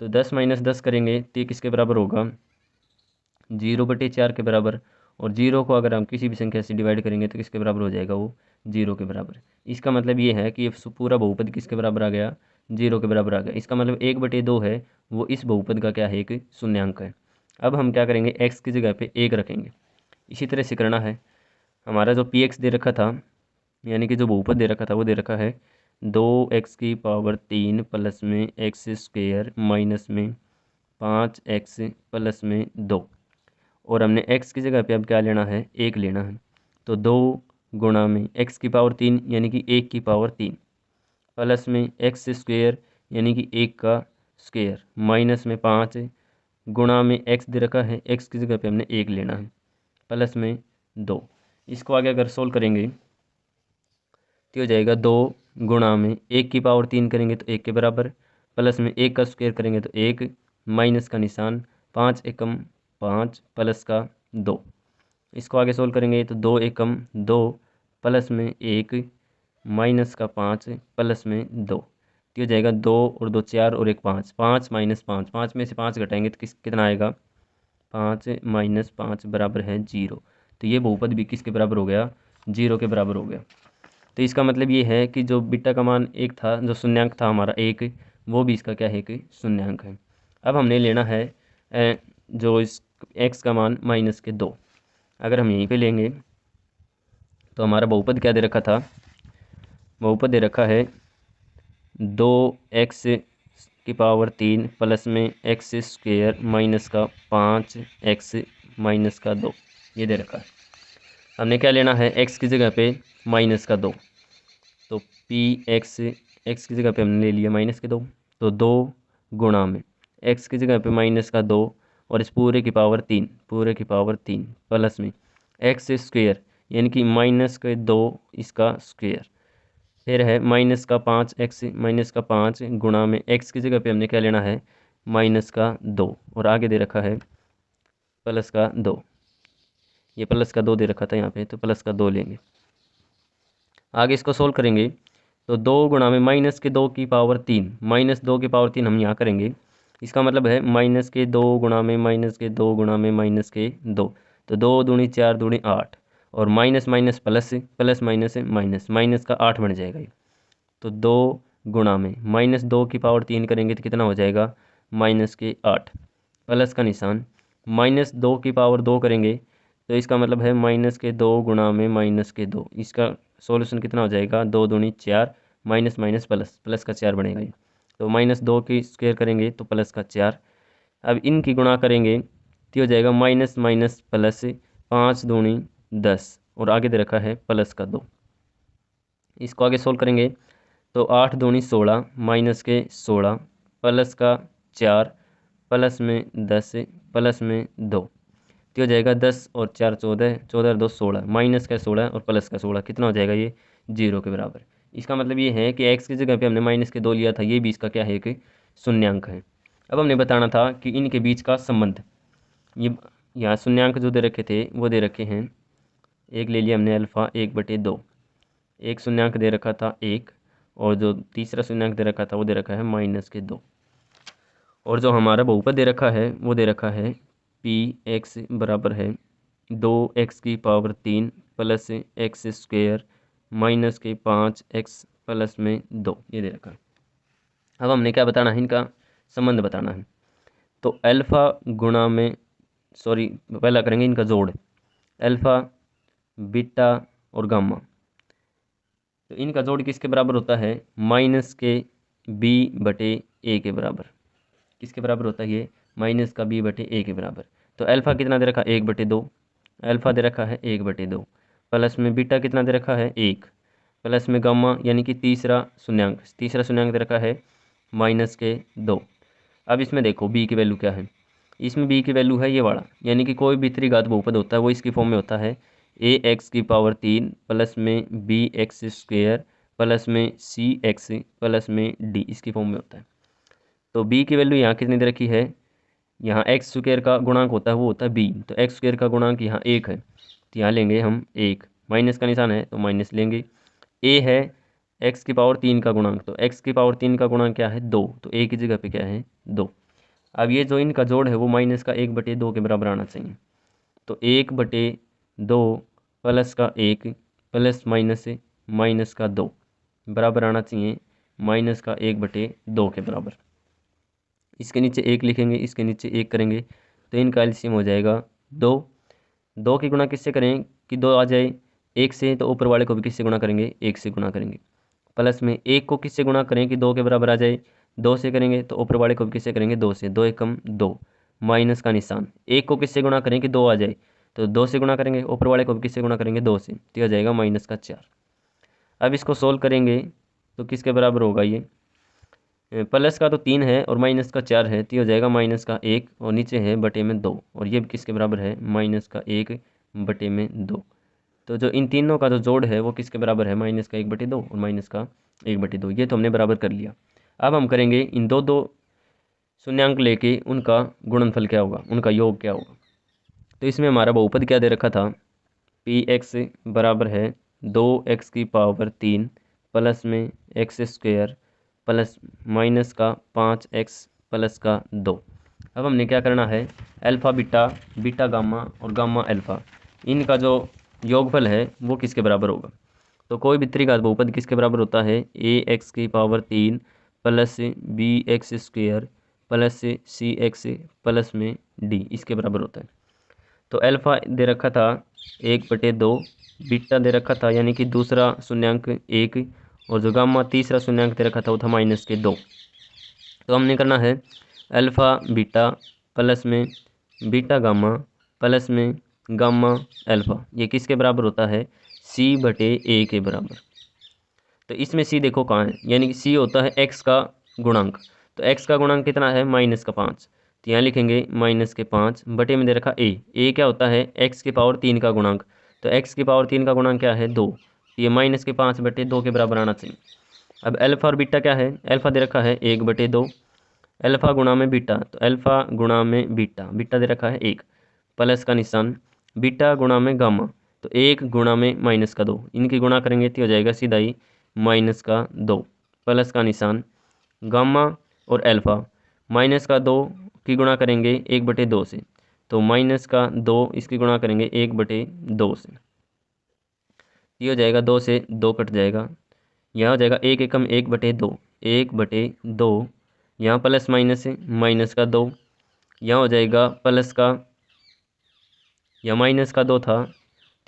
तो 10 माइनस 10 करेंगे तो ये किसके बराबर होगा 0/4 के बराबर, और 0 को अगर हम किसी भी संख्या से डिवाइड करेंगे तो किसके बराबर हो जाएगा वो 0 के बराबर। इसका मतलब ये है कि ये पूरा बहुपद किसके बराबर आ गया 0 के बराबर आ गया। इसका मतलब 1/2 है वो इस बहुपद का क्या है एक शून्यांक है। अब हम क्या करेंगे x की जगह पे 1 रखेंगे। इसी तरह से करना है। हमारा जो px दे रखा था यानी कि जो बहुपद दे रखा था वो दे रखा है 2x³ प्लस में एक्स स्क्वेयर माइनस में 5x प्लस में 2, और हमने x की जगह पे अब क्या लेना है 1 लेना है। तो 2 गुणा में x³ यानी कि 1/3 प्लस में एक्स स्क्वेयर यानी कि 1 का स्क्वेयर माइनस में 5 गुणा में x दे रखा है, x की जगह पे हमने 1 लेना है, प्लस में 2। इसको आगे अगर सोल्व करेंगे तो हो जाएगा 2 गुणा में 1/3 करेंगे तो 1 के बराबर, प्लस में 1 का स्क्वायर करेंगे तो 1, माइनस का निशान 5 एकम 5 प्लस का 2। इसको आगे सोल्व करेंगे तो 2 एकम 2 प्लस में 1 माइनस का 5 प्लस में 2, तो हो जाएगा 2 और 2 4 और 1 5, 5 माइनस 5, 5 में से 5 घटाएंगे तो कितना आएगा 5 माइनस 5 बराबर है 0। तो ये बहुपद भी किसके बराबर हो गया 0 के बराबर हो गया। तो इसका मतलब ये है कि जो बीटा का मान 1 था, जो शून्यांक था हमारा 1, वो भी इसका क्या है कि शून्यांक है। अब हमने लेना है जो इस x का मान -2। अगर हम यहीं पे लेंगे तो हमारा बहुपद क्या दे रखा था, बहुपद दे रखा है 2x³ प्लस में एक्स स्क्वेयर माइनस का 5x माइनस का 2, ये दे रखा है। हमने क्या लेना है x की जगह पे -2, तो px x की जगह पे हमने ले लिया -2, तो 2 गुणा में x की जगह पे -2 और इस पूरे की पावर 3, पूरे की पावर 3 प्लस में एक्स स्क्वेयर यानी कि -2 इसका स्क्वेयर, फिर है -5x -5 गुणा में x की जगह पे हमने क्या लेना है -2, और आगे दे रखा है +2। ये +2 दे रखा था यहाँ पे तो +2 लेंगे। आगे इसको सोल्व करेंगे तो 2 गुणा में माइनस के 2 की पावर 3, माइनस 2 की पावर 3 हम यहाँ करेंगे। इसका मतलब है माइनस के 2 गुणा में माइनस के 2 गुणा में माइनस के 2, तो 2 दूनी 4 दूनी 8, और minus minus plus, plus minus minus, minus का 8 बन जाएगा ये। तो 2 गुणा में माइनस 2 की पावर 3 करेंगे तो कितना हो जाएगा, माइनस के 8, प्लस का निशान, माइनस 2 की पावर 2 करेंगे तो इसका मतलब है माइनस के 2 गुणा में माइनस के 2। इसका सॉल्यूशन कितना हो जाएगा, 2 दूनी 4, माइनस माइनस प्लस, प्लस का 4 बनेगा ये। तो माइनस 2 की स्क्वायर करेंगे तो प्लस का 4। अब इनकी गुणा करेंगे तो हो जाएगा माइनस माइनस प्लस, 5 दूनी 10, और आगे दे रखा है प्लस का 2। इसको आगे सोल्व करेंगे तो 8 दूनी 16, माइनस के 16, प्लस का 4, प्लस में 10, प्लस में 2, तो हो जाएगा 10 और 4 14, 14 और 2 16, माइनस का 16 और प्लस का 16, कितना हो जाएगा ये, 0 के बराबर। इसका मतलब ये है कि x की जगह पे हमने माइनस के 2 लिया था, ये भी इसका क्या है, कि शून्यांक है। अब हमने बताना था कि इनके बीच का संबंध, ये यहाँ शून्यांक जो दे रखे थे वो दे रखे हैं, एक ले लिया हमने अल्फ़ा 1/2, एक शून्यांक दे रखा था 1, और जो तीसरा शून्यांक दे रखा था वो दे रखा है माइनस के 2, और जो हमारा बहुपद दे रखा है वो दे रखा है पी एक्स बराबर है 2x की power 3 plus x square minus के 5x प्लस में 2, ये दे रखा है। अब हमने क्या बताना है, इनका संबंध बताना है। तो अल्फ़ा गुणा में, सॉरी पहला करेंगे इनका जोड़, अल्फ़ा बीटा और गामा, तो इनका जोड़ किसके बराबर होता है, माइनस के b/a के बराबर। किसके बराबर होता है ये, माइनस का b/a के बराबर। तो अल्फ़ा कितना दे रखा है, 1/2, अल्फ़ा दे रखा है 1/2, प्लस में बीटा कितना दे रखा है 1, प्लस में गामा यानी कि तीसरा शून्यांक दे रखा है माइनस के 2। अब इसमें देखो b की वैल्यू क्या है, इसमें b की वैल्यू है ये वाला, यानी कि कोई भी त्रिघात बहुपद होता है वो इसकी फॉर्म में होता है ax की पावर 3 प्लस में bx स्क्वेयर प्लस में cx प्लस में d, इसकी फॉर्म में होता है। तो b की वैल्यू यहाँ कितनी दे रखी है, यहाँ एक्स स्क्वेयर का गुणांक होता है वो होता है b, तो एक्स स्क्वेयर का गुणांक यहाँ 1 है, तो यहाँ लेंगे हम 1, माइनस का निशान है तो माइनस लेंगे। a है x की पावर 3 का गुणांक, तो x की पावर 3 का गुणांक क्या है 2, तो a की जगह पे क्या है 2। अब ये जो इनका जोड़ है वो माइनस का 1/2 के बराबर आना चाहिए, तो 1/2 प्लस का 1 प्लस माइनस माइनस का 2 बराबर आना चाहिए माइनस का 1/2 के बराबर। इसके नीचे 1 लिखेंगे, इसके नीचे 1 करेंगे तो इनका एलसीएम हो जाएगा 2। 2 की गुणा किससे करें कि 2 आ जाए 1 से, तो ऊपर वाले को भी किससे गुणा करेंगे, 1 से गुणा करेंगे। प्लस में 1 को किससे गुणा करें कि 2 के बराबर आ जाए, 2 से करेंगे, तो ऊपर वाले को भी किससे करेंगे 2 से, 2 एकम 2, माइनस का निशान। 1 को किससे गुणा करें कि 2 आ जाए, तो 2 से गुणा करेंगे, ऊपर वाले को भी किससे गुणा करेंगे 2 से, तो हो जाएगा माइनस का 4। अब इसको सोल्व करेंगे तो किसके बराबर होगा ये, प्लस का तो 3 है और माइनस का 4 है, तो हो जाएगा माइनस का 1 और नीचे है बटे में 2, और ये भी किसके बराबर है माइनस का 1 बटे में 2। तो जो इन तीनों का जो जोड़ है वो किसके बराबर है, माइनस का 1/2 और माइनस का 1/2, ये तो हमने बराबर कर लिया। अब हम करेंगे इन दो शून्यांक लेके उनका गुणनफल क्या होगा, उनका योग क्या होगा। तो इसमें हमारा बहुपद क्या दे रखा था, px बराबर है 2x की पावर 3 प्लस में एक्स स्क्वेयर प्लस माइनस का 5x प्लस का 2। अब हमने क्या करना है, अल्फ़ा बीटा, बीटा गामा और गामा अल्फ़ा, इनका जो योगफल है वो किसके बराबर होगा। तो कोई भी त्रिघात बहुपद किसके बराबर होता है, ax की power 3 plus bx square plus cx plus में d, इसके बराबर होता है। तो अल्फ़ा दे रखा था 1/2, बीटा दे रखा था यानी कि दूसरा शून्यांक 1, और जो गामा तीसरा शून्यांक दे रखा था वो था माइनस के 2। तो हमने करना है अल्फ़ा बीटा प्लस में बीटा गामा प्लस में गामा अल्फ़ा, ये किसके बराबर होता है, c/a के बराबर। तो इसमें c देखो कहाँ है, यानी कि c होता है x का गुणांक, तो x का गुणांक कितना है माइनस का 5, तो यहाँ लिखेंगे माइनस के 5 बटे में दे रखा a क्या होता है x की पावर 3 का गुणांक, तो x की पावर 3 का गुणांक क्या है 2, तो ये माइनस के 5/2 के बराबर आना चाहिए। अब अल्फ़ा और बीटा क्या है, अल्फ़ा दे रखा है 1/2, अल्फ़ा गुणा में बीटा, तो अल्फ़ा गुणा में बीटा, बीटा दे रखा है 1 प्लस का निशान, बीटा गुणा में गामा, तो 1 गुणा में माइनस का 2, इनकी गुणा करेंगे तो हो जाएगा सीधा ही माइनस का 2, प्लस का निशान गामा और अल्फ़ा, माइनस का 2 की गुणा करेंगे 1/2 से, तो माइनस का 2 इसकी गुणा करेंगे 1/2 से, ये हो जाएगा 2 से 2 कट जाएगा, यहाँ हो जाएगा 1 एकम 1/2, 1/2, यहाँ प्लस माइनस है, माइनस का 2, यहाँ हो जाएगा प्लस का, या माइनस का 2 था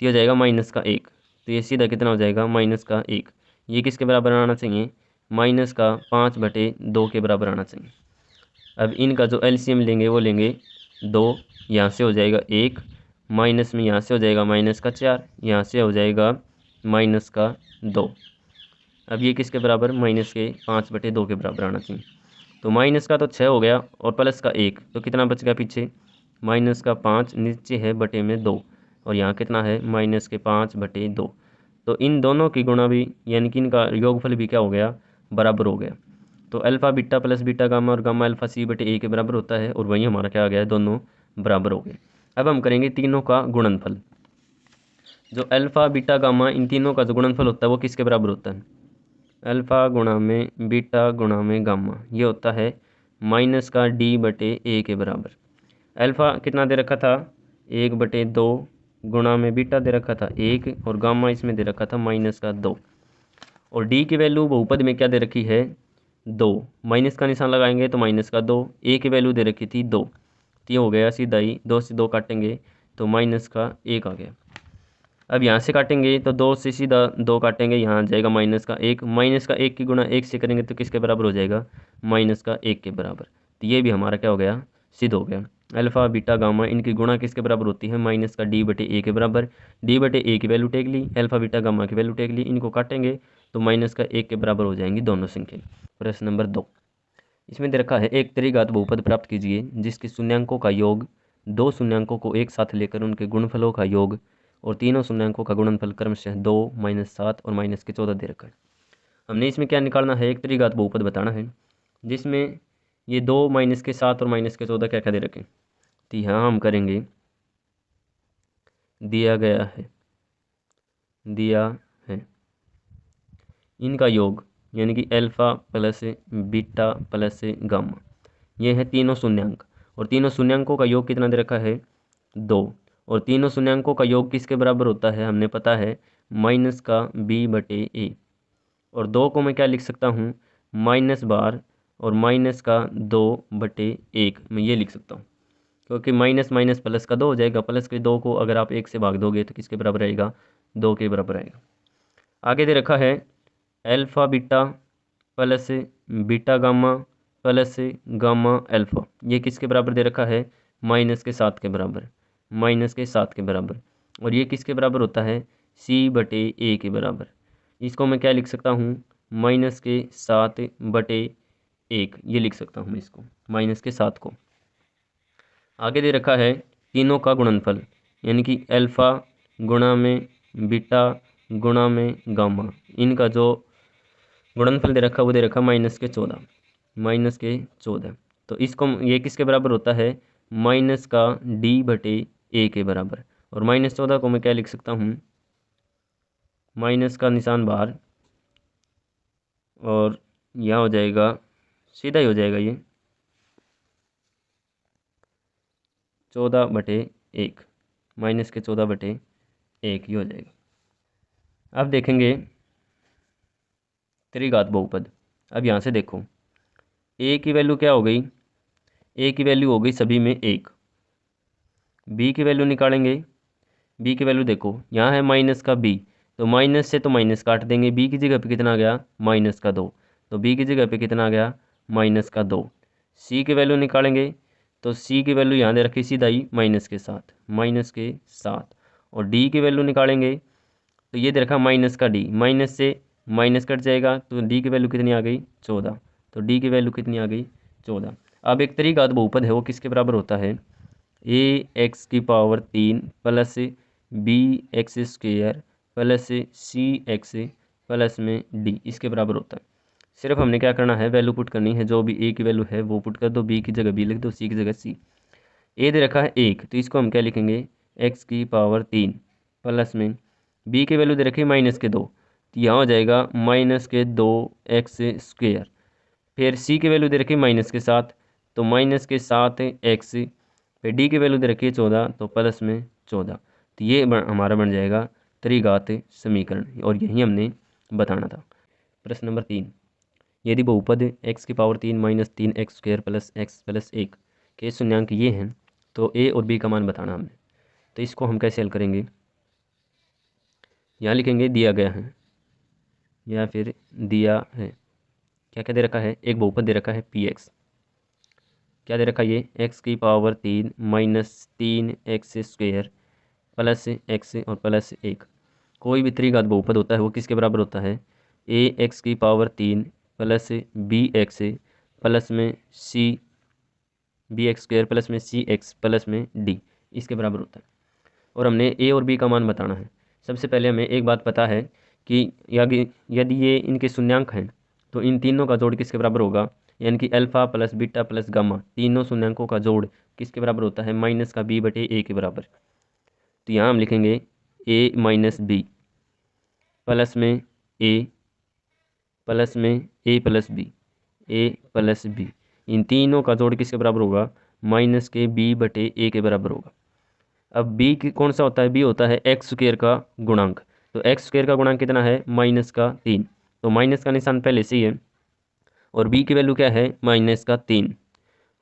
तो ये हो जाएगा माइनस का 1, तो ये सीधा कितना हो जाएगा माइनस का 1, ये किसके बराबर आना चाहिए माइनस का 5/2 के बराबर आना चाहिए। अब इनका जो एलसीएम लेंगे वो लेंगे 2, यहाँ से हो जाएगा 1, माइनस में यहाँ से हो जाएगा माइनस का 4, यहाँ से हो जाएगा माइनस का 2। अब ये किसके बराबर माइनस के 5/2 के बराबर आना चाहिए। तो माइनस का तो 6 हो गया और प्लस का 1, तो कितना बच गया पीछे माइनस का 5, नीचे है बटे में 2, और यहाँ कितना है माइनस के 5/2। तो इन दोनों की गुणा भी यानी कि इनका योगफल भी क्या हो गया बराबर हो गया। तो alpha beta plus beta gamma और गामा अल्फ़ा c/a के बराबर होता है, और वहीं हमारा क्या आ गया दोनों बराबर हो गए। अब हम करेंगे तीनों का गुणनफल। जो अल्फ़ा बीटा गामा इन तीनों का जो गुणनफल होता है वो किसके बराबर होता है, अल्फ़ा गुणा में बीटा गुणा में गामा, ये होता है माइनस का d/a के बराबर। अल्फ़ा कितना दे रखा था 1/2, गुणा में बीटा दे रखा था 1, और गामा इसमें दे रखा था माइनस का 2, और डी की वैल्यू बहुपद में क्या दे रखी है 2, माइनस का निशान लगाएंगे तो माइनस का 2, ए की वैल्यू दे रखी थी 2, तो ये हो गया सीधा ही 2 से 2 काटेंगे तो माइनस का 1 आ गया। अब यहाँ से काटेंगे तो 2 से सीधा 2 काटेंगे, यहाँ आ जाएगा माइनस का 1, माइनस का 1 की गुणा 1 से करेंगे तो किसके बराबर हो जाएगा माइनस का 1 के बराबर। तो ये भी हमारा क्या हो गया सिद्ध हो गया। अल्फ़ा बीटा गामा इनकी गुणा किसके बराबर होती है माइनस का d/a के बराबर। d/a की वैल्यू टेक ली, अल्फ़ा बीटा गामा की वैल्यू टेक ली, इनको काटेंगे तो माइनस का 1 के बराबर हो जाएंगी दोनों संख्या। प्रश्न नंबर 2, इसमें दे रखा है एक त्रिघात बहुपद प्राप्त कीजिए जिसके शून्यांकों का योग दो शून्यांकों को एक साथ लेकर उनके गुणनफलों का योग और तीनों शून्यांकों का गुणनफल क्रमशः 2, -7 और -14 दे रखा है। हमने इसमें क्या निकालना है, एक त्रिघात बहुपद बताना है जिसमें ये 2, -7 और -14 क्या क्या दे रखे। तो यहाँ हम करेंगे, दिया गया है इनका योग यानी कि alpha plus beta plus gamma, ये है तीनों शून्यांक, और तीनों शून्यांकों का योग कितना दे रखा है 2, और तीनों शून्यांकों का योग किसके बराबर होता है हमने पता है माइनस का b/a, और 2 को मैं क्या लिख सकता हूँ माइनस बार और माइनस का 2/1 मैं ये लिख सकता हूँ, क्योंकि माइनस माइनस प्लस का 2 हो जाएगा, प्लस के 2 को अगर आप 1 से भाग दोगे तो किसके बराबर आएगा 2 के बराबर आएगा। आगे दे रखा है alpha beta plus beta gamma plus gamma alpha, ये किसके बराबर दे रखा है -7 के बराबर, -7 के बराबर, और ये किसके बराबर होता है c/a के बराबर। इसको मैं क्या लिख सकता हूँ -7/1 ये लिख सकता हूँ मैं इसको -7 को। आगे दे रखा है तीनों का गुणनफल यानी कि अल्फ़ा गुणा में बीटा गुणा में गामा, इनका जो गुणनफल दे रखा वो दे रखा -14, तो इसको ये किसके बराबर होता है माइनस का d/a के बराबर, और -14 को मैं क्या लिख सकता हूँ माइनस का निशान बाहर, और यहाँ हो जाएगा सीधा ही हो जाएगा ये 14/1 -14/1 ये हो जाएगा। अब देखेंगे त्रिघात बहुपद। अब यहाँ से देखो a की वैल्यू क्या हो गई, a की वैल्यू हो गई सभी में 1, b की वैल्यू निकालेंगे, b की वैल्यू देखो यहाँ है माइनस का b, तो माइनस से तो माइनस काट देंगे, b की जगह पे कितना आ गया -2, तो b की जगह पे कितना आ गया -2। c की वैल्यू निकालेंगे तो c की वैल्यू यहाँ दे रखी सीधा ही -7, और d की वैल्यू निकालेंगे तो ये दे रखा माइनस का d, माइनस से माइनस कट जाएगा तो d की वैल्यू कितनी आ गई 14, तो d की वैल्यू कितनी आ गई 14। अब एक त्रिघात बहुपद है वो किसके बराबर होता है ax3 plus bx² plus cx plus में d, इसके बराबर होता है। सिर्फ हमने क्या करना है वैल्यू पुट करनी है, जो भी a की वैल्यू है वो पुट कर दो, b की जगह b लिख दो, c की जगह c। a दे रखा है 1, तो इसको हम क्या लिखेंगे x3 प्लस में बी की वैल्यू दे रखी है -2, तो यहाँ हो जाएगा -2x²। फिर सी की वैल्यू दे रखी है -7, तो -7x। फिर डी की वैल्यू दे रखी है 14, तो +14। तो ये हमारा बन जाएगा त्रिघात समीकरण, और यही हमने बताना था। प्रश्न नंबर 3, यदि बहुपद x⁻³ -3x² + x + 1 के शून्यांक ये हैं तो a और b का मान बताना हमने। तो इसको हम कैसे हल करेंगे, यहाँ लिखेंगे दिया गया है या फिर दिया है। क्या क्या दे रखा है, एक बहुपद दे रखा है px, क्या दे रखा है ये x⁻³ -3x² + x और +1। कोई भी त्रिघात बहुपद होता है वो किसके बराबर होता है, ax⁻³ + bx प्लस में c bx² प्लस में cx प्लस में d, इसके बराबर होता है। और हमने a और b का मान बताना है। सबसे पहले हमें एक बात पता है कि यदि ये इनके शून्यांक हैं तो इन तीनों का जोड़ किसके बराबर होगा, यानी कि alpha plus beta plus gamma तीनों शून्यांकों का जोड़ किसके बराबर होता है, -b/a के बराबर। तो यहाँ हम लिखेंगे a - b प्लस में a प्लस में a प्लस b, इन तीनों का जोड़ किसके बराबर होगा, -b/a के बराबर होगा। अब b की कौन सा होता है, b होता है x² का गुणांक। तो x² का गुणांक कितना है, -3, तो माइनस का निशान पहले से ही है। और b की वैल्यू क्या है, -3,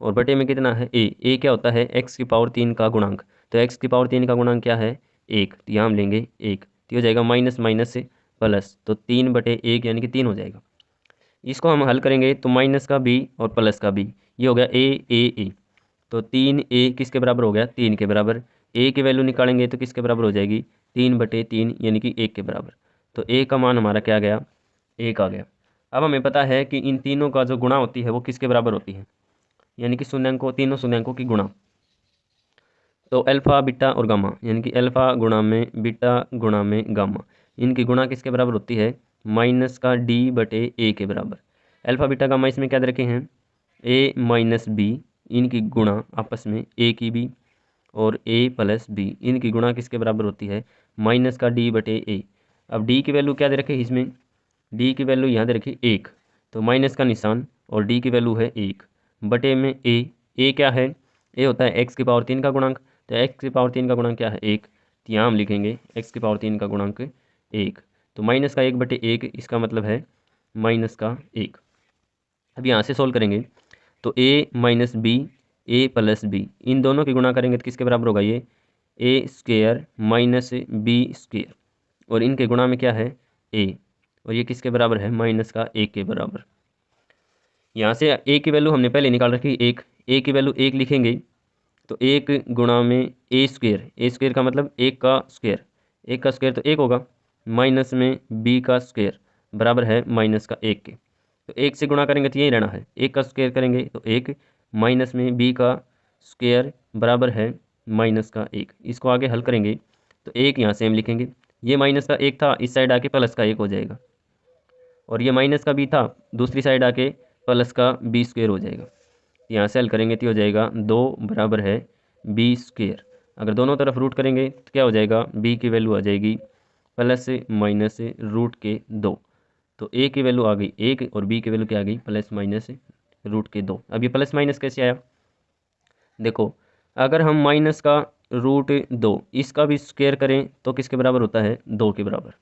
और बटे में कितना है a क्या होता है, x⁻³ का गुणांक। तो x⁻³ का गुणांक क्या है, 1, तो यहाँ हम लेंगे 1, तो हो जाएगा माइनस माइनस से प्लस, तो 3/1 यानी कि 3 हो जाएगा। इसको हम हल करेंगे तो माइनस का b और प्लस का b, ये हो गया a। तो 3a किसके बराबर हो गया, 3 के बराबर। a की वैल्यू निकालेंगे तो किसके बराबर हो जाएगी, 3/3 यानी कि 1 के बराबर। तो a का मान हमारा क्या आ गया, 1 आ गया। अब हमें पता है कि इन तीनों का जो गुणा होती है वो किसके बराबर होती है, यानी कि तीनों शून्यांकों की गुणा। तो अल्फ़ा बीटा और गामा, यानी कि अल्फ़ा गुणा में बीटा गुणा में गामा, इनकी गुणा किसके बराबर होती है, -d/a के बराबर। अल्फ़ा बीटा गामा इसमें क्या दे रखे हैं, a - b, इनकी गुणा आपस में a की b और a + b, इनकी गुणा किसके बराबर होती है, -d/a। अब d की वैल्यू क्या दे रखी है इसमें, d की वैल्यू यहाँ दे रखी 1, तो माइनस का निशान और d की वैल्यू है 1 बटे में a क्या है, a होता है x⁻³ का गुणांक। तो x⁻³ का गुणांक क्या है, 1, तो यहाँ हम लिखेंगे x⁻³ का गुणांक 1, तो -1/1 इसका मतलब है -1। अब यहाँ से सोल्व करेंगे तो a - b a + b, इन दोनों की गुणा करेंगे तो किसके बराबर होगा, ये a² - b², और इनके गुणा में क्या है a, और ये किसके बराबर है, -1 के बराबर। यहाँ से a की वैल्यू हमने पहले निकाल रखी 1, a की वैल्यू 1 लिखेंगे तो 1 गुणा में a² का मतलब 1 का स्क्वायर, 1 का स्क्वायर तो 1 होगा, माइनस में b का स्क्वायर बराबर है -1 के। तो 1 से गुणा करेंगे तो यही रहना है, 1 का स्क्वायर करेंगे तो 1 माइनस में b का स्क्वायर बराबर है -1। इसको आगे हल करेंगे तो 1 यहाँ से हम लिखेंगे, ये -1 था, इस साइड आके +1 हो जाएगा, और ये -b था, दूसरी साइड आके +b² हो जाएगा। यहाँ से हल करेंगे तो हो जाएगा 2 बराबर है b²। अगर दोनों तरफ रूट करेंगे तो क्या हो जाएगा, b की वैल्यू आ जाएगी ±√2। तो a की वैल्यू आ गई 1 और b की वैल्यू क्या आ गई, ±√2। अब ये प्लस माइनस कैसे आया, देखो अगर हम माइनस का √2 इसका भी स्क्वायर करें तो किसके बराबर होता है, 2 के बराबर।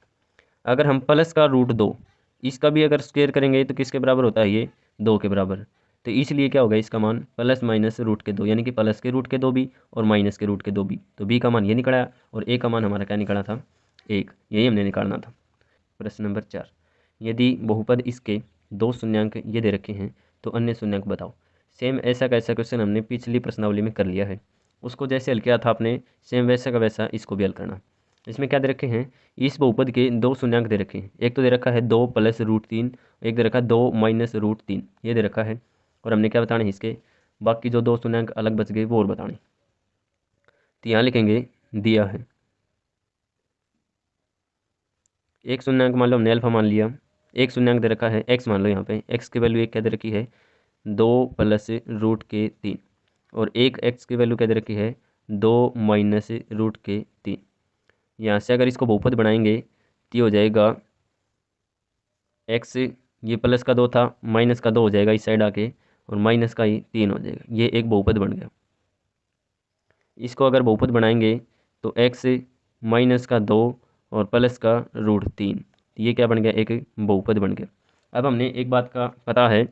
अगर हम प्लस का √2 इसका भी अगर स्क्वायर करेंगे तो किसके बराबर होता है, ये 2 के बराबर। तो इसलिए क्या होगा इसका मान ±√2, यानी कि प्लस के √2 भी और माइनस के √2 भी। तो b का मान ये निकला और a का मान हमारा क्या निकला था, 1, यही हमने निकालना था। प्रश्न नंबर 4, यदि बहुपद इसके 2 शून्यांक ये दे रखे हैं तो अन्य शून्यांक बताओ। सेम ऐसा का ऐसा क्वेश्चन हमने पिछली प्रश्नावली में कर लिया है, उसको जैसे हल किया था आपने सेम वैसा का वैसा इसको भी हल करना। इसमें क्या दे रखे हैं, इस बहुपद के 2 शून्यांक दे रखे हैं, एक तो दे रखा है 2 + √3, एक दे रखा है 2 - √3, ये दे रखा है। और हमने क्या बताना है इसके, बाकी जो 2 शून्यांक अलग बच गए वो और बताने। तो यहाँ लिखेंगे दिया है एक शून्यांक मान लो हमने अल्फा मान लिया, एक शून्यांक दे रखा है x मान लो, यहाँ पे x की वैल्यू एक क्या दे रखी है 2 + √3, और एक x की वैल्यू क्या दे रखी है 2 - √3। यहाँ से अगर इसको बहुपद बनाएंगे तो ये हो जाएगा एक्स, ये प्लस का 2 था, माइनस का 2 हो जाएगा इस साइड आके, और माइनस का ही 3 हो जाएगा। ये एक बहुपद बन गया। इसको अगर बहुपद बनाएंगे तो एक्स माइनस का 2 और प्लस का √3, ये क्या बन गया, एक बहुपद बन गया। अब हमने एक बात का पता है,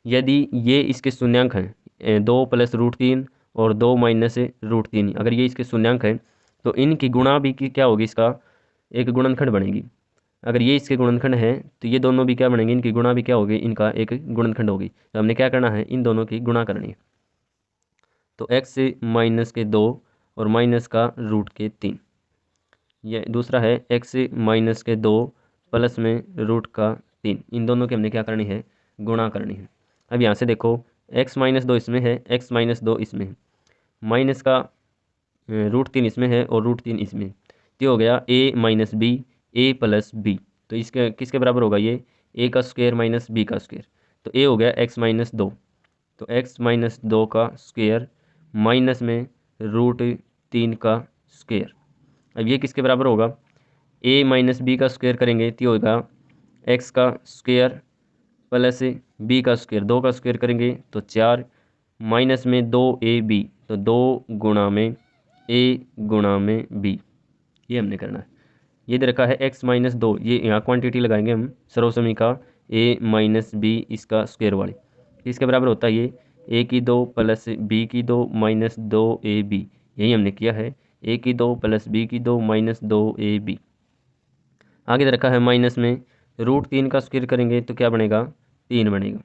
यदि ये इसके शून्यांक हैं 2 + √3 और 2 - √3, अगर ये इसके शून्यांक हैं तो इनकी गुणा भी क्या होगी, इसका एक गुणनखंड बनेगी। अगर ये इसके गुणनखंड है तो ये दोनों भी क्या बनेंगे, इनकी गुणा भी क्या होगी, इनका एक गुणनखंड होगी। तो हमने क्या करना है, इन दोनों की गुणा करनी है। तो x माइनस के 2 और माइनस का √3, ये दूसरा है x माइनस के 2 प्लस में √3, इन दोनों की हमने क्या करनी है, गुणा करनी है। अब यहाँ से देखो x - 2 इसमें है, x - 2 इसमें है, माइनस का √3 इसमें है और √3 इसमें, तो हो गया a - b, a + b। तो इसके किसके बराबर होगा, ये a का स्क्वायर माइनस b का स्क्वायर। तो a हो गया x - 2, तो x - 2 का स्क्वायर माइनस में √3 का स्क्वायर। अब ये किसके बराबर होगा, a - b का स्क्वायर करेंगे तो होगा x का स्क्वायर प्लस b का स्क्वायर, 2 का स्क्वायर करेंगे तो 4, माइनस में 2ab, तो 2 गुणा में a गुणा में b, ये हमने करना है। ये दे रखा है x - 2, ये यहाँ क्वांटिटी लगाएंगे हम सर्वसमी का a - b इसका स्क्वायर वाली, इसके बराबर होता है ये a की 2 प्लस b की 2 माइनस 2ab, यही हमने किया है, a की 2 प्लस b की 2 माइनस 2ab। आगे दे रखा है माइनस में √3 का स्क्वायर करेंगे तो क्या बनेगा, 3 बनेगा।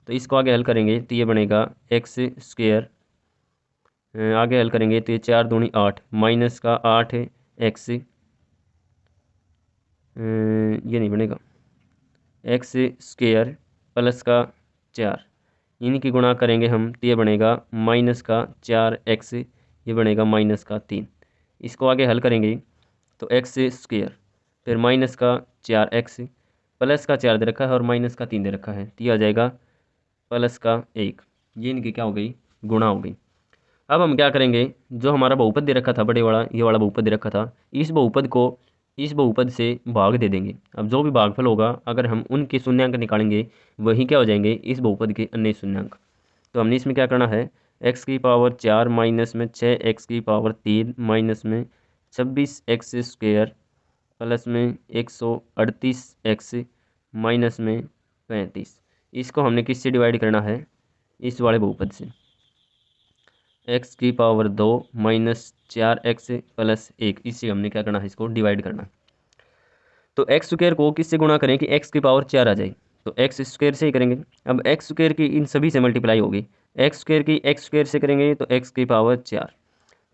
तो इसको आगे हल करेंगे तो ये बनेगा x स्क्वायर, आगे हल करेंगे तो ये 4 दूनी 8, माइनस का 8 x, ये नहीं बनेगा, x स्क्वायर प्लस का 4, इनकी गुणा करेंगे हम तो ये बनेगा माइनस का 4x, ये बनेगा माइनस का 3। इसको आगे हल करेंगे तो x स्क्वायर फिर माइनस का 4x प्लस का 4 दे रखा है और माइनस का 3 दे रखा है, तो ये आ जाएगा प्लस का 1, ये इनकी क्या हो गई, गुणा हो गई। अब हम क्या करेंगे, जो हमारा बहुपद दे रखा था बड़े वाला, ये वाला बहुपद दे रखा था, इस बहुपद को इस बहुपद से भाग दे देंगे। अब जो भी भागफल होगा अगर हम उनके शून्यांक निकालेंगे वही क्या हो जाएंगे, इस बहुपद के अन्य शून्यांक। तो हमने इसमें क्या करना है, x की पावर 4 माइनस में 6x की पावर 3 माइनस में 26x स्क्वायर प्लस में 138x माइनस में 35, इसको हमने किससे डिवाइड करना है, इस वाले बहुपद से। x की पावर 2 माइनस 4x प्लस 1, इससे हमने क्या करना है, इसको डिवाइड करना। तो एक्स स्क्वायर को किससे गुणा करें कि x की पावर 4 आ जाए, तो एक्स स्क्वायर से ही करेंगे। अब एक्स स्क्वायर की इन सभी से मल्टीप्लाई होगी, एक्स स्क्वायर की एक्स स्क्वायर से करेंगे तो x की पावर 4,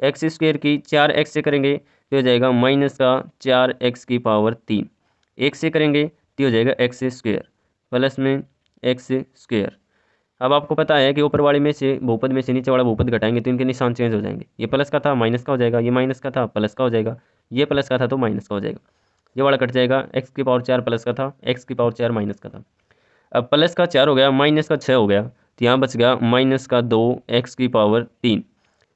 एक्स स्क्वायर की 4x से करेंगे तो हो जाएगा माइनस का 4x की पावर 3, 1 से करेंगे तो हो जाएगा x स्क्वायर प्लस में x स्क्वायर। अब आपको पता है कि ऊपर वाले में से बहुपद में से नीचे वाला बहुपद घटाएंगे तो इनके निशान चेंज हो जाएंगे, ये प्लस का था माइनस का हो जाएगा, ये माइनस का था प्लस का हो जाएगा, ये प्लस का था तो माइनस का हो जाएगा, ये वाला कट जाएगा, x की पावर 4 प्लस का था, x की पावर 4 माइनस का था। अब प्लस का 4 हो गया, माइनस का 6 हो गया, तो यहाँ बच गया माइनस का 2 x की पावर 3,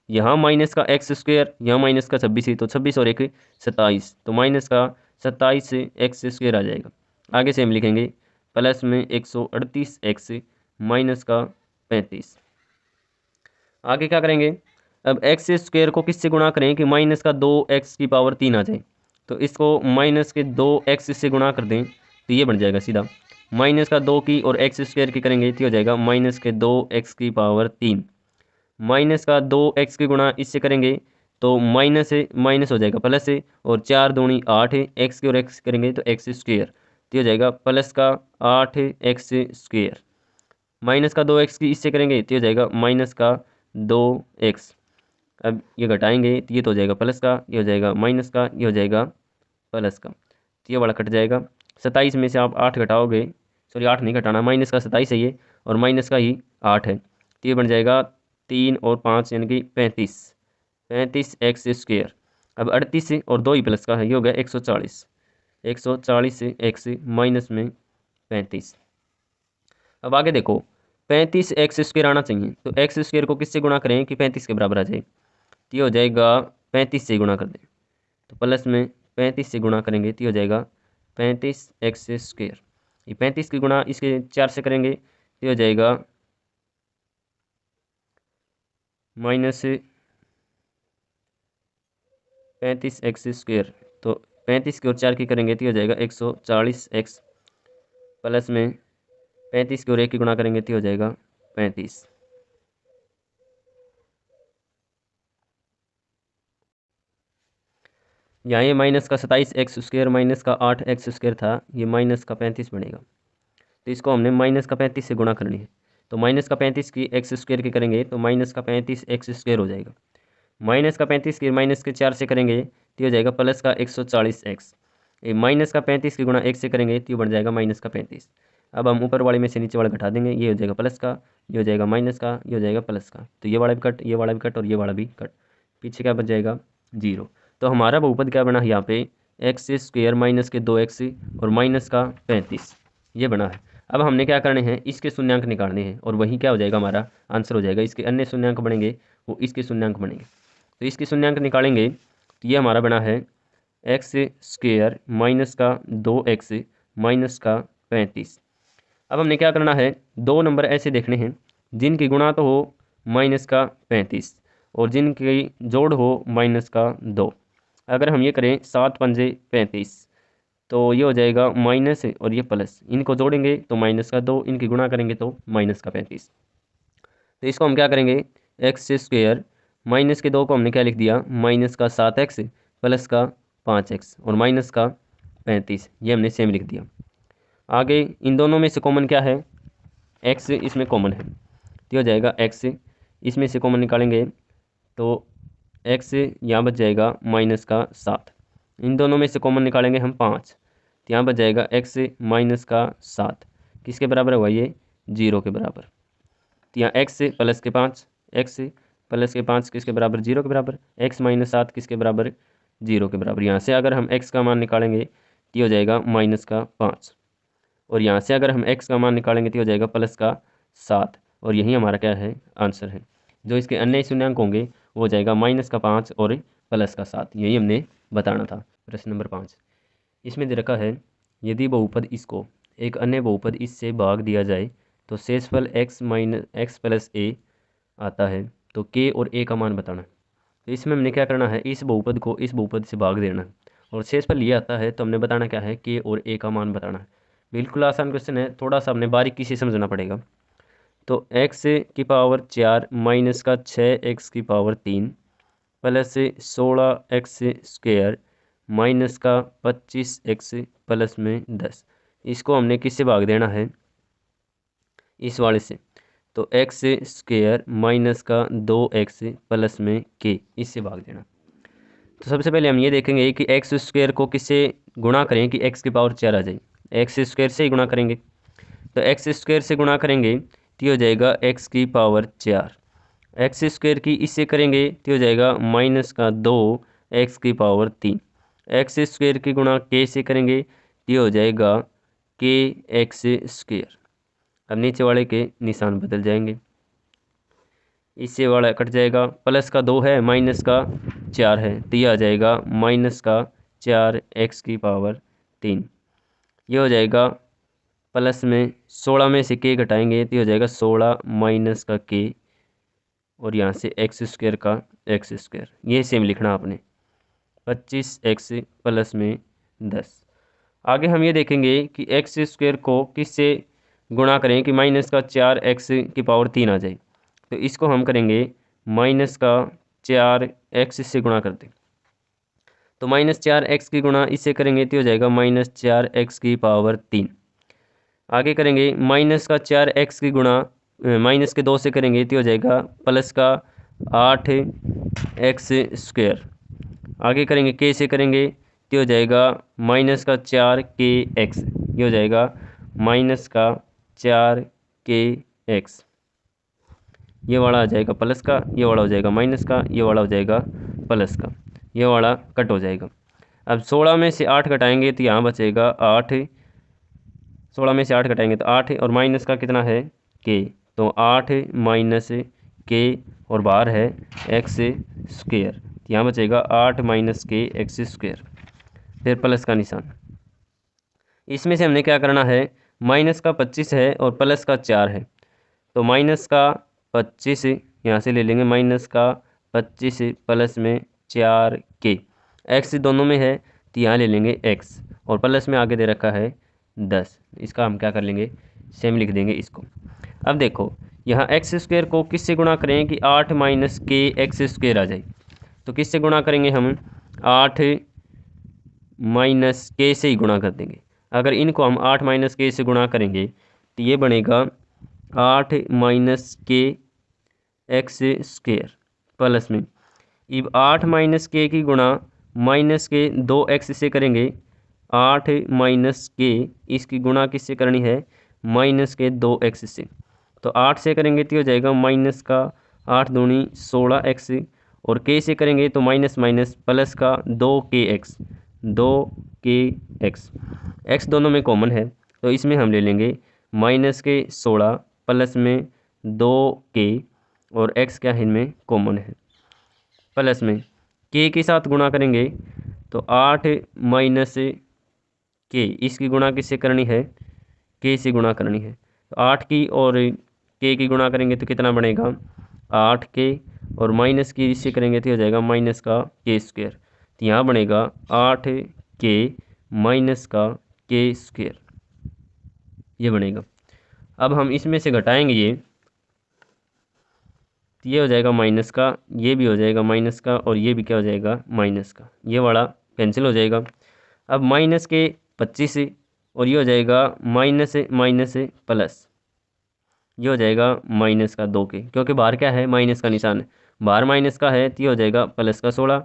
यहाँ माइनस का x स्क्वायर, यहाँ माइनस का 26 ही, तो 26 और 1 27, तो माइनस का 27 x स्क्वायर आ जाएगा। आगे से हम लिखेंगे प्लस में 138x माइनस का 35। आगे क्या करेंगे, अब x स्क्वायर को किससे गुणा करें कि माइनस का 2x की पावर 3 आ जाए, तो इसको माइनस के 2x से गुणा कर दें तो ये बन जाएगा सीधा, माइनस का 2 की और x स्क्वायर की करेंगे तो हो जाएगा माइनस के 2x की पावर 3, माइनस का 2x की गुणा इससे करेंगे तो माइनस से माइनस हो जाएगा प्लस से, और 4 दूनी 8 x की और x करेंगे तो x स्क्वायर, तो हो जाएगा प्लस का 8x स्क्वायर, माइनस का 2x की इससे करेंगे तो हो जाएगा माइनस का 2x। अब ये घटाएंगे तो ये तो हो जाएगा प्लस का, ये हो जाएगा माइनस का, ये हो जाएगा प्लस का, तो ये वाला कट जाएगा। 27 में से आप 8 घटाओगे, सॉरी 8 नहीं घटाना, माइनस का 27 है ये और माइनस का ही 8 है, तो ये बन जाएगा 3 और 5 यानी कि 35x स्क्वायर। अब 38 और 2 ही प्लस का है, ये हो गया 140 x माइनस में 35। अब आगे देखो 35x स्क्वायर आना चाहिए, तो x स्क्वायर को किससे गुणा करें कि 35 के बराबर आ जाए, तो ये हो जाएगा 35 से गुणा कर दें, तो प्लस में 35 से गुणा करेंगे तो हो जाएगा 35x²। ये 35 की गुणा इसके 4 से करेंगे तो हो जाएगा -35x²। तो 35 की और 4 की करेंगे तो हो जाएगा 140x प्लस में 35 की और 1 की गुणा करेंगे तो हो जाएगा 35। यहाँ ये माइनस का 27x² माइनस का 8x² था, ये माइनस का 35 बनेगा। तो इसको हमने माइनस का 35 से गुणा करनी है। तो माइनस का 35 की x² की करेंगे तो माइनस का 35x² हो जाएगा। माइनस का 35 की माइनस के 4 से करेंगे तो हो जाएगा प्लस का 140x। ये माइनस का 35 की गुणा 1 से करेंगे तो बन जाएगा माइनस का 35। अब हम ऊपर वाले में से नीचे वाला घटा देंगे, ये हो जाएगा प्लस का, ये हो जाएगा माइनस का, ये हो जाएगा प्लस का। तो ये वाला भी कट, ये वाला भी कट और ये वाला भी कट, पीछे क्या बच जाएगा 0। तो हमारा बहुपद क्या बना यहाँ पे x² माइनस के 2x और माइनस का 35 ये बना है। अब हमने क्या करने हैं, इसके शून्यांक निकालने हैं और वही क्या हो जाएगा हमारा आंसर हो जाएगा। इसके अन्य शून्यांक बनेंगे वो इसके शून्यांक बनेंगे। तो इसके शून्यांक निकालेंगे तो ये हमारा बना है x² माइनस का 2x माइनस का 35। अब हमने क्या करना है, दो नंबर ऐसे देखने हैं जिनकी गुणा तो हो माइनस का 35 और जिनकी जोड़ हो माइनस का 2। अगर हम ये करें 7 पंजे 35 तो ये हो जाएगा माइनस और ये प्लस, इनको जोड़ेंगे तो माइनस का 2, इनकी गुणा करेंगे तो माइनस का 35। तो इसको हम क्या करेंगे x² माइनस के 2 को हमने क्या लिख दिया माइनस का 7x प्लस का 5x और माइनस का 35, ये हमने सेम लिख दिया। आगे इन दोनों में से कॉमन क्या है, x इसमें कॉमन है तो हो जाएगा x, इसमें से कॉमन निकालेंगे तो x यहाँ बच जाएगा माइनस का 7। इन दोनों में से कॉमन निकालेंगे हम 5 तो यहाँ बच जाएगा x माइनस का 7 किसके बराबर हुआ ये 0 के बराबर। तो यहाँ x प्लस के 5, x प्लस के 5 किसके बराबर 0 के बराबर, x माइनस 7 किसके बराबर 0 के बराबर। यहाँ से अगर हम x का मान निकालेंगे तो हो जाएगा माइनस का 5 और यहाँ से अगर हम x का मान निकालेंगे तो हो जाएगा प्लस का 7 और यही हमारा क्या है आंसर है। जो इसके अन्य शून्यांक होंगे वो हो जाएगा माइनस का 5 और प्लस का 7, यही हमने बताना था। प्रश्न नंबर 5 इसमें दे रखा है यदि बहुपद इसको एक अन्य बहुपद इससे भाग दिया जाए तो शेषफल x प्लस a आता है, तो k और a का मान बताना है। तो इसमें हमने क्या करना है, इस बहुपद को इस बहुपद से भाग देना है और शेषफल ये आता है तो हमने बताना क्या है k और a का मान बताना है। बिल्कुल आसान क्वेश्चन है, थोड़ा सा हमने बारीकी से समझना पड़ेगा। तो x की पावर 4 माइनस का 6x की पावर 3 प्लस 16x² माइनस का 25x प्लस में 10, इसको हमने किससे भाग देना है इस वाले से। तो x² माइनस का 2x प्लस में k इससे भाग देना। तो सबसे पहले हम ये देखेंगे कि x² को किससे गुणा करें कि x की पावर 4 आ जाए, x² से ही गुणा करेंगे। तो x² से गुणा करेंगे तो हो जाएगा x की पावर 4, x² की इससे करेंगे तो हो जाएगा माइनस का 2x की पावर 3, x² की गुणा k से करेंगे तो हो जाएगा kx²। अब नीचे वाले के निशान बदल जाएंगे, इससे वाला कट जाएगा, प्लस का 2 है माइनस का 4 है तो ये आ जाएगा माइनस का 4x की पावर 3। ये हो जाएगा प्लस में 16 में से k घटाएंगे तो हो जाएगा 16 माइनस का k और यहाँ से x² का x², ये सेम लिखना आपने 25x प्लस में 10। आगे हम ये देखेंगे कि x² को किससे गुणा करें कि माइनस का 4x की पावर 3 आ जाए। तो इसको हम करेंगे माइनस का 4x से गुणा करते, तो माइनस 4x की गुणा इससे करेंगे तो हो जाएगा माइनस 4x की पावर 3। आगे करेंगे माइनस का 4x की गुणा माइनस के 2 से करेंगे तो हो जाएगा प्लस का 8x²। आगे करेंगे k से करेंगे तो हो जाएगा माइनस का 4kx, ये हो जाएगा माइनस का 4kx। ये वाला आ जाएगा प्लस का, ये वाला हो जाएगा माइनस का, ये वाला हो जाएगा प्लस का, ये वाला कट हो जाएगा। अब 16 में से 8 घटाएंगे तो यहाँ बचेगा 8, 16 में से 8 घटाएंगे तो 8 और माइनस का कितना है k, तो 8 माइनस k और बाहर है x², तो यहाँ बचेगा 8 माइनस के एक्स स्क्वायर, फिर प्लस का निशान। इसमें से हमने क्या करना है, माइनस का 25 है और प्लस का 4 है, तो माइनस का 25 यहाँ से ले लेंगे, माइनस का 25 प्लस में 4 के, एक्स दोनों में है तो यहाँ ले लेंगे एक्स, और प्लस में आगे दे रखा है 10, इसका हम क्या कर लेंगे, सेम लिख देंगे इसको। अब देखो यहाँ एक्स स्क्वायर को किससे गुणा करें कि 8 माइनस के एक्स स्क्वायर आ जाए, तो किससे गुणा करेंगे हम, 8 माइनस के से ही गुणा कर देंगे। अगर इनको हम 8 माइनस के से गुणा करेंगे तो ये बनेगा 8 माइनस के एक्स स्क्वायर प्लस में, अब 8 माइनस के की गुणा माइनस के 2x से करेंगे, 8 माइनस के इसकी गुणा किससे करनी है, माइनस के 2x से, तो 8 से करेंगे तो हो जाएगा माइनस का 8 दूनी 16x, और के से करेंगे तो माइनस माइनस प्लस का 2kx, 2kx, x दोनों में कॉमन है तो इसमें हम ले लेंगे माइनस के 16 प्लस में 2k, और x क्या है इनमें कॉमन है, प्लस में k के साथ गुणा करेंगे तो 8 माइनस के, इसकी गुणा किससे करनी है, k से गुणा करनी है, तो 8 की और k की गुणा करेंगे तो कितना बनेगा 8k, और माइनस की इससे करेंगे तो हो जाएगा माइनस का k स्क्वायर, तो यहाँ बनेगा 8k माइनस का k स्क्वायर, ये बनेगा। अब हम इसमें से घटाएंगे ये, तो ये हो जाएगा माइनस का, ये भी हो जाएगा माइनस का, और ये भी क्या हो जाएगा माइनस का, ये वाला कैंसिल हो जाएगा। अब माइनस के 25 और ये हो जाएगा माइनस माइनस प्लस, ये हो जाएगा माइनस का 2k, क्योंकि बाहर क्या है माइनस का निशान है, बाहर माइनस का है तो ये हो जाएगा प्लस का 16,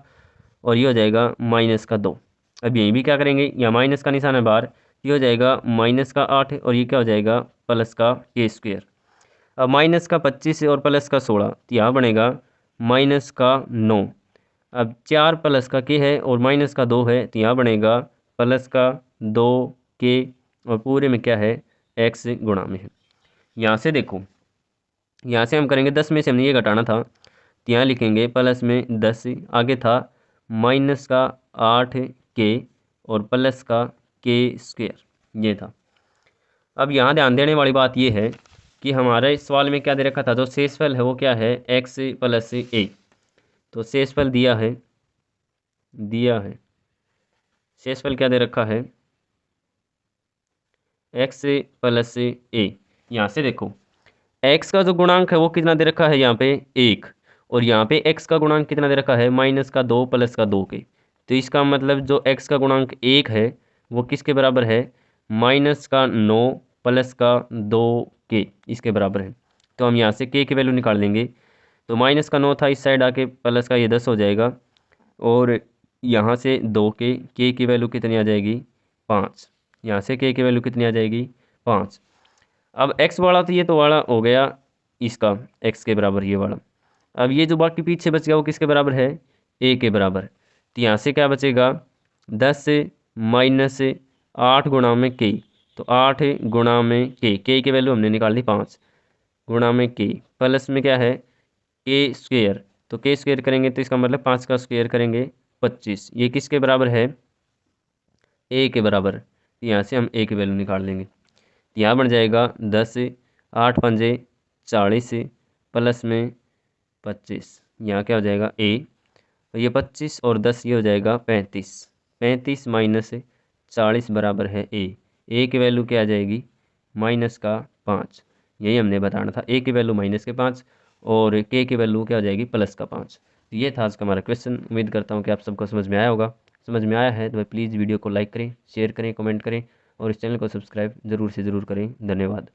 और ये हो जाएगा माइनस का 2। अब यहीं भी क्या करेंगे, यहाँ माइनस का निशान है बाहर, ये हो जाएगा माइनस का 8, और ये क्या हो जाएगा प्लस का k स्क्वायर। अब माइनस का 25 और प्लस का 16, तो यहाँ बनेगा माइनस का 9। अब 4 प्लस का k है और माइनस का 2 है, तो यहाँ बनेगा प्लस का 2k, और पूरे में क्या है x गुणा में है। यहाँ से देखो, यहाँ से हम करेंगे 10 में से हमने ये घटाना था, तो यहाँ लिखेंगे प्लस में 10, आगे था माइनस का 8k और प्लस का k स्क्वायर, ये था। अब यहाँ ध्यान देने वाली बात ये है कि हमारे इस सवाल में क्या दे रखा था, जो शेषफल है वो क्या है x प्लस a, तो शेषफल दिया है शेषफल क्या दे रखा है x प्लस a। यहाँ से देखो x का जो गुणांक है वो कितना दे रखा है यहाँ पे 1, और यहाँ पे x का गुणांक कितना दे रखा है माइनस का 2 प्लस का 2k, तो इसका मतलब जो x का गुणांक 1 है वो किसके बराबर है, माइनस का 9 प्लस का 2k, इसके बराबर है। तो हम यहाँ से k की वैल्यू निकाल लेंगे, तो माइनस का 9 था, इस साइड आके प्लस का ये 10 हो जाएगा, और यहाँ से 2k, k की वैल्यू कितनी आ जाएगी 5, यहाँ से k की वैल्यू कितनी आ जाएगी 5। अब x वाला तो ये तो वाला हो गया इसका x के बराबर ये वाला, अब ये जो बाकी पीछे बच गया वो किसके बराबर है a के बराबर, तो यहाँ से क्या बचेगा 10 माइनस 8 गुणा में k, तो 8 गुणा में k की वैल्यू हमने निकाल दी 5, गुणा में k, प्लस में क्या है k स्क्वायर, तो k स्क्वायर करेंगे तो इसका मतलब 5 का स्क्वायर करेंगे 25, ये किसके बराबर है a के बराबर, यहाँ से हम a की वैल्यू निकाल लेंगे, यहाँ बन जाएगा 10, 8 पंजे 40 प्लस में 25, यहाँ क्या हो जाएगा a, तो ये 25 और 10 ये हो जाएगा 35, 35 माइनस 40 बराबर है a की वैल्यू क्या आ जाएगी माइनस का 5, यही हमने बताना था, a की वैल्यू माइनस के 5 और k की वैल्यू क्या हो जाएगी प्लस का 5। तो ये था आज का हमारा क्वेश्चन, उम्मीद करता हूँ कि आप सबको समझ में आया होगा। समझ में आया है तो प्लीज़ वीडियो को लाइक करें, शेयर करें, कमेंट करें, और इस चैनल को सब्सक्राइब ज़रूर से ज़रूर करें। धन्यवाद।